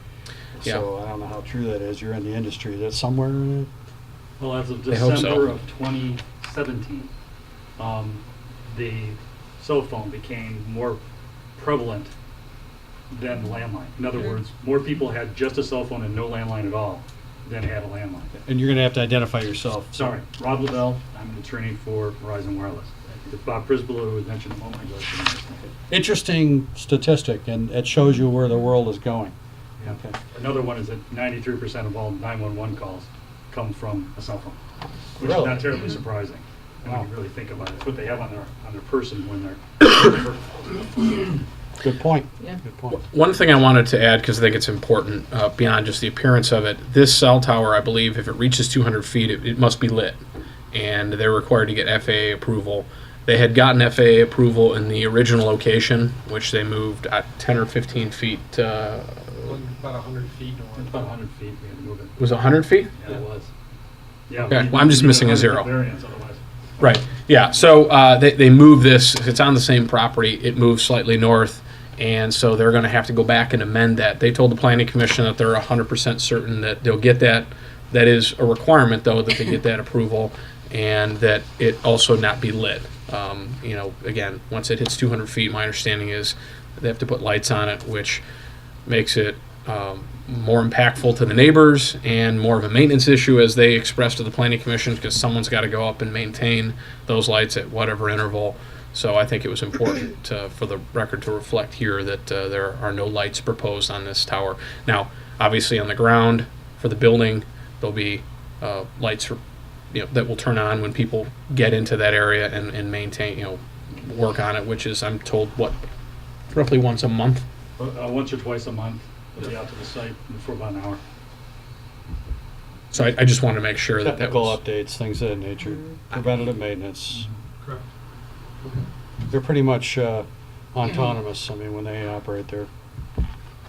Yeah. So I don't know how true that is. You're in the industry. That's somewhere in it? Well, as of I hope so. December of 2017, the cell phone became more prevalent than the landline. In other words, more people had just a cell phone and no landline at all than had a landline. And you're gonna have to identify yourself. Sorry, Rob Lavelle, I'm an attorney for Verizon Wireless. Bob Prisbilla, who was mentioned a moment ago. Interesting statistic, and it shows you where the world is going. Yeah. Okay. Another one is that 93% of all 911 calls come from a cell phone, which Really? is not terribly surprising when you really think about it. It's what they have on their person when they're. Good point. Yeah. Good point. One thing I wanted to add, because I think it's important, beyond just the appearance of it, this cell tower, I believe, if it reaches 200 feet, it must be lit. And they're required to get FAA approval. They had gotten FAA approval in the original location, which they moved 10 or 15 feet. About 100 feet north. About 100 feet, we had to move it. Was it 100 feet? Yeah, it was. Yeah. Okay, we well, I'm just needed missing a 100 zero. variance otherwise. Right. Yeah. So they moved this. It's on the same property. It moved slightly north, and so they're going to have to go back and amend that. They told the planning commission that they're 100% certain that they'll get that. That is a requirement, though, that they get that approval, and that it also not be lit. Again, once it hits 200 feet, my understanding is they have to put lights on it, which makes it more impactful to the neighbors and more of a maintenance issue, as they expressed to the planning commission, because someone's got to go up and maintain those lights at whatever interval. So I think it was important for the record to reflect here that there are no lights proposed on this tower. Now, obviously on the ground for the building, there'll be lights for, that will turn on when people get into that area and maintain, work on it, which is, I'm told, roughly once a month? Once or twice a month, we'll be out to the site for about an hour. So I just wanted to make sure that Technical was... updates, things of that nature, preventative maintenance. Correct. They're pretty much autonomous. I mean, when they operate, they're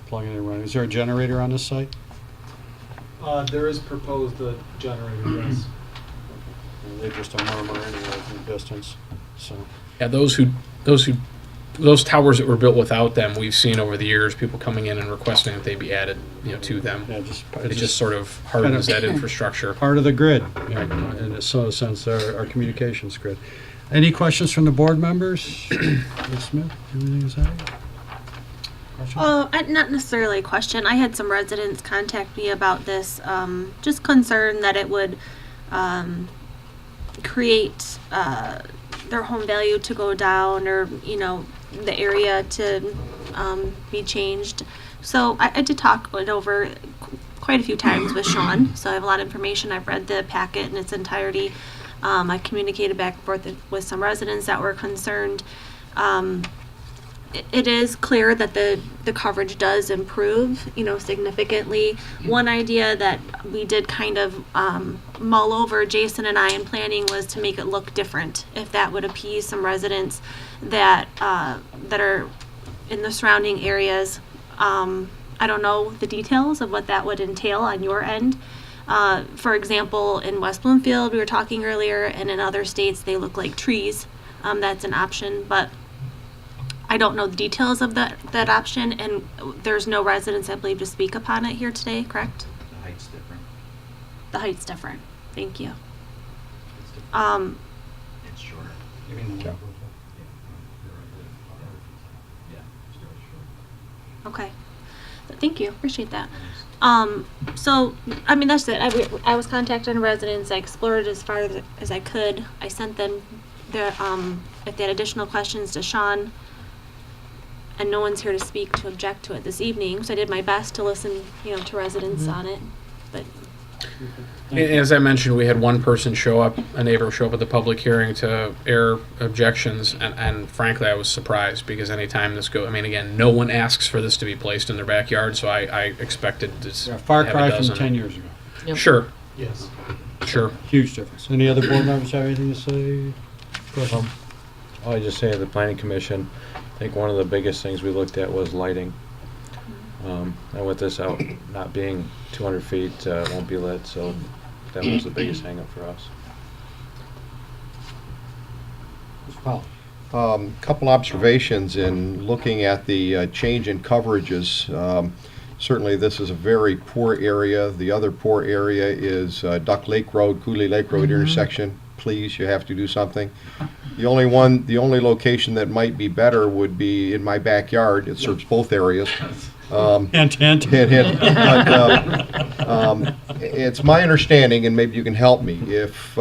plugging and running. Is there a generator on this site? There is proposed a generator, yes. They're just a murmur anyway from the distance. So Yeah, those towers that were built without them, we've seen over the years people coming in and requesting that they be added, to them. yeah, It just sort of hardens that infrastructure. part of the grid, in a sort of sense, our communications grid. Any questions from the board members? Ms. Smith, anything to say? Not necessarily a question. I had some residents contact me about this, just concerned that it would create their home value to go down, or the area to be changed. So I did talk it over quite a few times with Sean, so I have a lot of information. I've read the packet in its entirety. I communicated back and forth with some residents that were concerned. It is clear that the coverage does improve, significantly. One idea that we did kind of mull over, Jason and I, in planning, was to make it look different. If that would appease some residents that are in the surrounding areas. I don't know the details of what that would entail on your end. For example, in West Bloomfield, we were talking earlier, and in other states, they look like trees. That's an option, but I don't know the details of that option, and there's no residents, I believe, to speak upon it here today, correct? The height's different. The height's different. Thank you. It's different. It's shorter. You mean the Okay. Thank you. Appreciate that. So, that's it. I was contacting residents. I explored as far as I could. I sent them if they had additional questions to Sean. And no one's here to speak to object to it this evening, so I did my best to listen, to residents on it. But as I mentioned, we had one person a neighbor show up at the public hearing to air objections, and frankly, I was surprised, because anytime this again, no one asks for this to be placed in their backyard, so I expected this. Yeah, far have a cry from dozen. 10 years ago. Yep. Sure. Yes. Sure. Huge difference. Any other board members have anything to say? Question? All I just say to the planning commission, I think one of the biggest things we looked at was lighting. And with this out not being 200 feet, it won't be lit, so that was the biggest hang up for us. Mr. Powell. Couple observations in looking at the change in coverages. Certainly, this is a very poor area. The other poor area is Duck Lake Road, Cooley Lake Road intersection. Please, you have to do something. The only location that might be better would be in my backyard. It serves both areas. Hint, hint. Hint, hint. But, it's my understanding, and maybe you can help me, if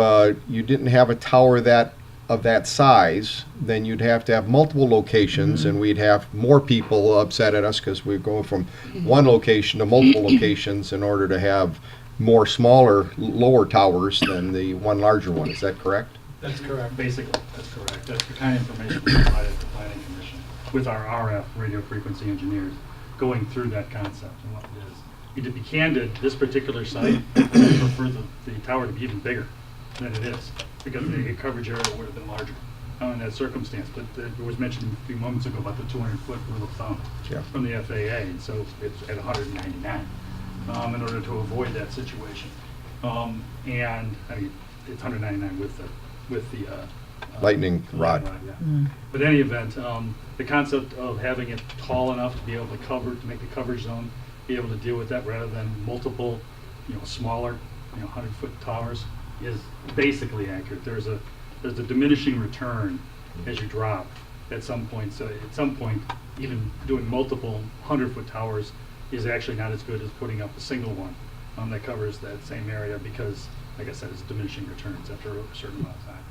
you didn't have a tower of that size, then you'd have to have multiple locations, and we'd have more people upset at us because we're going from one location to multiple locations in order to have more smaller, lower towers than the one larger one. Is that correct? That's correct. Basically, that's correct. That's the kind of information we provided to the Planning Commission with our RF, radio frequency engineers, going through that concept and what it is. And to be candid, this particular site, I prefer the tower to be even bigger than it is, because the coverage area would have been larger in that circumstance. But it was mentioned a few moments ago about the 200-foot rule of thumb from the FAA, and so it's at 199 in order to avoid that situation. And I mean, it's 199 with the lightning rod. Yeah. But in any event, the concept of having it tall enough to be able to make the coverage zone, be able to deal with that rather than multiple, smaller, 100-foot towers is basically accurate. There's a diminishing return as you drop at some point. So at some point, even doing multiple 100-foot towers is actually not as good as putting up a single one that covers that same area because, like I said, it's diminishing returns after a certain amount of time.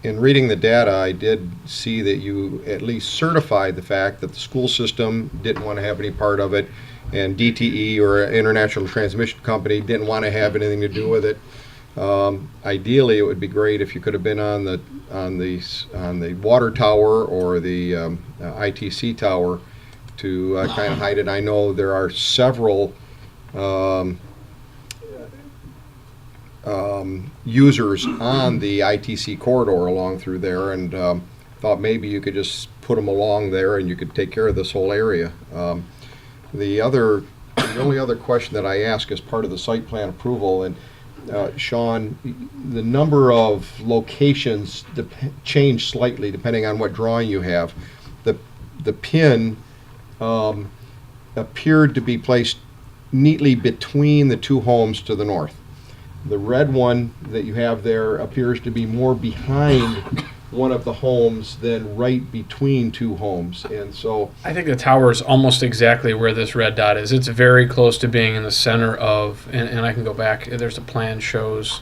In reading the data, I did see that you at least certified the fact that the school system didn't want to have any part of it, and DTE, or International Transmission Company, didn't want to have anything to do with it. Ideally, it would be great if you could have been on the water tower or the ITC tower to kind of hide it. I know there are several users on the ITC corridor along through there, and thought maybe you could just put them along there and you could take care of this whole area. The only other question that I ask as part of the site plan approval, and Sean, the number of locations change slightly depending on what drawing you have. The pin appeared to be placed neatly between the two homes to the north. The red one that you have there appears to be more behind one of the homes than right between two homes, and so I think the tower is almost exactly where this red dot is. It's very close to being in the center of, and I can go back, there's a plan shows,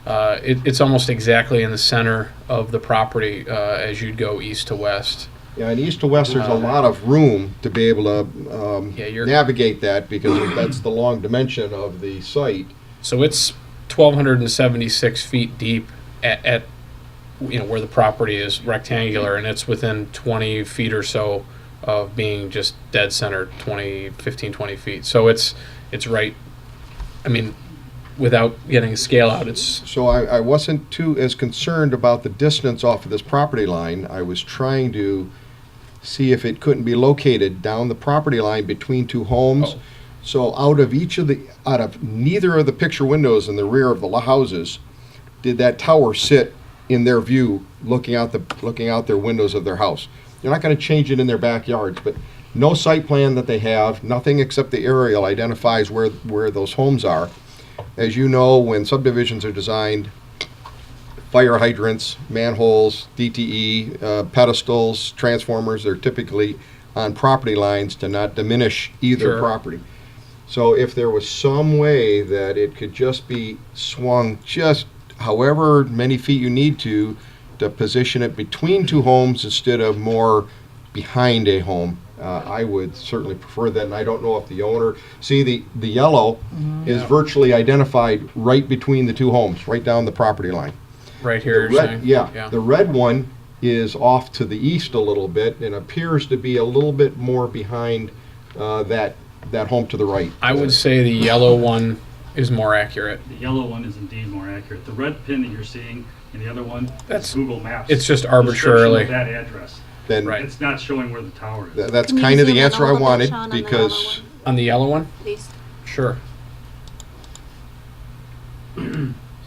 it's almost exactly in the center of the property as you'd go east to west. Yeah, and east to west, there's a lot of room to be able to navigate that, because that's the long dimension of the site. So it's 1,276 feet deep at where the property is rectangular, and it's within 20 feet or so of being just dead center, 15, 20 feet. So it's right, I mean, without getting a scale out, it's... So I wasn't too as concerned about the distance off of this property line. I was trying to see if it couldn't be located down the property line between two homes. So out of neither of the picture windows in the rear of the houses did that tower sit in their view, looking out their windows of their house. They're not going to change it in their backyards, but no site plan that they have, nothing except the aerial identifies where those homes are. As you know, when subdivisions are designed, fire hydrants, manholes, DTE, pedestals, transformers, they're typically on property lines to not diminish either property. So if there was some way that it could just be swung just however many feet you need to position it between two homes instead of more behind a home, I would certainly prefer that. And I don't know if the owner, see the yellow is virtually identified right between the two homes, right down the property line. Right here, you're saying? Yeah. The red one is off to the east a little bit and appears to be a little bit more behind that home to the right. I would say the yellow one is more accurate. The yellow one is indeed more accurate. The red pin that you're seeing and the other one, that's Google Maps. It's just arbitrarily. That address. Then It's not showing where the tower is. That's kind of the answer I wanted, because... On the yellow one? Please. Sure.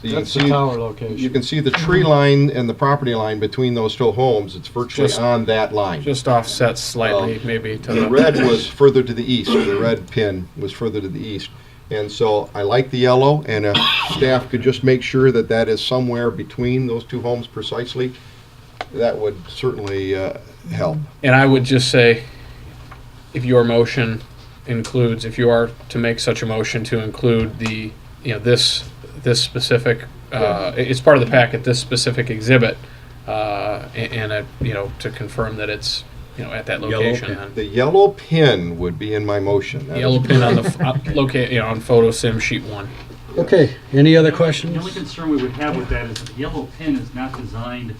So you That's can the see- tower location. You can see the tree line and the property line between those two homes. It's virtually Just- on that line. Just offset slightly, maybe to The red was further to the east. The red pin was further to the east. And so I like the yellow, and if staff could just make sure that that is somewhere between those two homes precisely, that would certainly help. And I would just say, if your motion includes, if you are to make such a motion to include the, this specific, it's part of the packet, this specific exhibit, and to confirm that it's, at that location. then. The yellow pin would be in my motion. That Yellow is pin on correct. the locate, on photo sim sheet 1. Okay, any other The questions? only concern we would have with that is that the yellow pin is not designed,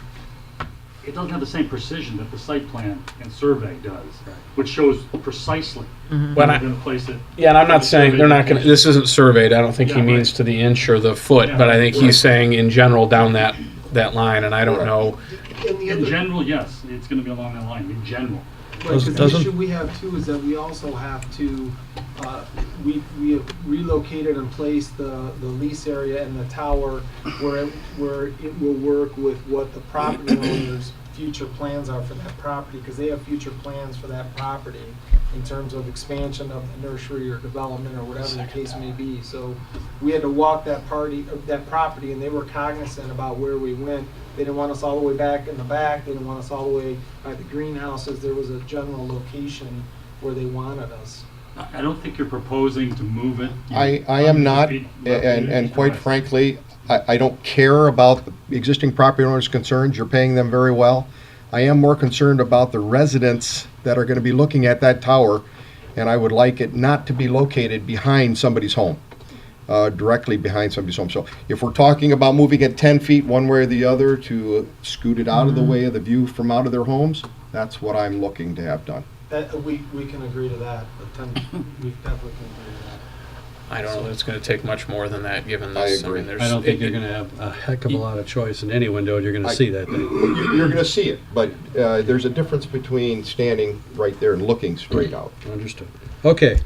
it doesn't have the same precision that the site plan and survey does, which shows precisely When where I- we're going to place it. Yeah, and I'm not saying they're not going to, Survey this isn't surveyed, I don't think he Yeah, means right. to the inch or the foot, Yeah, but I think right. he's saying in general down that line, and I don't know. In general, yes, it's going to be along that line, in general. Right, 'cause the issue we have too is that we also have to, we have relocated and placed the lease area and the tower where it will work with what the property owner's future plans are for that property, because they have future plans for that property in terms of expansion of the nursery or development or whatever the case may be. So we had to walk that property, and they were cognizant about where we went. They didn't want us all the way back in the back. They didn't want us all the way by the greenhouses. There was a general location where they wanted us. I don't think you're proposing to move it. I am not, and quite frankly, I don't care about the existing property owners' concerns. You're paying them very well. I am more concerned about the residents that are going to be looking at that tower, and I would like it not to be located behind somebody's home, directly behind somebody's home. So if we're talking about moving it 10 feet one way or the other to scoot it out of the way of the view from out of their homes, that's what I'm looking to have done. That, we can agree to that. We definitely can agree to that. I don't know that it's going to take much more than that, given this. I agree. mean, there's, I don't think you're going to have a heck of a lot of choice in any window. You're going to see that thing. You're going to see it, but there's a difference between standing right there and looking straight out. Understood. Okay,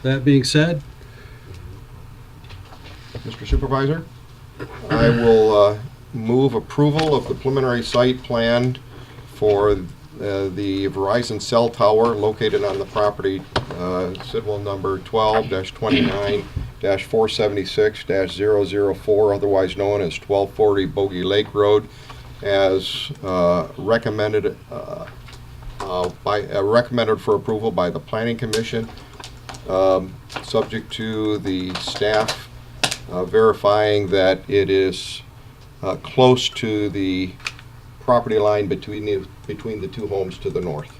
that being said, Mr. Supervisor, I will move approval of the preliminary site plan for the Verizon cell tower located on the property, Sidwell number 12-29-476-004, otherwise known as 1240 Bogey Lake Road, as recommended recommended for approval by the Planning Commission, subject to the staff verifying that it is close to the property line between the two homes to the north.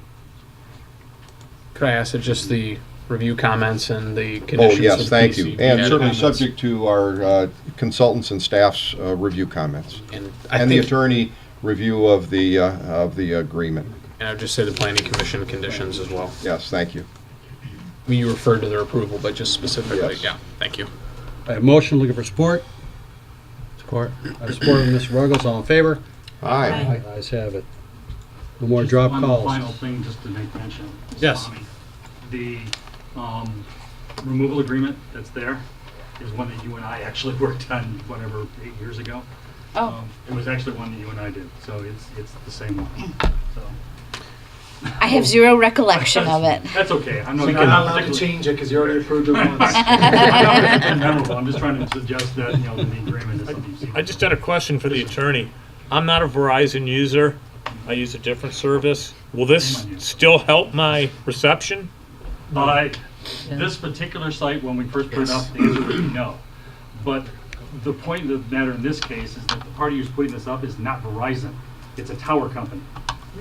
could I ask that just the review comments and the Oh, conditions? yes, of thank PC you. be And added certainly comments? subject to our consultants and staff's review comments. And And the attorney review of the agreement. And I would just say the planning commission conditions as well. Yes, thank you. I mean, you referred to their approval, but just specifically, Yes. yeah, thank you. I have a motion looking for support. Support. I have support of Mr. Ruggles. All in favor? Aye. Ayes have it. No more Just drop one calls. final thing, just to make mention. Yes. The removal agreement that's there is one that you and I actually worked on, whatever, 8 years ago. Oh. It was actually one that you and I did, so it's the same one. So I have zero recollection of it. that's okay. I'm not, You're I'm not not allowed to particularly- change it because you already approved it once. It's memorable. I'm just trying to suggest that, the agreement is something you've seen. I just had a question for the attorney. I'm not a Verizon user. I use a different service. Will this still help my reception? This particular site, when we first put it up, the answer was no. But the point of the matter in this case is that the party who's putting this up is not Verizon. It's a tower company.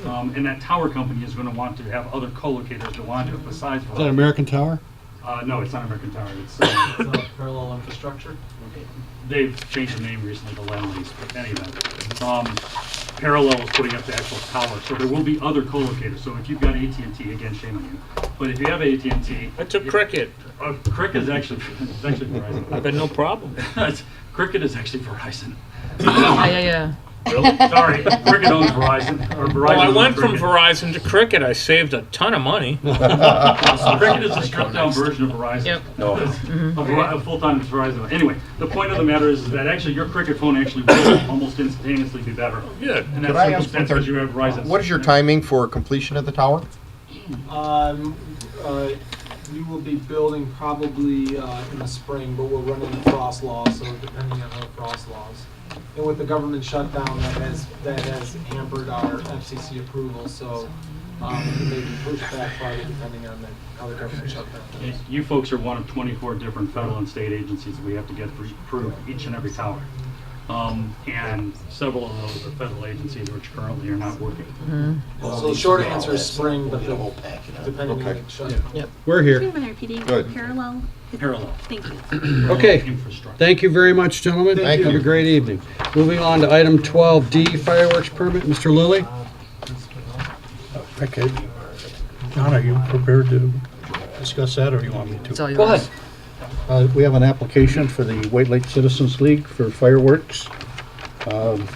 And that tower company is going to want to have other co-locators go on to it besides Is that Verizon. American Tower? No, it's not American Tower. It's Parallel infrastructure? they've changed the name recently to Land Lease, but in any event, Parallel is putting up the actual tower, so there will be other co-locators. So if you've got AT&T, again, shame on you, but if you have AT&T, I took Cricket. Cricket is actually Verizon. I've had no problem. Cricket is actually Verizon. Yeah. Really? Sorry, Cricket owns Verizon, or Verizon Well, I owns went from Cricket. Verizon to Cricket. I saved a ton of money. Cricket is a stripped-down version of Verizon. Yep. No. A full-time Verizon. Anyway, the point of the matter is that actually your Cricket phone actually will almost instantaneously be better. Good. And Could that's I ask circumstance because you have Verizon. What is your timing for completion of the tower? We will be building probably in the spring, but we're running the frost law, so depending on our frost laws. And with the government shutdown, that has hampered our FCC approval, so it may be pushed back farther depending on how the government shutdown goes. You folks are one of 24 different federal and state agencies we have to get approved each and every tower. And several of those are federal agencies which currently are not working. So the short answer is spring, but depending on the shutdown. Yep. We're here. Do you mind repeating? Good. Parallel? Parallel. Thank you. Okay, thank you very much, gentlemen. Thank you. Have a great evening. Moving on to item 12D, fireworks permit. Mr. Lilly? Okay. John, are you prepared to discuss that, or do you want me to? Go ahead. We have an application for the White Lake Citizens League for fireworks. Find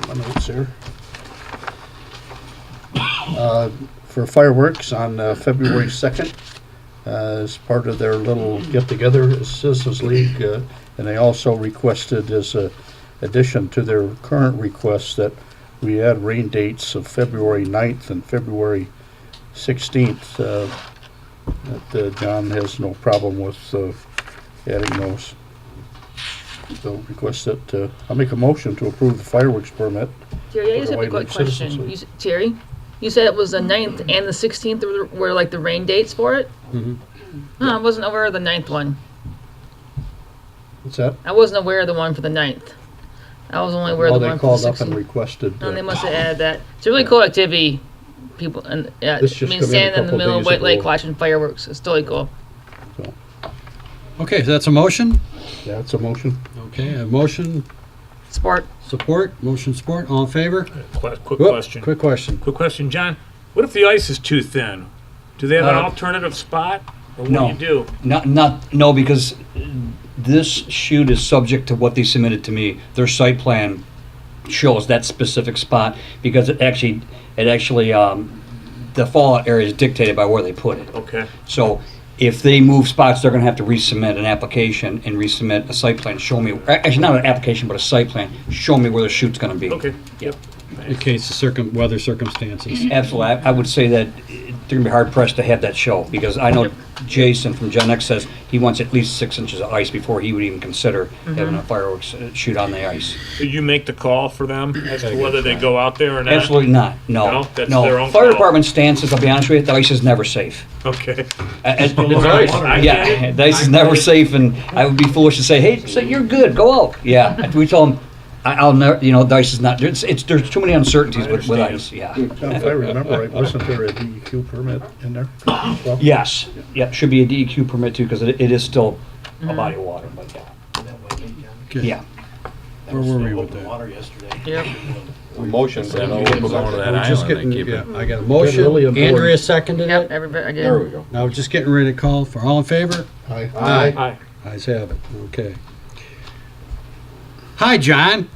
my notes here. For fireworks on February 2nd, as part of their little get-together as Citizens League, and they also requested as a addition to their current request that we add rain dates of February 9th and February 16th. That John has no problem with adding those. So request that, I'll make a motion to approve the fireworks permit. Terry, I for just the have a White quick Lake Citizens question. League. Terry, you said it was the 9th and the 16th were like the rain dates for it? Mhm. I wasn't aware of the 9th one. What's that? I wasn't aware of the one for the 9th. I was only aware Well, of the they one for the called up 16th. and requested. No, they must have added that. It's a really cool activity. People, and yeah, This I just mean, come in a standing in the couple middle of days White Lake ago. watching fireworks. It's totally cool. Okay, so that's a motion? Yeah, it's a motion. Okay, a motion. Support. Support, motion support, all in favor? Quick Whoop, question. Quick question. Quick question, John. What if the ice is too thin? Do they have an Uh, alternative spot? Or what No. do you do? No, because this shoot is subject to what they submitted to me. Their site plan shows that specific spot because it actually, the fallout area is dictated by where they put it. Okay. So if they move spots, they're gonna have to resubmit an application and resubmit a site plan, show me, actually not an application, but a site plan, show me where the shoot's gonna be. Okay. Yep. In case of weather circumstances. Absolutely. I would say that they're gonna be hard pressed to have that show, because I know Jason from Gen X says he wants at least 6 inches of ice before he would even consider having a fireworks shoot on the ice. Do you make the call for them as to whether they go out there or not? Absolutely not, no. No? That's their own Fire call. department stance is, I'll be honest with you, the ice is never safe. Okay. Yeah, the ice is never safe, and I would be foolish to say, hey, so you're good, go out. Yeah, we tell them, I'll never, the ice is not, there's too many uncertainties with ice, yeah. John, if I remember right, wasn't there a DEQ permit in there? Well, Yes, yeah, should be a DEQ permit too, because it is still a body of water, but yeah. Yeah. Where were we with that? Water yesterday. Yep. Motion. So if people going to that We're just island, they getting, keep it. I got a Get Lily on motion. board. Andrea seconded Yep, it. everybody, I did. There we go. Now we're just getting ready to call for all in favor? Aye. Aye. Ayes have it, okay. Hi, John.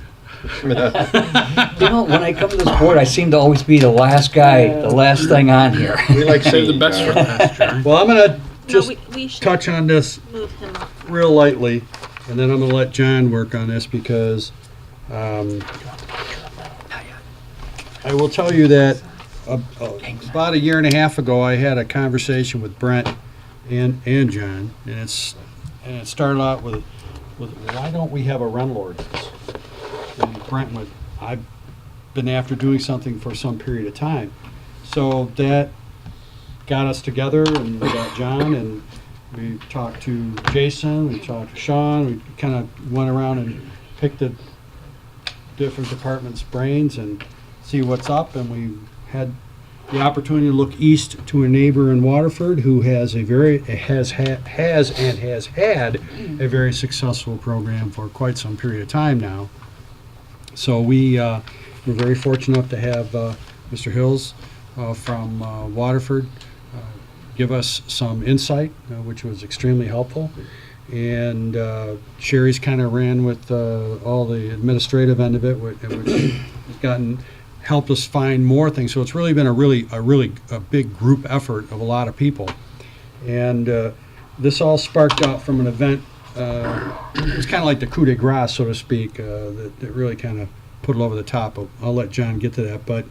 You know, when I come to this board, I seem to always be the last guy, the last thing on here. We like Save the seeing best for last, John. Well, I'm gonna just we should touch on this move him up. real lightly, and then I'm gonna let John work on this because I will tell you that about a year and a half ago, I had a conversation with Brent and John, and it started out with why don't we have a rental ordinance? And Brent went, I've been after doing something for some period of time. So that got us together, and we got John, and we talked to Jason, we talked to Sean, we kind of went around and picked the different departments' brains and see what's up, and we had the opportunity to look east to a neighbor in Waterford who has had a very successful program for quite some period of time now. So we're very fortunate to have Mr. Hills from Waterford give us some insight, which was extremely helpful. and Sherry's kind of ran with all the administrative end of it, which has helped us find more things. So it's really been a big group effort of a lot of people, and this all sparked out from an event. It was kind of like the coup de grace, so to speak, that really kind of put it over the top. I'll let John get to that, but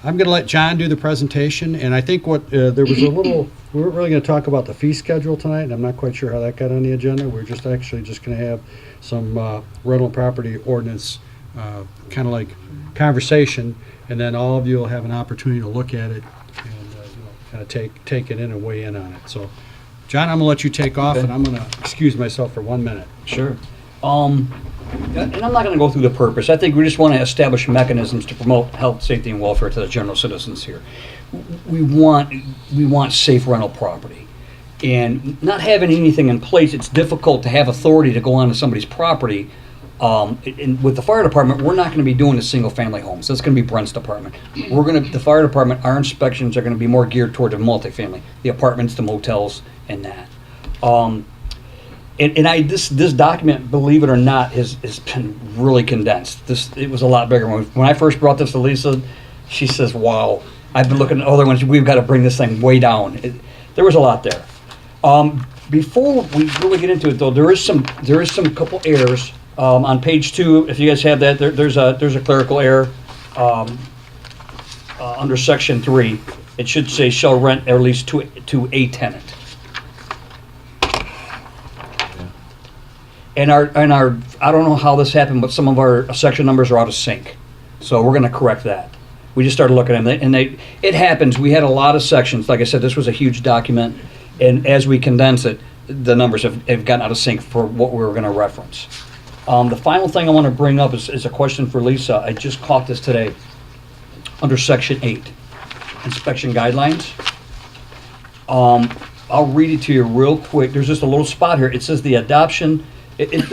I'm going to let John do the presentation. And I think there was a little. We weren't really going to talk about the fee schedule tonight, and I'm not quite sure how that got on the agenda. We're just going to have some rental property ordinance kind of like conversation, and then all of you will have an opportunity to look at it and kind of take it in and weigh in on it. So, John, I'm going to let you take off, and I'm going to excuse myself for 1 minute. Sure. And I'm not going to go through the purpose. I think we just want to establish mechanisms to promote health, safety, and welfare to the general citizens here. We want safe rental property. And not having anything in place, it's difficult to have authority to go onto somebody's property. And with the fire department, we're not going to be doing the single-family homes. That's going to be Brent's department. The fire department, our inspections are going to be more geared toward the multifamily, the apartments, the motels, and that. This document, believe it or not, has been really condensed. It was a lot bigger. When I first brought this to Lisa, she says, "Wow, I've been looking at other ones. We've got to bring this thing way down." There was a lot there. Before we really get into it, though, there is some couple errors on page 2. If you guys have that, there's a clerical error under section 3. It should say shall rent or lease to a tenant. And our I don't know how this happened, but some of our section numbers are out of sync. So we're going to correct that. We just started looking at them, and it happens. We had a lot of sections. Like I said, this was a huge document, and as we condense it, the numbers have gotten out of sync for what we were going to reference. The final thing I want to bring up is a question for Lisa. I just caught this today under section 8, inspection guidelines. I'll read it to you real quick. There's just a little spot here. It says the adoption. It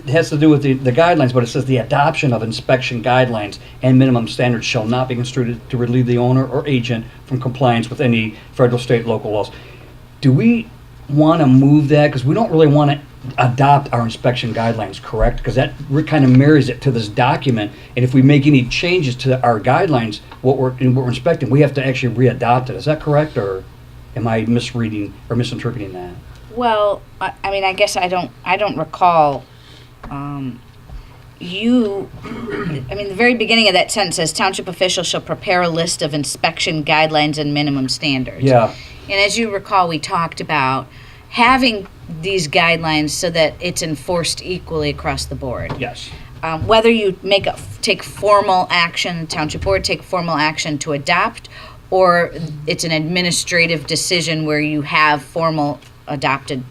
has to do with the guidelines, but it says the adoption of inspection guidelines and minimum standards shall not be construed to relieve the owner or agent from compliance with any federal, state, local laws. Do we want to move that? Because we don't really want to adopt our inspection guidelines, correct? Because that kind of marries it to this document. And if we make any changes to our guidelines, what we're inspecting, we have to actually re-adopt it. Is that correct, or am I misreading or misinterpreting that? Well, I mean, I guess I don't recall. The very beginning of that sentence says township officials shall prepare a list of inspection guidelines and minimum standards. Yeah. And as you recall, we talked about having these guidelines so that it's enforced equally across the board. Yes. Whether you take formal action, township board take formal action to adopt, or it's an administrative decision where you have formal adopted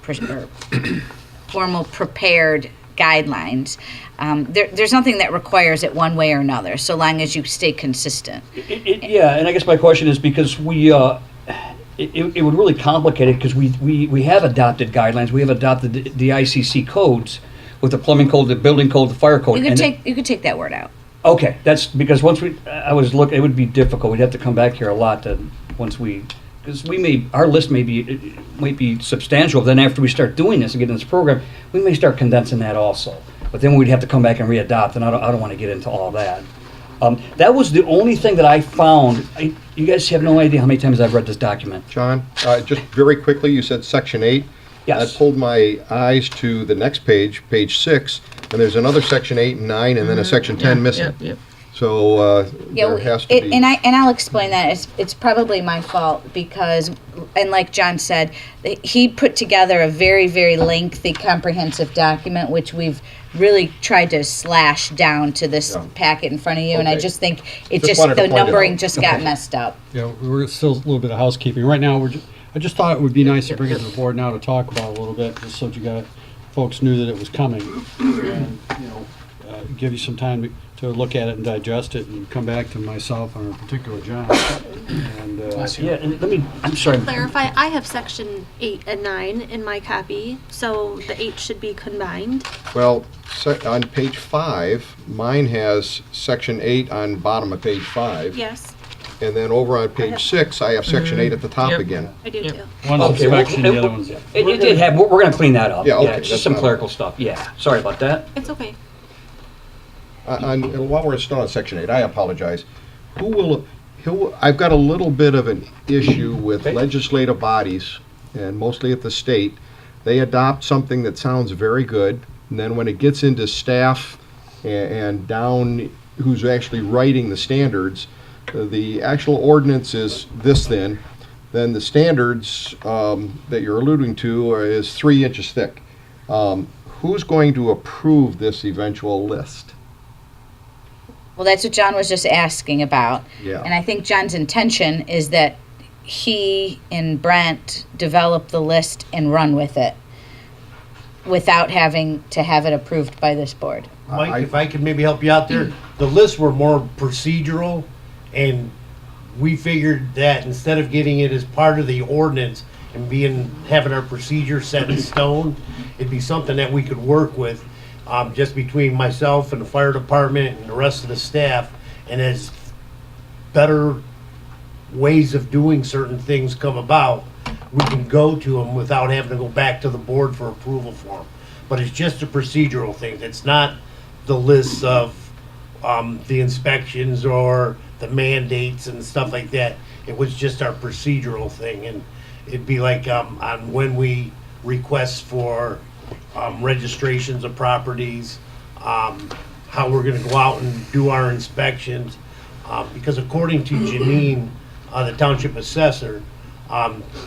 formal prepared guidelines. There's nothing that requires it one way or another, so long as you stay consistent. Yeah, and I guess my question is because we it would really complicate it because we have adopted guidelines. We have adopted the ICC codes with the plumbing code, the building code, the fire code. You could take that word out. Okay, that's because once I was looking, it would be difficult. We'd have to come back here a lot because our list might be substantial. Then after we start doing this and get in this program, we may start condensing that also. But then we'd have to come back and re-adopt, and I don't want to get into all that. That was the only thing that I found. You guys have no idea how many times I've read this document. John, just very quickly, you said section 8. Yes. I pulled my eyes to the next page, page 6, and there's another section 8 and 9, and then a section 10 missing. Yep. So there has to be. And I'll explain that. It's probably my fault because, and like John said, he put together a very, very lengthy, comprehensive document, which we've really tried to slash down to this packet in front of you. And I just think the numbering just got messed up. Yeah, we're still a little bit of housekeeping. Right now, I just thought it would be nice to bring it to the board now to talk about it a little bit, just so you folks knew that it was coming. And, give you some time to look at it and digest it and come back to myself or in particular John. And, I'm sorry. To clarify, I have section 8 and 9 in my copy, so the 8 should be combined. Well, on page 5, mine has section 8 on bottom of page 5. Yes. And then over on page 6, I have section 8 at the top Yep. again. I do too. One's Okay, well, inspection, the other one's. It did have, we're gonna clean that up. Yeah, okay, It's that's just some not- clerical stuff, yeah. Sorry about that. It's okay. And while we're still on section 8, I apologize. I've got a little bit of an issue with legislative bodies, and mostly at the state. They adopt something that sounds very good, and then when it gets into staff and down who's actually writing the standards, the actual ordinance is this thin, then the standards that you're alluding to is 3 inches thick. Who's going to approve this eventual list? Well, that's what John was just asking about. Yeah. And I think John's intention is that he and Brent develop the list and run with it without having to have it approved by this board. Mike, if I could maybe help you out there, the lists were more procedural, and we figured that instead of getting it as part of the ordinance and having our procedure set in stone, it'd be something that we could work with, just between myself and the fire department and the rest of the staff, and as better ways of doing certain things come about, we can go to them without having to go back to the board for approval for them. But it's just a procedural thing. It's not the lists of the inspections or the mandates and stuff like that. It was just our procedural thing, and it'd be like on when we request for registrations of properties, how we're going to go out and do our inspections, because according to Janine, the township assessor,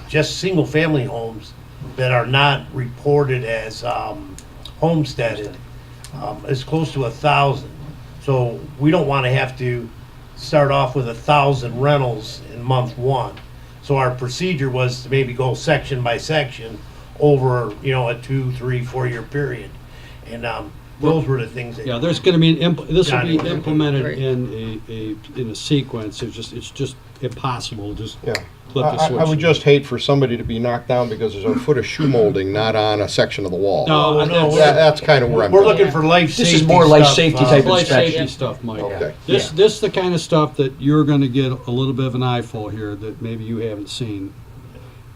just single-family homes that are not reported as homesteaded is close to 1,000. So we don't want to have to start off with 1,000 rentals in month 1. So our procedure was to maybe go section by section over, a 2, 3, 4 year period. And those were the things that. Yeah, there's going to be this will be Johnny- implemented Right. in a sequence. It's just impossible to just Yeah. flip the switch. I would just hate for somebody to be knocked down because there's a foot of shoe molding not on a section of the wall. No, that's kind of where I'm We're going. looking for life This safety is more life stuff, safety type life inspection. safety stuff, Mike. Okay. This is the kind of stuff that you're going to get a little bit of an eyeful here that maybe you haven't seen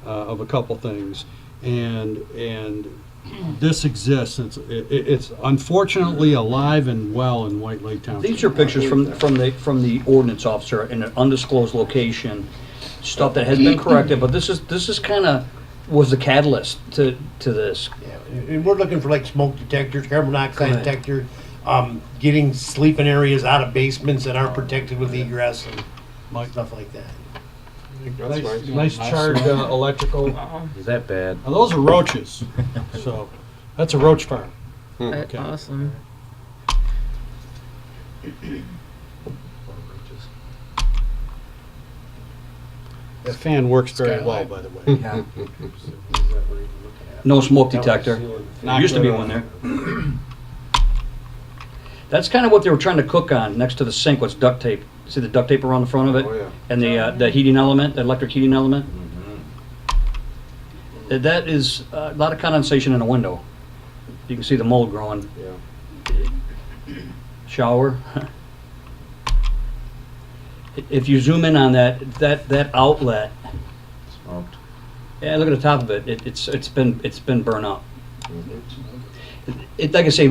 of a couple things, and this exists. It's unfortunately alive and well in White Lake Township. These are pictures from the ordinance officer in an undisclosed location, stuff that has been corrected, but this is kind of was the catalyst to this. Yeah, and we're looking for like smoke detectors, carbon monoxide Go ahead. detector, getting sleeping areas out of basements that aren't protected with egress and stuff like that. Nice charred electrical. Is that bad? Now, those are roaches. So that's a roach farm. Okay. Awesome. The fan works very well, by the way. Yeah. No smoke detector. Not Used to be good. one there. That's kind of what they were trying to cook on next to the sink was duct tape. See the duct tape around the front of it? Oh, yeah. And the heating element, the electric heating element? That is a lot of condensation in the window. You can see the mold growing. Yeah. Shower. If you zoom in on that outlet, Smoked. yeah, look at the top of it. It's been burnt up. Like I say,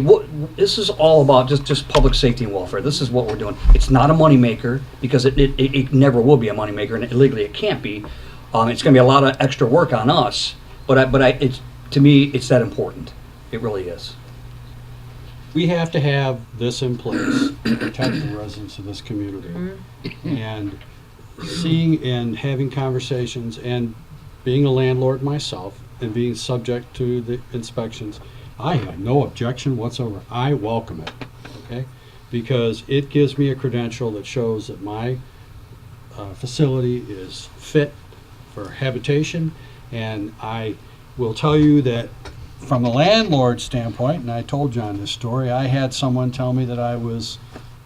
this is all about just public safety and welfare. This is what we're doing. It's not a moneymaker because it never will be a moneymaker, and legally it can't be. It's going to be a lot of extra work on us, but to me, it's that important. It really is. We have to have this in place to protect the residents of this community. And seeing and having conversations and being a landlord myself and being subject to the inspections, I have no objection whatsoever. I welcome it, okay? Because it gives me a credential that shows that my facility is fit for habitation. And I will tell you that from a landlord standpoint, and I told John this story, I had someone tell me that I was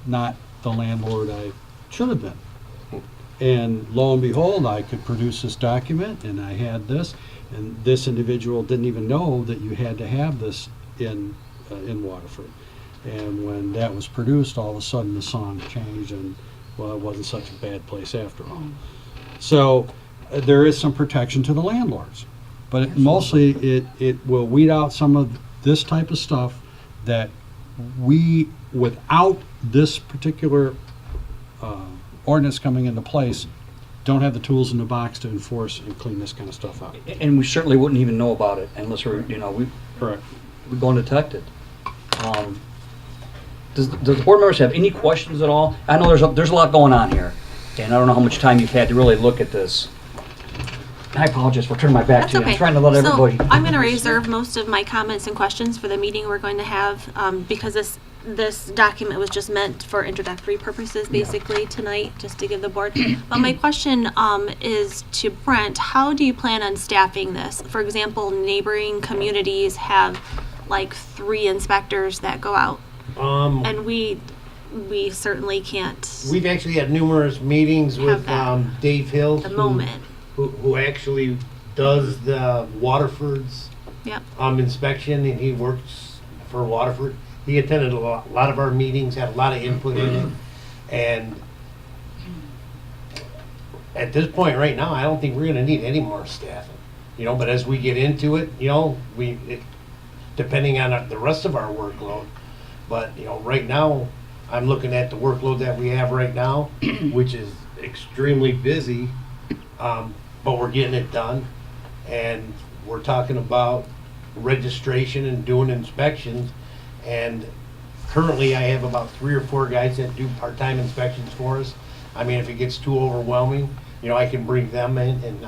not the landlord I should have been. And lo and behold, I could produce this document, and I had this, and this individual didn't even know that you had to have this in Waterford. And when that was produced, all of a sudden the song changed, and well, it wasn't such a bad place after all. So there is some protection to the landlords. But mostly it will weed out some of this type of stuff that we, without this particular ordinance coming into place, don't have the tools in the box to enforce and clean this kind of stuff up. And we certainly wouldn't even know about it unless we're, Correct. We're going to detect it. Does the board members have any questions at all? I know there's a lot going on here, and I don't know how much time you've had to really look at this. I apologize for turning my back That's to you. okay. I'm trying to let everybody. So I'm going to reserve most of my comments and questions for the meeting we're going to have, because this document was just meant for introductory purposes, basically, tonight, just to give the board. But my question is to Brent, how do you plan on staffing this? For example, neighboring communities have like 3 inspectors that go out. And we certainly can't. We've actually had numerous meetings with that Dave Hill. the moment. Who actually does the Waterford's Yep. inspection, and he works for Waterford. He attended a lot of our meetings, had a lot of input in it, and at this point right now, I don't think we're going to need any more staffing. But as we get into it, depending on the rest of our workload, but right now, I'm looking at the workload that we have right now, which is extremely busy. But we're getting it done, and we're talking about registration and doing inspections, and currently I have about 3 or 4 guys that do part-time inspections for us. I mean, if it gets too overwhelming, I can bring them in, and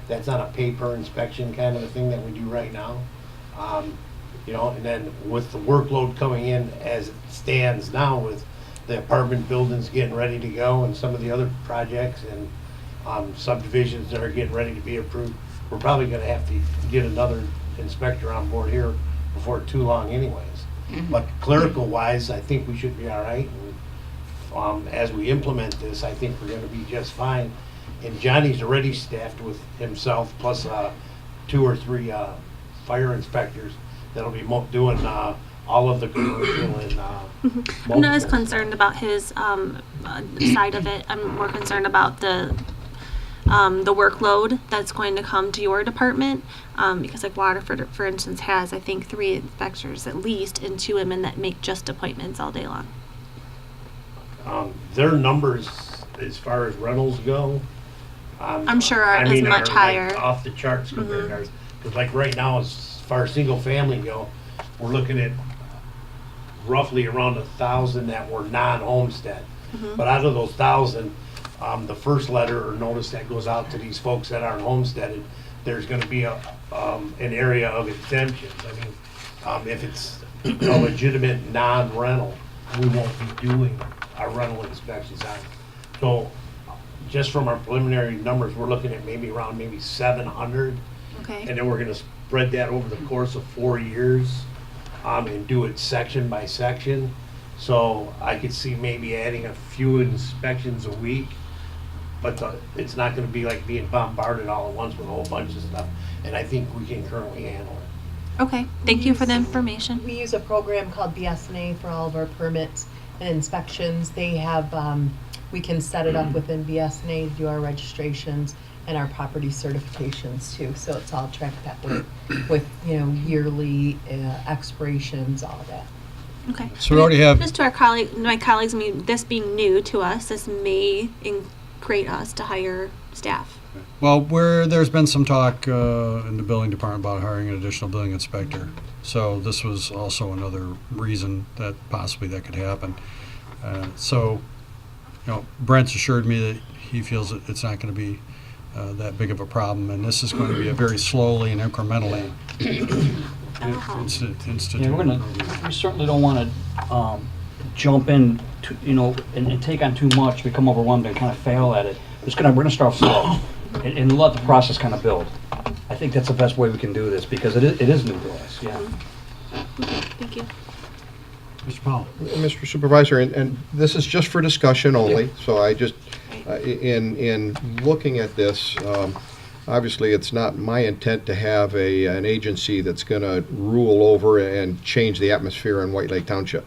that's on a pay-per inspection kind of a thing that we do right now. And then with the workload coming in as it stands now, with the apartment buildings getting ready to go and some of the other projects and subdivisions that are getting ready to be approved, we're probably going to have to get another inspector on board here before too long anyways. But clerical wise, I think we should be all right. And, as we implement this, I think we're going to be just fine. And Johnny's already staffed with himself plus 2 or 3 fire inspectors that'll be doing all of the commercial and I'm not as concerned about his side of it. I'm more concerned about the workload that's going to come to your department, because like Waterford, for instance, has I think 3 inspectors at least and 2 women that make just appointments all day long. Their numbers as far as rentals go, I'm sure are as much higher. Like off the charts compared to ours. Because like right now, as far as single family go, we're looking at roughly around 1,000 that were non-homestead. But out of those 1,000, the first letter or notice that goes out to these folks that aren't homesteaded, there's going to be an area of exemptions. I mean, if it's a legitimate non-rental, we won't be doing our rental inspections on it. So just from our preliminary numbers, we're looking at around 700. Okay. And then we're going to spread that over the course of 4 years and do it section by section. So I could see maybe adding a few inspections a week, but it's not going to be like being bombarded all at once with a whole bunch of stuff. And I think we can currently handle it. Okay, thank you for the information. We use a program called BSNA for all of our permits and inspections. They have, we can set it up within BSNA to do our registrations and our property certifications too. So it's all tracked that way with, yearly expirations, all of that. Okay. So we already have. Just to my colleagues, I mean, this being new to us, this may create us to hire staff. Well, there's been some talk in the building department about hiring an additional building inspector. So this was also another reason that possibly that could happen. Brent's assured me that he feels that it's not going to be that big of a problem, and this is going to be a very slowly and incrementally instituted. We certainly don't want to jump in, and take on too much, become overwhelmed and kind of fail at it. We're going to start slow and let the process kind of build. I think that's the best way we can do this because it is new to us. Yeah. Okay, thank you. Mr. Powell. Mr. Supervisor, and this is just for discussion only, so I just, in looking at this, obviously it's not my intent to have an agency that's going to rule over and change the atmosphere in White Lake Township.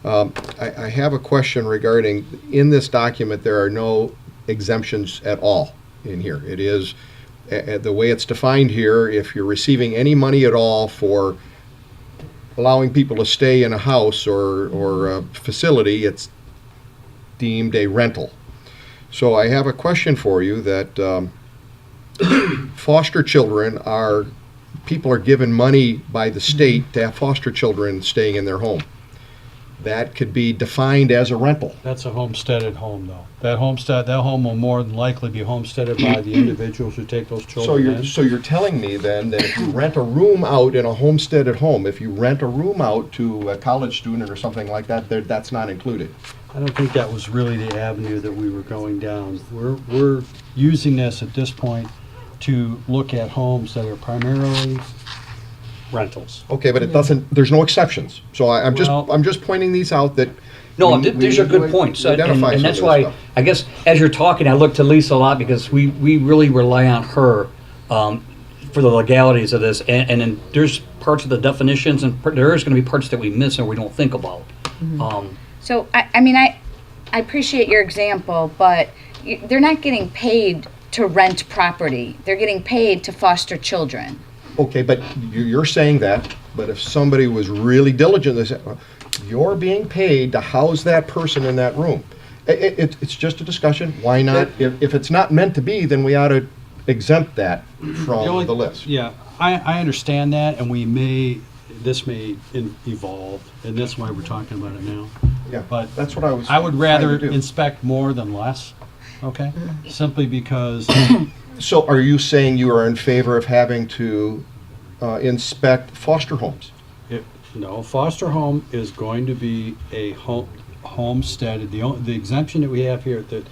I have a question regarding, in this document, there are no exemptions at all in here. It is, the way it's defined here, if you're receiving any money at all for allowing people to stay in a house or a facility, it's deemed a rental. So I have a question for you that foster children people are given money by the state to have foster children staying in their home. That could be defined as a rental. That's a homesteaded home, though. That home will more than likely be homesteaded by the individuals who take those children in. So you're telling me then that if you rent a room out in a homesteaded home, if you rent a room out to a college student or something like that, that's not included? I don't think that was really the avenue that we were going down. We're using this at this point to look at homes that are primarily rentals. Okay, but it doesn't, there's no exceptions. So I'm just pointing these out that. No, these are good points. And that's why, I guess, as you're talking, I look to Lisa a lot because we really rely on her for the legalities of this. And then there's parts of the definitions and there is going to be parts that we miss and we don't think about. So, I mean, I appreciate your example, but they're not getting paid to rent property. They're getting paid to foster children. Okay, but you're saying that, but if somebody was really diligent, they say, you're being paid to house that person in that room. It's just a discussion. Why not? If it's not meant to be, then we ought to exempt that from the list. Yeah, I understand that, and this may evolve, and that's why we're talking about it now. Yeah, but that's what I was. I would rather trying to do. Inspect more than less, okay? Simply because. So are you saying you are in favor of having to inspect foster homes? No, foster home is going to be a homesteaded. The exemption that we have here that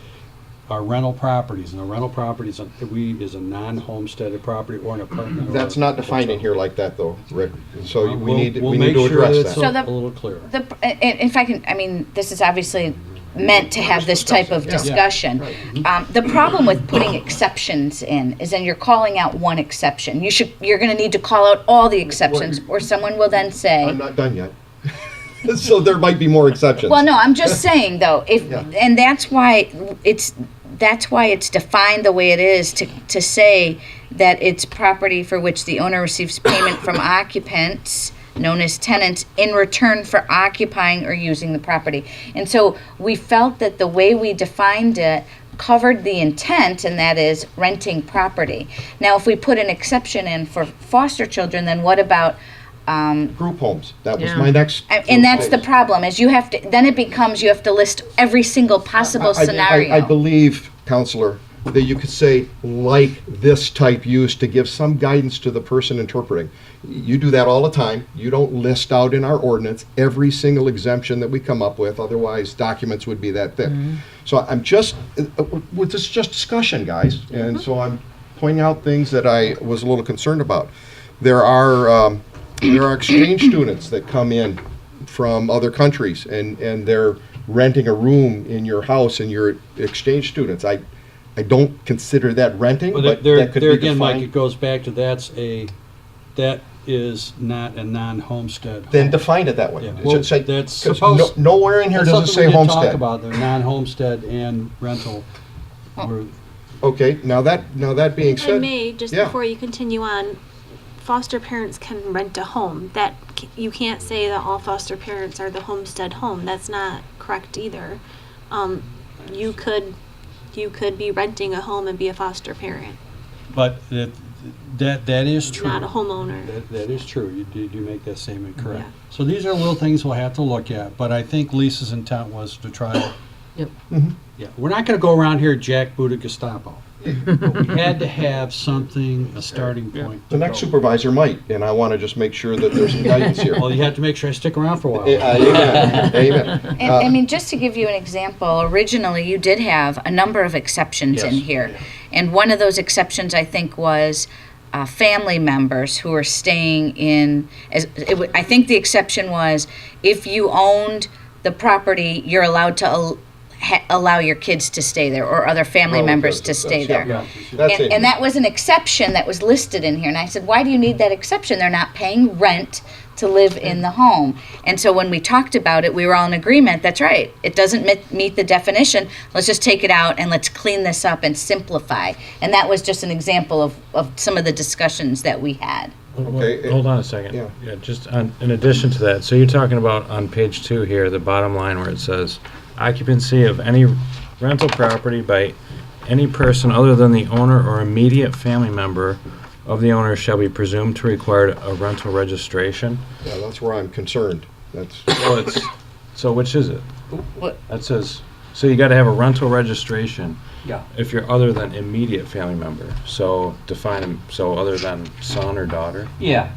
are rental properties, and the rental properties is a non-homesteaded property or an apartment. That's not defined in here like that, though, Rick. So we need to make sure address that. A little clearer. If I can, I mean, this is obviously meant to have this type of discussion. The problem with putting exceptions in is then you're calling out one exception. You're going to need to call out all the exceptions, or someone will then say. I'm not done yet. So there might be more exceptions. Well, no, I'm just saying though, and that's why it's defined the way it is to say that it's property for which the owner receives payment from occupants, known as tenants, in return for occupying or using the property. And so we felt that the way we defined it covered the intent, and that is renting property. Now, if we put an exception in for foster children, then what about group homes? That was my next. And that's the problem, is you have to list every single possible scenario. I believe, Counselor, that you could say, like this type use, to give some guidance to the person interpreting. You do that all the time. You don't list out in our ordinance every single exemption that we come up with, otherwise documents would be that thick. So I'm just, this is just discussion, guys, and so I'm pointing out things that I was a little concerned about. There are exchange students that come in from other countries, and they're renting a room in your house, and you're exchange students. I don't consider that renting, but that could be again, defined. Mike, it goes back to that is not a non-homestead. Then define it that way. Yeah. It Well, should say, that's 'cause supposed. nowhere in here that's does it something say we did homestead. Talk about the non-homestead and rental. Okay, now that being If I said, may, just yeah. before you continue on, foster parents can rent a home. You can't say that all foster parents are the homestead home. That's not correct either. You could be renting a home and be a foster parent. But that is true. Not a homeowner. That is true. You do make that statement correct. Yeah. So these are little things we'll have to look at. But I think Lisa's intent was to try to. Yep. Yeah, we're not going to go around here jackbooted Gestapo. But we had to have something, a starting point. The next supervisor might, and I want to just make sure that there's some guidance here. Well, you have to make sure I stick around for a while. Amen. Amen. And, I mean, just to give you an example, originally you did have a number of exceptions in here. And one of those exceptions, I think, was family members who are staying in, I think the exception was if you owned the property, you're allowed to allow your kids to stay there or other family members to stay there. And that was an exception that was listed in here. And I said, why do you need that exception? They're not paying rent to live in the home. And so when we talked about it, we were all in agreement, that's right. It doesn't meet the definition. Let's just take it out and let's clean this up and simplify. And that was just an example of some of the discussions that we had. Okay. Hold on a second. Yeah, just in addition to that, so you're talking about on page 2 here, the bottom line where it says, occupancy of any rental property by any person other than the owner or immediate family member of the owner shall be presumed to require a rental registration. Yeah, that's where I'm concerned. That's well, it's so which is it? What? That says so you got to have a rental registration. Yeah. If you're other than immediate family member, so define them. So other than son or daughter. Yeah.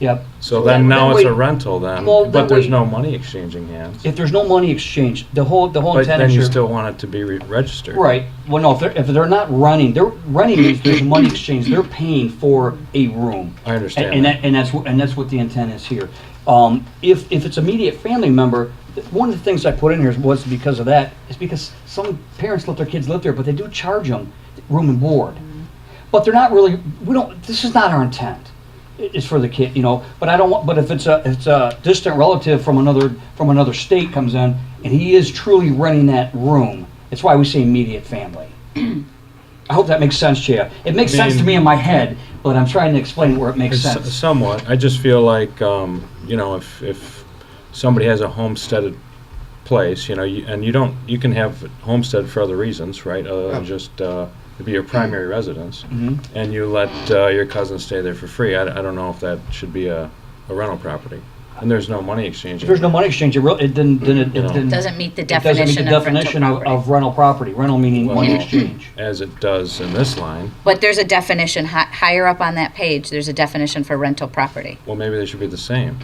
Yep. So then now it's a rental then, Well, but there's no money exchanging hands. If there's no money exchange, the whole But intent then is you your- still want it to be registered. Right. Well, no, if they're not running, they're running means there's money exchange. They're paying for a room. I understand. And that's what the intent is here. If it's immediate family member, one of the things I put in here was because of that is because some parents let their kids live there, but they do charge them room and board. But they're not really. This is not our intent. It's for the kid, But I don't want. But if it's a distant relative from another state comes in and he is truly renting that room, it's why we say immediate family. I hope that makes sense to you. It makes sense to me in my head, but I'm trying to explain where it makes sense. Somewhat. I just feel like if somebody has a homesteaded place, and you can have homestead for other reasons, right? Other than just to be your primary residence, and you let your cousin stay there for free. I don't know if that should be a rental property. And there's no money exchange. If there's no money exchange, it didn't Doesn't meet the it doesn't meet the definition of rental property. Rental meaning money exchange. As it does in this line. But there's a definition, higher up on that page, there's a definition for rental property. Well, maybe they should be the same.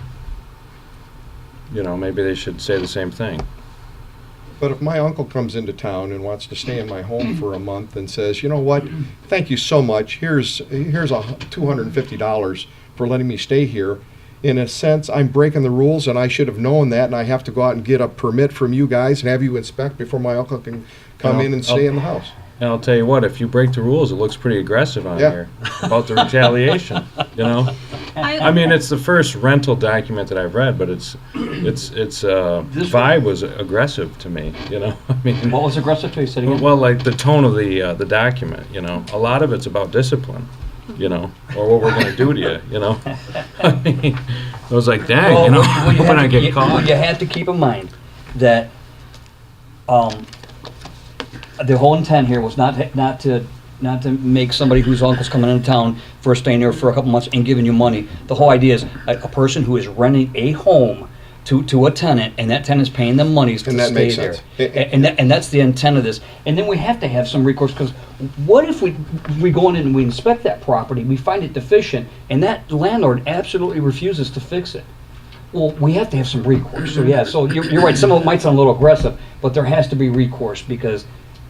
Maybe they should say the same thing. But if my uncle comes into town and wants to stay in my home for a month and says, you know what, thank you so much, here's $250 for letting me stay here. In a sense, I'm breaking the rules and I should have known that, and I have to go out and get a permit from you guys and have you inspect before my uncle can come in and stay in the house. And I'll tell you what, if you break the rules, it looks pretty aggressive on here about the retaliation, I mean, it's the first rental document that I've read, but its vibe was aggressive to me, I mean. What was aggressive to you? Said again? Well, like the tone of the document, a lot of it's about discipline, or what we're going to do to you, I mean, I was like, dang, hoping I get caught. You have to keep in mind that the whole intent here was not to make somebody whose uncle's coming into town for staying there for a couple months and giving you money. The whole idea is a person who is renting a home to a tenant, and that tenant's paying them monies to stay there. And that's the intent of this. And then we have to have some recourse, because what if we go in and we inspect that property, we find it deficient, and that landlord absolutely refuses to fix it? Well, we have to have some recourse. So you're right. Some of it might sound a little aggressive, but there has to be recourse, because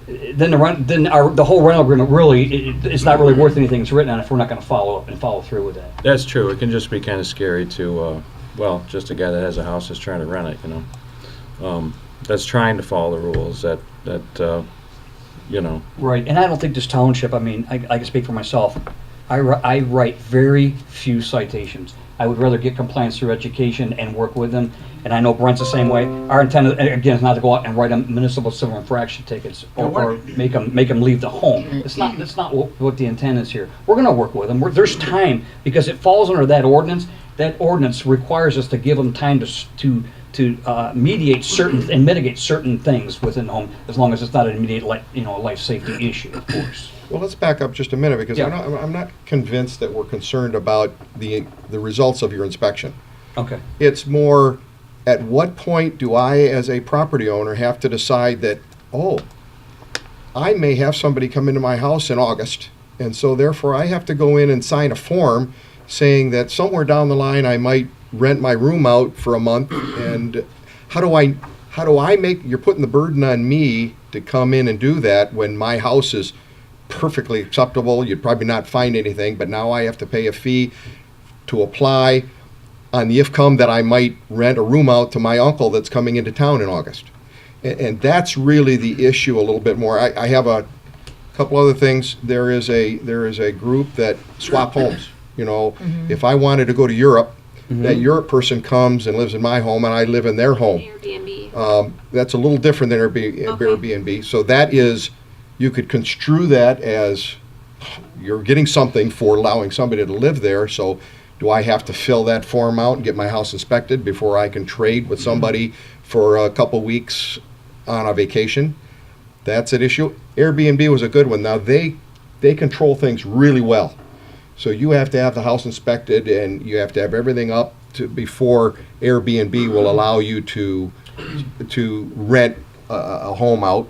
then the whole rental agreement really it's not really worth anything it's written on if we're not going to follow up and follow through with that. That's true. It can just be kind of scary to, just a guy that has a house that's trying to rent it, that's trying to follow the rules that. Right, and I don't think this township. I mean, I can speak for myself. I write very few citations. I would rather get compliance through education and work with them. And I know Brent's the same way. Our intent, again, is not to go out and write them municipal civil infraction tickets or make them leave the home. That's not what the intent is here. We're going to work with them. There's time, because it falls under that ordinance. That ordinance requires us to give them time to mediate certain and mitigate certain things within the home, as long as it's not an immediate life safety issue, of course. Well, let's back up just a minute, because I'm not convinced that we're concerned about the results of your inspection. Okay. It's more, at what point do I, as a property owner, have to decide that, I may have somebody come into my house in August, and so therefore I have to go in and sign a form saying that somewhere down the line I might rent my room out for a month, and how do I make, you're putting the burden on me to come in and do that when my house is perfectly acceptable. You'd probably not find anything, but now I have to pay a fee to apply on the if-come that I might rent a room out to my uncle that's coming into town in August. And that's really the issue a little bit more. I have a couple other things. There is a group that swap homes. You know, if I wanted to go to Europe, that Europe person comes and lives in my home and I live in their home. Airbnb. That's a little different than Airbnb. So that is, you could construe that as you're getting something for allowing somebody to live there. So do I have to fill that form out and get my house inspected before I can trade with somebody for a couple weeks on a vacation? That's an issue. Airbnb was a good one. Now they control things really well. So you have to have the house inspected and you have to have everything up to before Airbnb will allow you to rent a home out.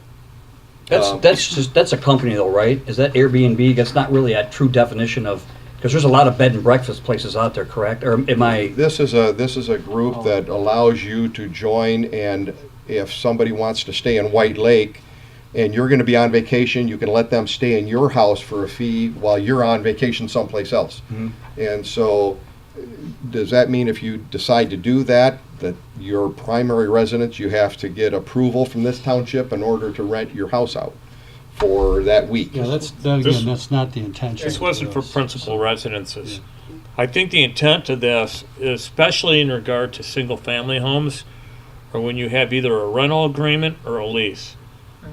That's a company though, right? Is that Airbnb? That's not really a true definition of, because there's a lot of bed and breakfast places out there, correct? Or am I? This is a group that allows you to join, and if somebody wants to stay in White Lake and you're going to be on vacation, you can let them stay in your house for a fee while you're on vacation someplace else. And so does that mean if you decide to do that your primary residence, you have to get approval from this township in order to rent your house out for that week? Yeah, that's not the intention. This wasn't for principal residences. I think the intent of this, especially in regard to single-family homes, or when you have either a rental agreement or a lease.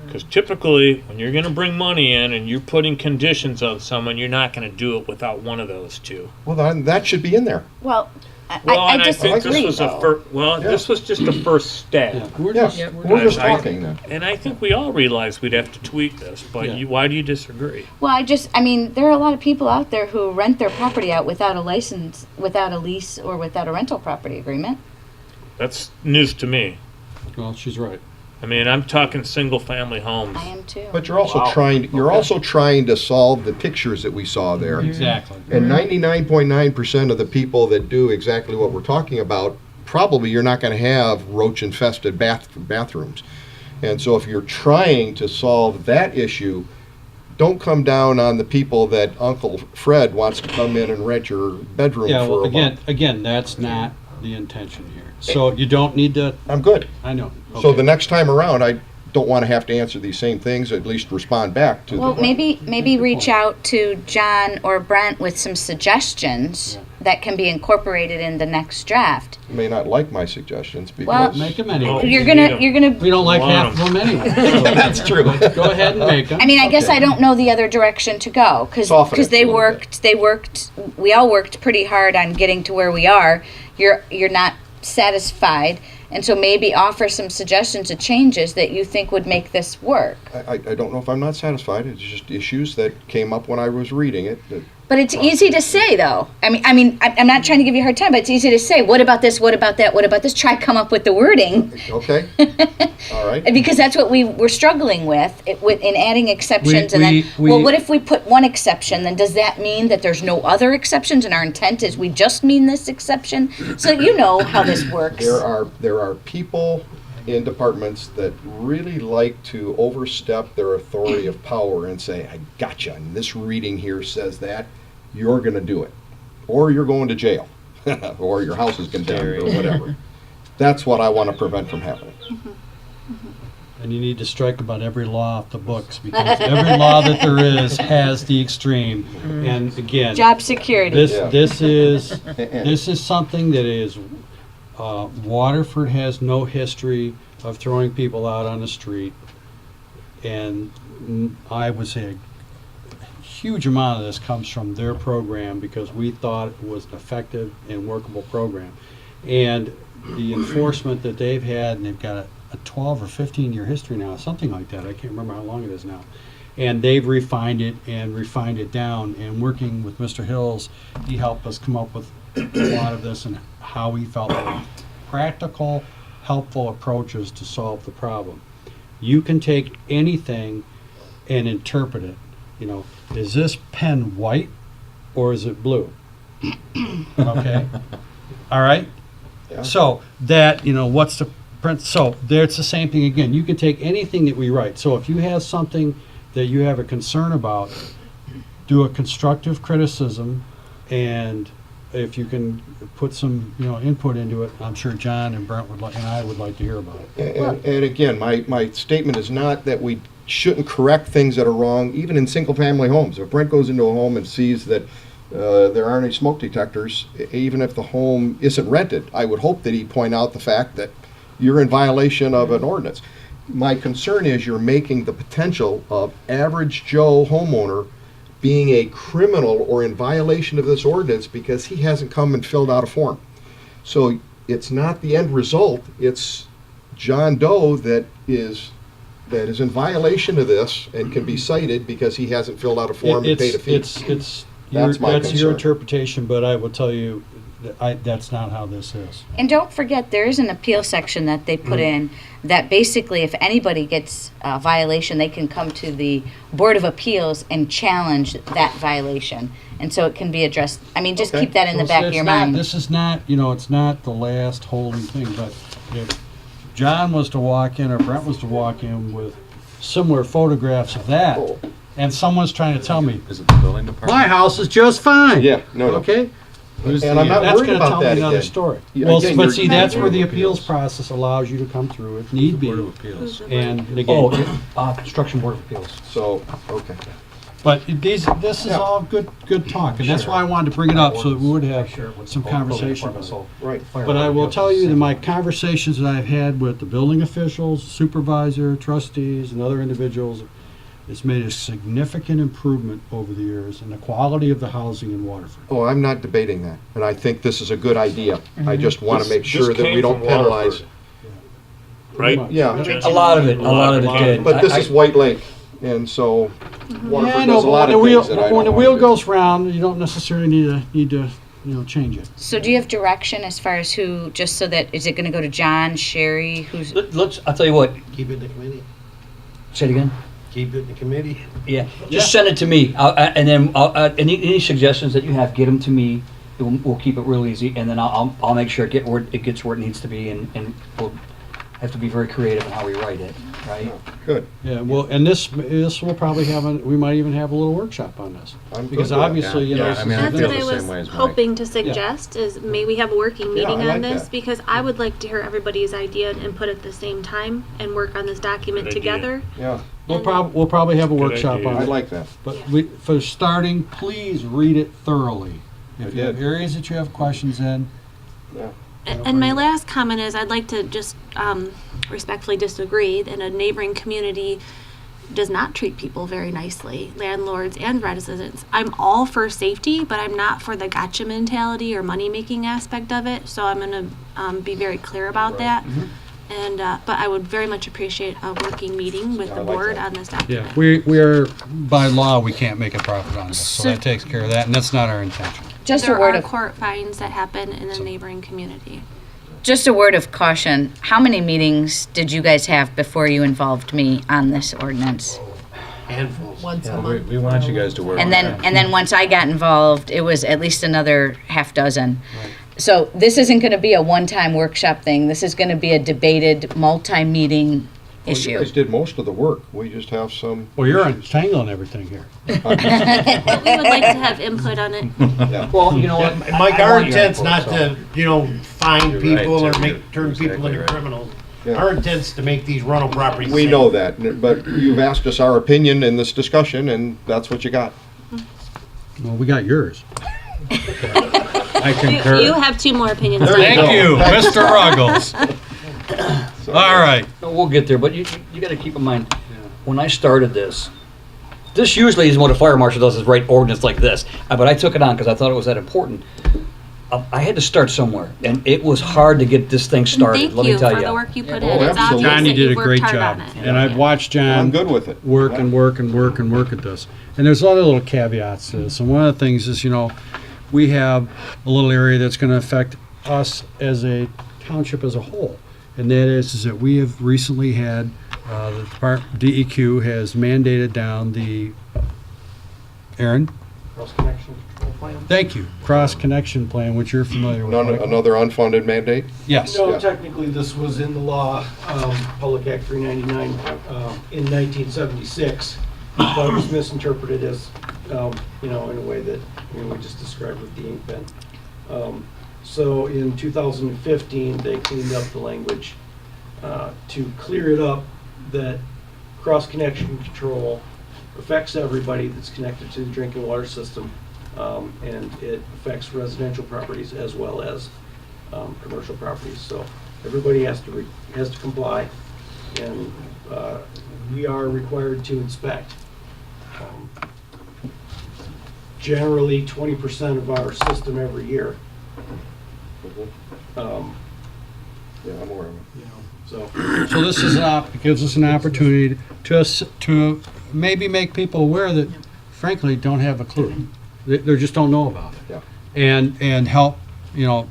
Because typically, when you're going to bring money in and you're putting conditions on someone, you're not going to do it without one of those two. Well, then that should be in there. Well, I I think disagree. this was this was just the first step. We're just talking then. And I think we all realize we'd have to tweak this, but why do you disagree? Well, I mean, there are a lot of people out there who rent their property out without a license, without a lease, or without a rental property agreement. That's news to me. Well, she's right. I mean, I'm talking single-family homes. I am too. But you're also trying to solve the pictures that we saw there. Exactly. And 99.9% of the people that do exactly what we're talking about, probably you're not going to have roach-infested bathrooms. And so if you're trying to solve that issue, don't come down on the people that Uncle Fred wants to come in and rent your bedroom for a month. Again, that's not the intention here. So you don't need to. I'm good. I know. So Okay. the next time around, I don't want to have to answer these same things, at least respond back to Well, them. maybe reach out to John or Brent with some suggestions that can be incorporated in the next draft. You may not like my suggestions Well, because... Make them anyway. You're gonna. We don't like half of them anyway. That's true. Go ahead and make them. I mean, I guess I don't know the other direction to go Soften because it they a little worked. We all worked pretty hard on getting to where we are. You're not satisfied, and so maybe offer some suggestions of changes that you think would make this work. I don't know if I'm not satisfied. It's just issues that came up when I was reading it. But it's easy to say, though. I'm not trying to give you a hard time, but it's easy to say, what about this, what about that, what about this? Try to come up with the wording. Okay. All right. Because that's what we were struggling with in adding exceptions. What if we put one exception? Then does that mean that there's no other exceptions? And our intent is we just mean this exception? So you know how this works. There are people in departments that really like to overstep their authority of power and say, I gotcha, and this reading here says that, you're going to do it. Or you're going to jail. Or your house is condemned, or whatever. That's what I want to prevent from happening. And you need to strike about every law off the books, because every law that there is has the extreme. And again, Job security. This is something that is Waterford has no history of throwing people out on the street, and I would say a huge amount of this comes from their program because we thought it was an effective and workable program. And the enforcement that they've had, and they've got a 12 or 15 year history now, something like that. I can't remember how long it is now. And they've refined it down. And working with Mr. Hills, he helped us come up with a lot of this and how he felt were practical, helpful approaches to solve the problem. You can take anything and interpret it. You know, is this pen white or is it blue? Okay. All right. Yeah. So that, what's the print? So there, it's the same thing again. You can take anything that we write. So if you have something that you have a concern about, do a constructive criticism and if you can put some, input into it, I'm sure John and Brent would like, and I would like to hear about it. And again, my statement is not that we shouldn't correct things that are wrong, even in single-family homes. If Brent goes into a home and sees that there aren't any smoke detectors, even if the home isn't rented, I would hope that he'd point out the fact that you're in violation of an ordinance. My concern is you're making the potential of average Joe homeowner being a criminal or in violation of this ordinance because he hasn't come and filled out a form. So it's not the end result, it's John Doe that is in violation of this and can be cited because he hasn't filled out a form and paid a fee. That's my That's your concern. interpretation, but I will tell you, that's not how this is. And don't forget, there is an appeal section that they put in that basically if anybody gets a violation, they can come to the Board of Appeals and challenge that violation. And so it can be addressed. I mean, just keep that in the back of your mind. This is not, it's not the last holding thing, but if John was to walk in or Brent was to walk in with similar photographs of that, and someone's trying to tell me, Is it the building department? my house is just fine. Yeah, no. Okay? And I'm not That's worried gonna about tell me that another again. story. Yeah, Well, again, but you're- see, that's where the appeals process allows you to come through if need be. Board of Appeals. And again, Construction Board of Appeals. So, okay. but this is all good talk, and that's why I wanted to bring it up, so that we would have some conversation about it. Right. But I will tell you that my conversations that I've had with the building officials, supervisor, trustees, and other individuals, it's made a significant improvement over the years in the quality of the housing in Waterford. Oh, I'm not debating that, and I think this is a good idea. I just want to make This sure that came we don't from penalize. Right? Yeah. A lot of it did. But this is White Lake, and so Waterford Yeah, I know, does a but lot when of the wheel, things that I don't when the wanna wheel do. goes round, you don't necessarily need to change it. So do you have direction as far as who, just so that, is it going to go to John, Sherry, who's? I'll tell you what, Keep it in the committee. say it again? Keep it in the committee. Yeah, just send it to me, and then any suggestions that you have, get them to me. We'll keep it real easy, and then I'll make sure it gets where it needs to be, and we'll have to be very creative in how we write it, right? Good. Yeah, well, and this will probably we might even have a little workshop on this. I'm good Because with that. obviously, Yeah, this I mean, is- I That's feel what I the was same way as Mike. hoping to suggest is may we have a working Yeah, meeting I on like this that. because I would like to hear everybody's idea and input at the same time and work on this document Good idea. together. Yeah, we'll probably have a Good workshop idea. on I it. like that. But for starting, please read it thoroughly. If you have did. areas that you have questions in, Yeah. And my last comment is I'd like to just respectfully disagree that a neighboring community does not treat people very nicely, landlords and residents. I'm all for safety, but I'm not for the gotcha mentality or money-making aspect of it, so I'm going to be very clear about that. And but I would very much appreciate a working meeting with the board on this document. yeah, we are, by law, we can't make a profit on this, so that takes care of that, and that's not our intention. Just There a word are of court fines that happen in the neighboring community. Just a word of caution. How many meetings did you guys have before you involved me on this ordinance? Handfuls. Once a Yeah, month. we want you guys to work. And then once I got involved, it was at least another half dozen. So this isn't going to be a one-time workshop thing. This is going to be a debated, multi-meeting Well, you issue. guys did most of the work. We just have some. Well, you're untangling everything here. But we would like to have input on it. Yeah. Well, you know what, Mike, I our want your intent's input, not so. to, fine You're right, people or Tim, you're turn people exactly into right. criminals. Yeah. Our intent's to make these rental properties We safe. know that, but you've asked us our opinion in this discussion, and that's what you got. Well, we got yours. I concur. You have two more opinions. There you Thank go. you, Mr. Ruggles. All right. We'll get there, but you got to keep in mind, when I started this usually is what a fire marshal does, is write ordinance like this. But I took it on because I thought it was that important. I had to start somewhere, and it was hard to get this thing started. Thank Let me you tell for you. the work you put Oh, in. It's absolutely. obvious John, you that did a you've worked great hard job. on it. And I've watched John I'm good with it. work Yeah. and work and work and work at this. And there's other little caveats to this. And one of the things is, we have a little area that's going to affect us as a township as a whole. And that is that we have recently had, the DEQ has mandated down the, Aaron? Cross-connection control plan? Thank you. Cross-connection plan, which you're familiar with. Michael. Another unfunded mandate? Yes. No, Yeah. technically, this was in the law, Public Act 399, in 1976, but it was misinterpreted as, in a way that, we just described with the ink pen. So in 2015, they cleaned up the language to clear it up that cross-connection control affects everybody that's connected to the drinking water system, and it affects residential properties as well as commercial properties. So everybody has to comply, and we are required to inspect. Generally 20% of our system every year. Yeah, I'm aware of it. So this is gives us an opportunity to maybe make people aware that, frankly, don't have a clue. They just don't know about it. Yeah. And help,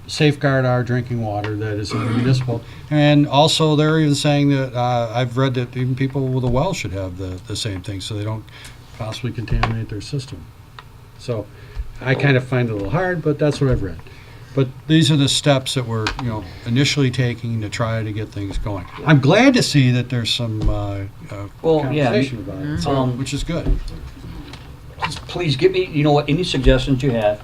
safeguard our drinking water that is municipal. And also, they're even saying that I've read that even people with a well should have the same thing, so they don't possibly contaminate their system. So I kind of find it a little hard, but that's what I've read. But these are the steps that we're, initially taking to try to get things going. I'm glad to see that there's some conversation about it, so, which is good. Just please give me, any suggestions you have.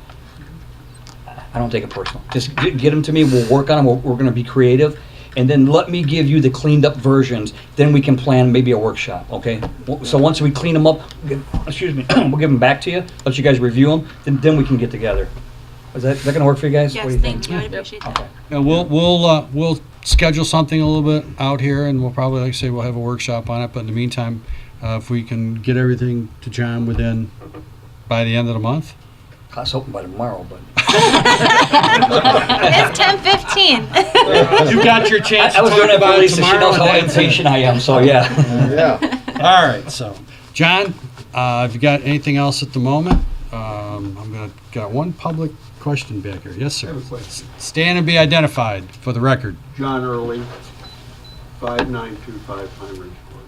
I don't take it personal. Just get them to me. We'll work on them. We're going to be creative. And then let me give you the cleaned up versions. Then we can plan maybe a workshop, okay? So once we clean them up, we'll give them back to you, let you guys review them, then we can get together. Is that going to work for you guys? Yes, What do you thank think? you. I appreciate that. Okay. Yeah, we'll schedule something a little bit out here, and we'll probably, like I say, we'll have a workshop on it. But in the meantime, if we can get everything to John by the end of the month. I was hoping by tomorrow, but. It's 10:15. You got your chance I was to doing talk it for about it Lisa. She tomorrow. knows how impatient I am, so yeah. Yeah. All right, so, John, have you got anything else at the moment? Got one public question back here. Yes, sir. I have a question. Stand and be identified for the record. John Early, 5925 Pine Ridge Road.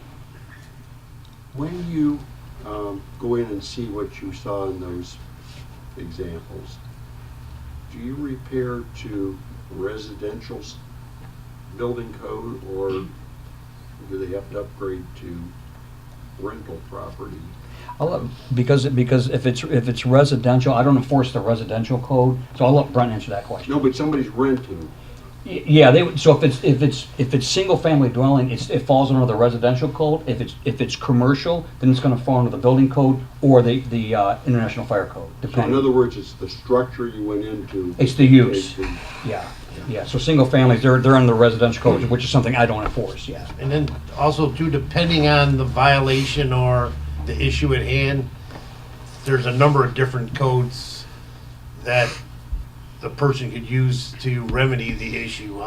When you go in and see what you saw in those examples, do you repair to residential building code, or do they have to upgrade to rental property? Because if it's residential, I don't enforce the residential code, so I'll let Brent answer that question. No, but somebody's renting. Yeah, so if it's single family dwelling, it falls under the residential code. If it's commercial, then it's going to fall under the building code or the International Fire Code. So in Depending. other words, it's the structure you went into. It's the use. Yeah. So single families, they're under the residential code, which is something I don't enforce. Yeah. And then also too, depending on the violation or the issue at hand, there's a number of different codes that the person could use to remedy the issue.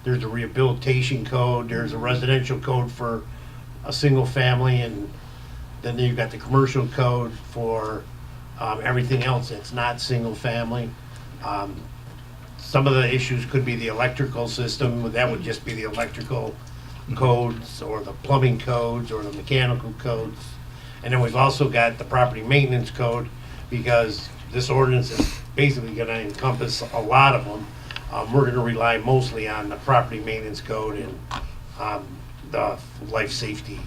There's a rehabilitation code, there's a residential code for a single family, and then you've got the commercial code for everything else that's not single family. Some of the issues could be the electrical system, that would just be the electrical codes, or the plumbing codes, or the mechanical codes. And then we've also got the property maintenance code, because this ordinance is basically going to encompass a lot of them. We're going to rely mostly on the property maintenance code and the life safety,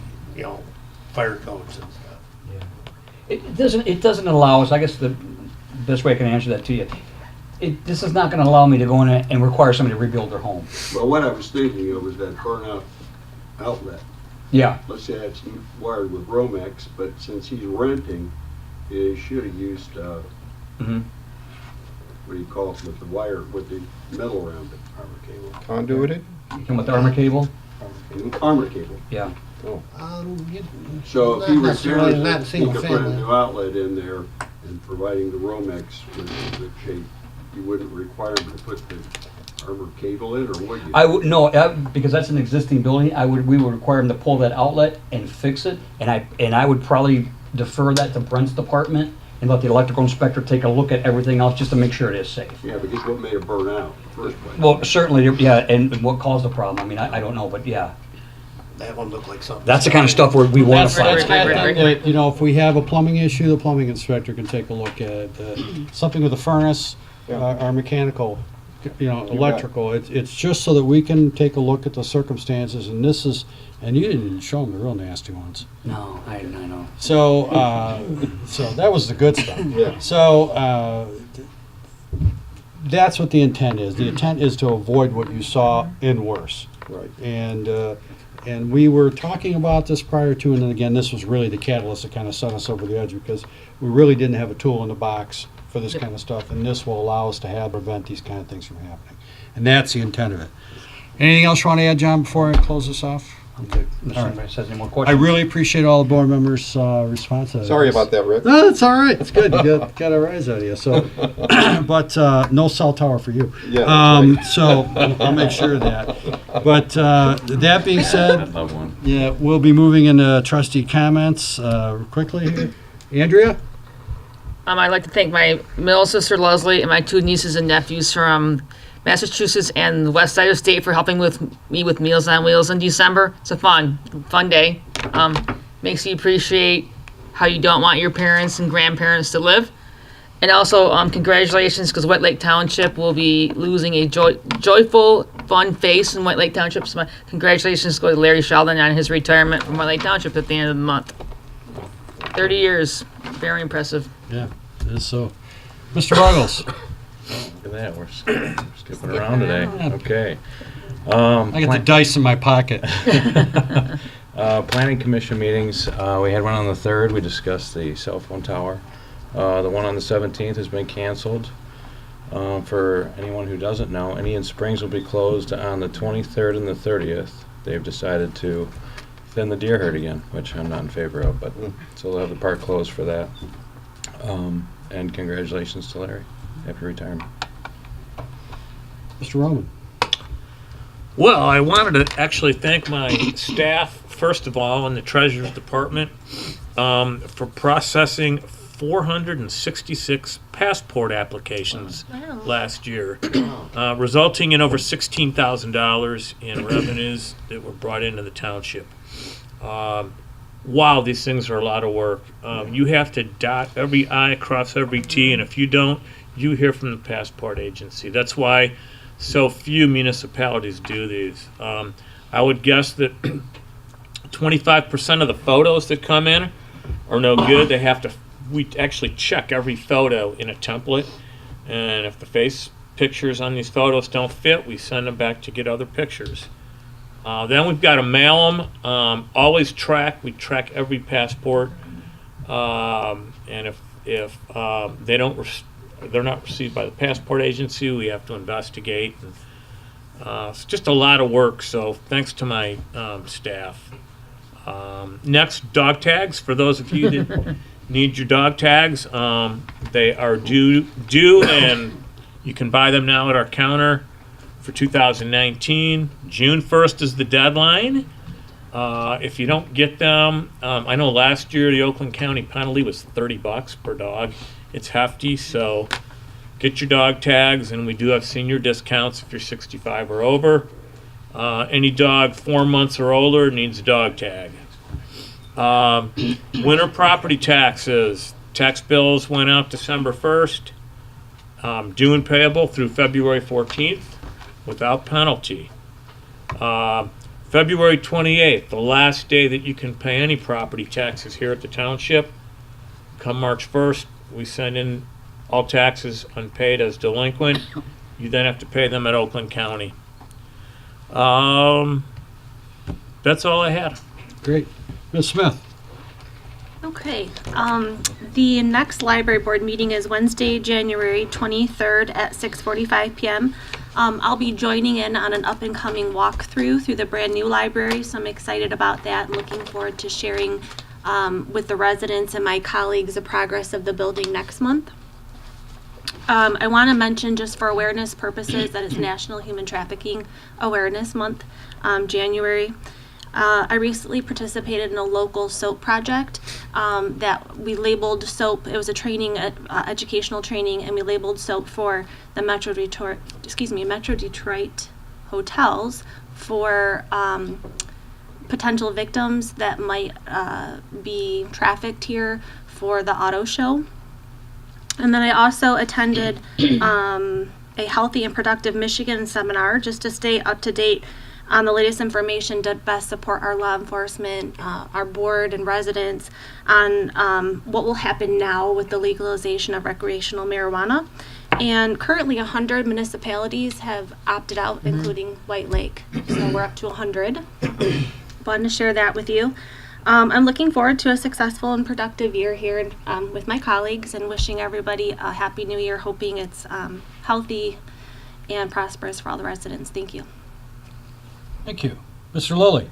fire codes and stuff. It doesn't allow us, I guess the best way I can answer that to you, this is not going to allow me to go in and require somebody to rebuild their home. Well, what I was thinking of was that burnout outlet. Yeah. Let's say it's wired with Romex, but since he's renting, he should have used, what do you call it, with the wire, with the metal around it? Armor cable. Conduited? With the armor cable? Armor cable. Yeah. Oh. So if he not repairs necessarily, not it, he single could put a family. new outlet in there, and providing the Romex was in good shape, you wouldn't require him to put the armor cable in, or would you? No, because that's an existing building. We would require him to pull that outlet and fix it, and I would probably defer that to Brent's department and let the electrical inspector take a look at everything else just to make sure it is safe. Yeah, but just what made it burn out in the first place? Well, certainly, yeah, and what caused the problem? I mean, I don't know, but yeah. That one looked like something. That's the kind of stuff where we want to find. That's kind of thing that, if we have a plumbing issue, the plumbing inspector can take a look at it. Something with the furnace, our mechanical, electrical. It's just so that we can take a look at the circumstances, and and you didn't even show them the real nasty ones. No, I know. So, so that was the good stuff. Yeah. So, that's what the intent is. The intent is to avoid what you saw in worse. Right. And we were talking about this prior to, and then again, this was really the catalyst that kind of set us over the edge because we really didn't have a tool in the box for this kind of stuff, and this will allow us to prevent these kind of things from happening. And that's the intent of it. Anything else you want to add, John, before I close this off? Okay. Unless All right. anybody says any more I questions. really appreciate all the board members' response to that. Sorry about that, Rick. No, it's all right. It's good. You got a rise out of you. So, but no cell tower for you. Yeah, that's right. So I'll make sure of that. But that being said, I'd love one. yeah, we'll be moving into trustee comments quickly here. Andrea? I'd like to thank my middle sister Leslie and my 2 nieces and nephews from Massachusetts and the west side of state for helping with me with Meals on Wheels in December. It's a fun day. Makes you appreciate how you don't want your parents and grandparents to live. And also, congratulations, because White Lake Township will be losing a joyful, fun face in White Lake Township. So my congratulations go to Larry Sheldon on his retirement from White Lake Township at the end of the month. 30 years. Very impressive. Yeah, it is so. Mr. Ruggles? Look at that, we're skipping around today. Okay. I got the dice in my pocket. Planning Commission meetings, we had one on the 3rd, we discussed the cell phone tower. The one on the 17th has been canceled. For anyone who doesn't know, Indian Springs will be closed on the 23rd and the 30th. They've decided to thin the deer herd again, which I'm not in favor of, but so they'll have the park closed for that. And congratulations to Larry after retirement. Mr. Roman? Well, I wanted to actually thank my staff, first of all, in the Treasurer's Department, for processing 466 passport applications last year, resulting in over $16,000 in revenues that were brought into the township. Wow, these things are a lot of work. You have to dot every I, cross every T, and if you don't, you hear from the passport agency. That's why so few municipalities do these. I would guess that 25% of the photos that come in are no good. We actually check every photo in a template, and if the face pictures on these photos don't fit, we send them back to get other pictures. Then we've got to mail them. We track every passport, and if they're not received by the passport agency, we have to investigate. It's just a lot of work, so thanks to my staff. Next, dog tags. For those of you that need your dog tags, they are due, and you can buy them now at our counter for 2019. June 1st is the deadline. If you don't get them, I know last year the Oakland County penalty was $30 per dog. It's hefty, so get your dog tags, and we do have senior discounts if you're 65 or over. Any dog 4 months or older needs a dog tag. Winter property taxes. Tax bills went out December 1st, due and payable through February 14th without penalty. February 28th, the last day that you can pay any property taxes here at the township. Come March 1st, we send in all taxes unpaid as delinquent. You then have to pay them at Oakland County. That's all I had. Great. Ms. Smith? Okay. The next library board meeting is Wednesday, January 23rd at 6:45 p.m. I'll be joining in on an up-and-coming walkthrough through the brand-new library, so I'm excited about that and looking forward to sharing with the residents and my colleagues the progress of the building next month. I want to mention, just for awareness purposes, that it's National Human Trafficking Awareness Month, January. I recently participated in a local soap project that we labeled soap. It was a training, educational training, and we labeled soap for the Metro Detroit hotels for potential victims that might be trafficked here for the auto show. And then I also attended a Healthy and Productive Michigan seminar just to stay up to date on the latest information to best support our law enforcement, our board and residents on what will happen now with the legalization of recreational marijuana. And currently 100 municipalities have opted out, including White Lake. So we're up to 100. Wanted to share that with you. I'm looking forward to a successful and productive year here with my colleagues, and wishing everybody a happy new year, hoping it's healthy and prosperous for all the residents. Thank you. Thank you. Mr. Lilly.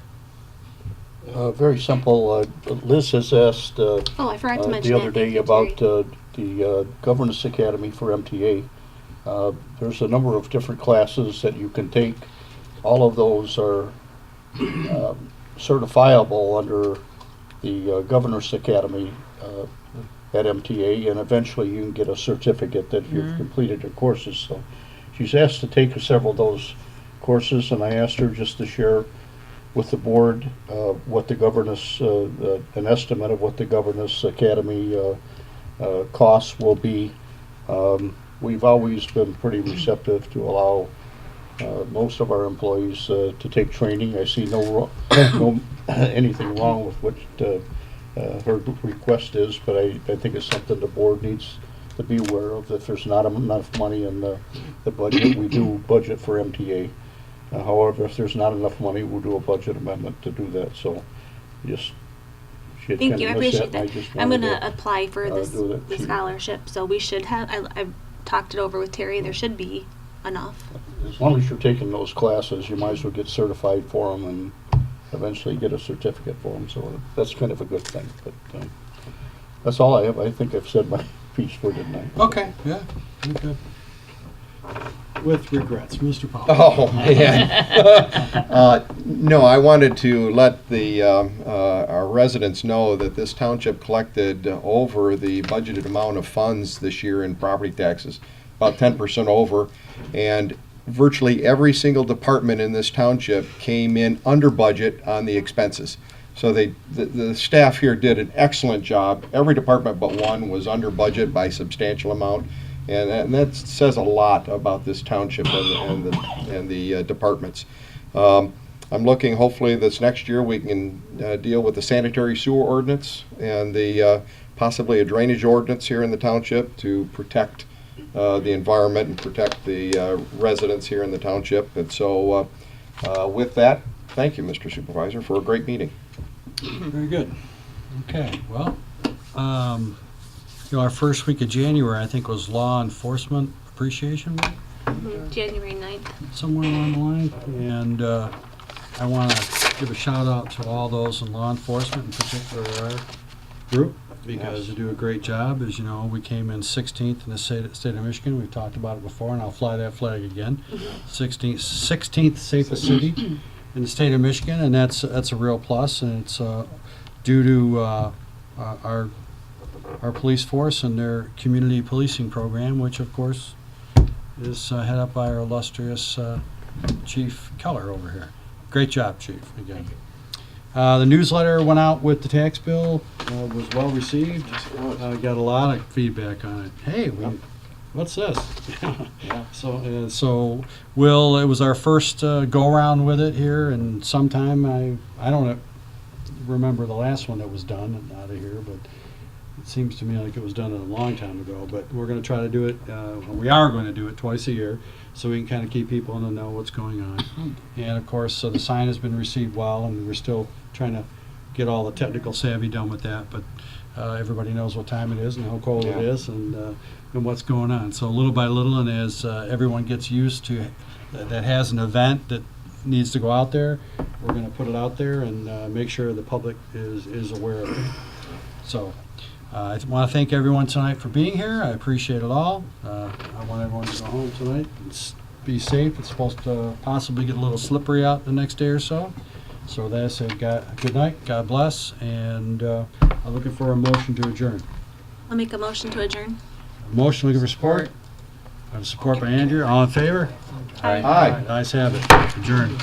Very simple. Liz has asked Oh, I forgot to mention the other that. Thank day you, about Terry. the Governance Academy for MTA. There's a number of different classes that you can take. All of those are certifiable under the Governors Academy at MTA, and eventually you can get a certificate that you've completed your courses. So she's asked to take several of those courses, and I asked her just to share with the board what the Governance, an estimate of what the Governance Academy costs will be. We've always been pretty receptive to allow most of our employees to take training. I see no anything wrong with what her request is, but I think it's something the board needs to be aware of. If there's not enough money in the budget, we do budget for MTA. However, if there's not enough money, we'll do a budget amendment to do that. So just Thank you. I appreciate that. I'm going to to apply for the scholarship, so we should have. I've talked it over with Terry. There should be enough. As long as you're taking those classes, you might as well get certified for them and eventually get a certificate for them. So that's kind of a good thing. But that's all I have. I think I've said my piece for tonight. Okay, yeah, okay. With regrets, Mr. Powell. Oh, man. No, I wanted to let the our residents know that this township collected over the budgeted amount of funds this year in property taxes, about 10% over, and virtually every single department in this township came in under budget on the expenses. So the staff here did an excellent job. Every department but one was under budget by a substantial amount. And that says a lot about this township and the departments. I'm looking, hopefully this next year we can deal with the sanitary sewer ordinance and the possibly a drainage ordinance here in the township to protect the environment and protect the residents here in the township. And so with that, thank you, Mr. Supervisor, for a great meeting. Very good. Okay, well, our first week of January, I think, was Law Enforcement Appreciation Week. January 9th. Somewhere along the line. And I want to give a shout out to all those in law enforcement, in particular our group, because they do a great job. As you know, we came in 16th in the state of Michigan. We've talked about it before, and I'll fly that flag again. 16th safest city in the state of Michigan, and that's a real plus, and it's due to our police force and their community policing program, which of course is head up by our illustrious Chief Keller over here. Great job, Chief, again. The newsletter went out with the tax bill, was well received. Got a lot of feedback on it. Hey, what's this? So Will, it was our first go around with it here, and sometime I don't remember the last one that was done out of here, but it seems to me like it was done a long time ago. But we're going to try to do it. We are going to do it twice a year, so we can kind of keep people in the know what's going on. And of course, so the sign has been received well, and we're still trying to get all the technical savvy done with that. But everybody knows what time it is and how cold it is, and what's going on. So little by little, and as everyone gets used to that has an event that needs to go out there, we're going to put it out there and make sure the public is aware of it. So I want to thank everyone tonight for being here. I appreciate it all. I want everyone to go home tonight and be safe. It's supposed to possibly get a little slippery out the next day or so. So that's said, good night, God bless, and I'm looking for a motion to adjourn. I'll make a motion to adjourn. Motion looking for support. I have support by Andrew. All in favor? Aye. Ayes have it. Adjourned.